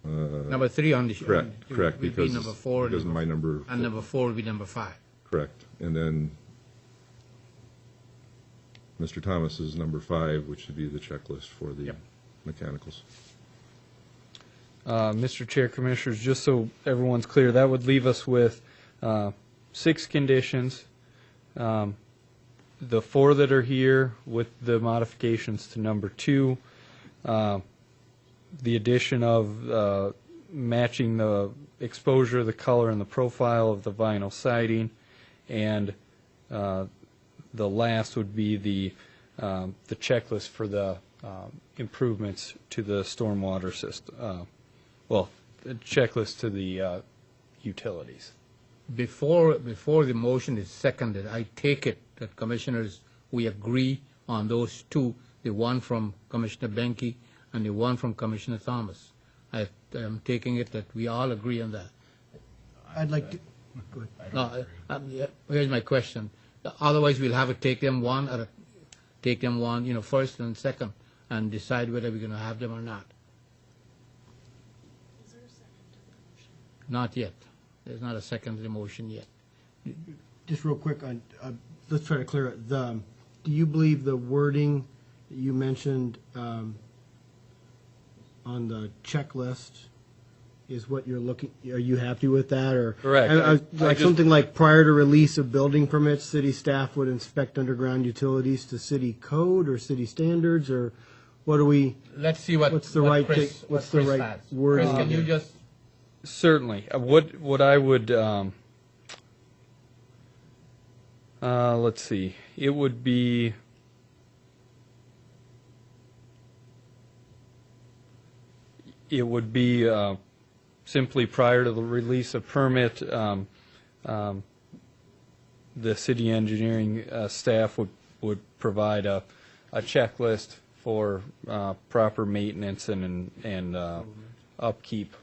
Number 3 on the... Correct, would be because number 4. because my number... And number 4 would be number 5. Correct. And then Mr. Thomas's number 5, which would be the checklist for the mechanicals. Mr. Chair, Commissioners, just so everyone's clear, that would leave us with 6 conditions. The 4 that are here with the modifications to number 2, the addition of matching the exposure, the color, and the profile of the vinyl siding, and the last would be the checklist for the improvements to the stormwater system. Well, the checklist to the utilities. Before the motion is seconded, I take it that Commissioners, we agree on those 2, the one from Commissioner Benke and the one from Commissioner Thomas. I am taking it that we all agree on that. I'd like to, go ahead. No, here's my question. Otherwise, we'll have to take them one, first and second, and decide whether we're going to have them or not. Is there a second to the motion? Not yet. There's not a second to the motion yet. Just real quick, let's try to clear it. Do you believe the wording that you mentioned on the checklist is what you're looking, are you happy with that? Or Correct. Something like prior to release of building permits, city staff would inspect underground utilities to city code or city standards, or what do we? Let's see what's the right Chris word? Chris, can you just... Certainly. What I would, let's see, it would be, simply prior to the release of permit, the city engineering staff would provide a checklist for proper maintenance and upkeep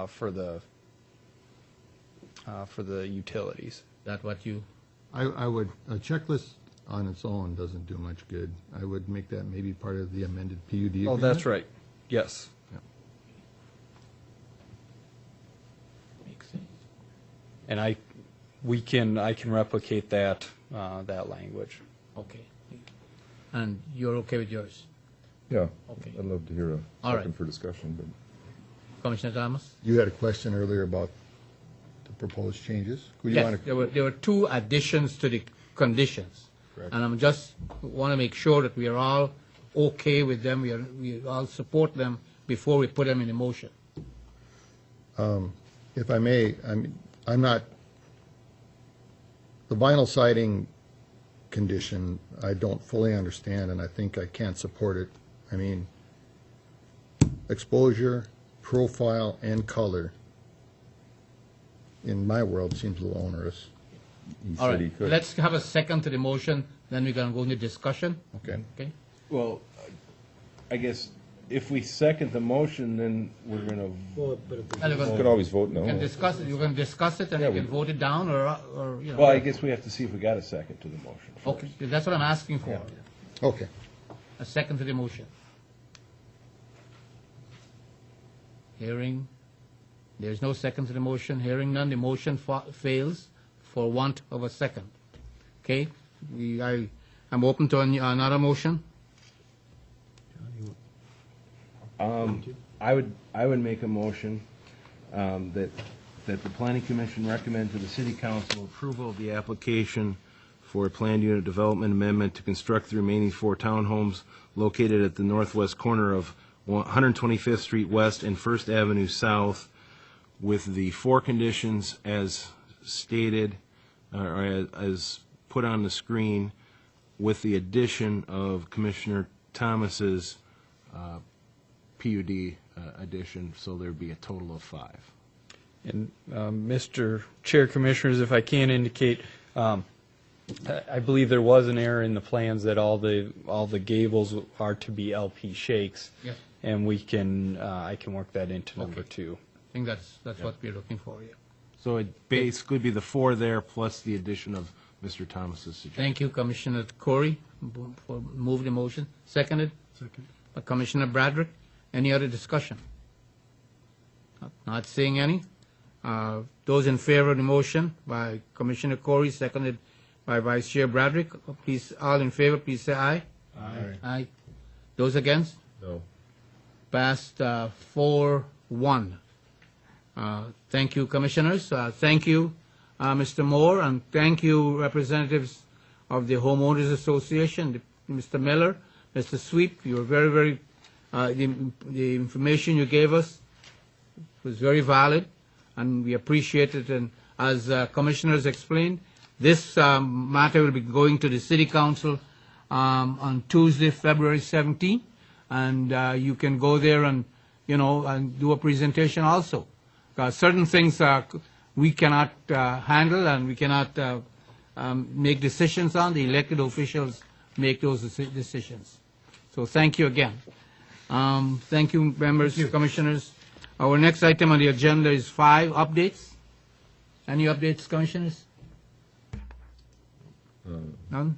for the utilities. That what you... I would, a checklist on its own doesn't do much good. I would make that maybe part of the amended PUD agreement. Oh, that's right. Yes. Makes sense. And I can replicate that language. Okay. And you're okay with yours? Yeah. Okay. I'd love to hear a All second right. for discussion, but Commissioner Thomas? You had a question earlier about the proposed changes? Would you Yes, want to- there were 2 additions to the conditions. Correct. And I'm just want to make sure that we are all okay with them, we all support them before we put them in the motion. If I may, I'm not, the vinyl siding condition, I don't fully understand, and I think I can't support it. I mean, exposure, profile, and color, in my world, seems a little onerous. he All said he right, could. let's have a second to the motion, then we're going to go into discussion. Okay. Okay? Well, I guess if we second the motion, then we're going to, And You we're could gonna- always vote no. you can discuss it, you can discuss it, and you can vote it down, or, well, I guess we have to see if we got a second to the motion first. Okay, that's what I'm asking for, Okay. a second to the motion. Hearing, there's no second to the motion, hearing none, the motion fails for want of a second. Okay, I'm open to another motion. I would make a motion that that the Planning Commission recommend to the City Council approval of the application for a planned unit development amendment to construct the remaining 4 townhomes located at the northwest corner of 125th Street West and First Avenue South, with the 4 conditions as stated, or as put on the screen, with the addition of Commissioner Thomas's PUD addition, so there'd be a total of 5. And Mr. Chair, Commissioners, if I can indicate, I believe there was an error in the plans that all the gables are to be LP shakes. Yes. And we can, I can work that into number 2. I think that's what we're looking for, yeah. So it basically be the 4 there plus the addition of Mr. Thomas's suggestion. Thank you, Commissioner Corey, for moved the motion. Seconded? Second. By Commissioner Bradrick. Any other discussion? Not seeing any. Those in favor of the motion by Commissioner Corey, seconded by Vice Chair Bradrick, please, all in favor, please say aye. Aye. Aye. Those against? No. Passed 4-1. Thank you, Commissioners. Thank you, Mr. Moore, and thank you, representatives of the Homeowners Association, Mr. Miller, Mr. Sweep. You were very, very, the information you gave us was very valid, and we appreciate it. And as Commissioners explained, this matter will be going to the City Council on Tuesday, February 17th, and you can go there and, and do a presentation also. Certain things we cannot handle and we cannot make decisions on. The elected officials make those decisions. So thank you again. Thank you, members, Commissioners. Our next item on the agenda is 5 updates. Any updates, Commissioners? None?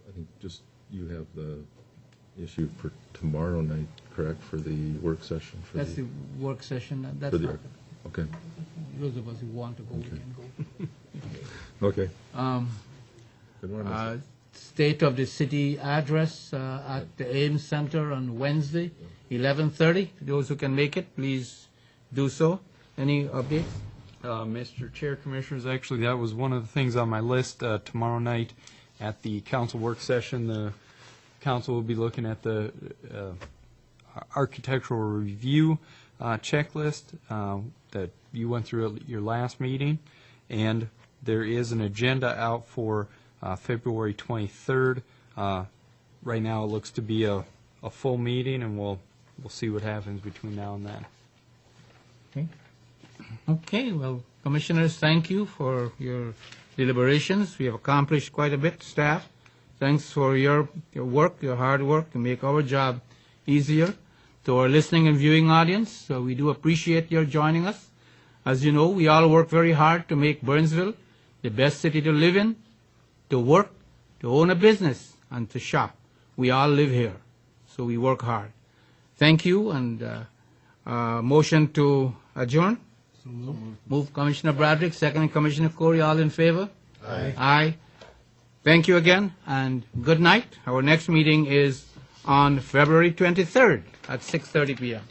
I think just you have the issue for tomorrow night, correct, for the work session? That's the work session. That's For the, not, okay. those of us who want to go, we can go. Okay. Good morning. State of the City address at the Ames Center on Wednesday, 11:30. Those who can make it, please do so. Any updates? Mr. Chair, Commissioners, actually that was one of the things on my list. Tomorrow night at the council work session, the council will be looking at the architectural review checklist that you went through at your last meeting, and there is an agenda out for February 23rd. Right now it looks to be a full meeting, and we'll see what happens between now and then. Okay. Okay, well, Commissioners, thank you for your deliberations. We have accomplished quite a bit. Staff, thanks for your work, your hard work to make our job easier. To our listening and viewing audience, so we do appreciate your joining us. As you know, we all work very hard to make Burnsville the best city to live in, to work, to own a business, and to shop. We all live here, so we work hard. Thank you, and motion to adjourn. So move Commissioner Bradrick, second Commissioner Corey, all in favor? Aye. Aye. Thank you again, and good night. Our next meeting is on February 23rd at 6:30 p.m.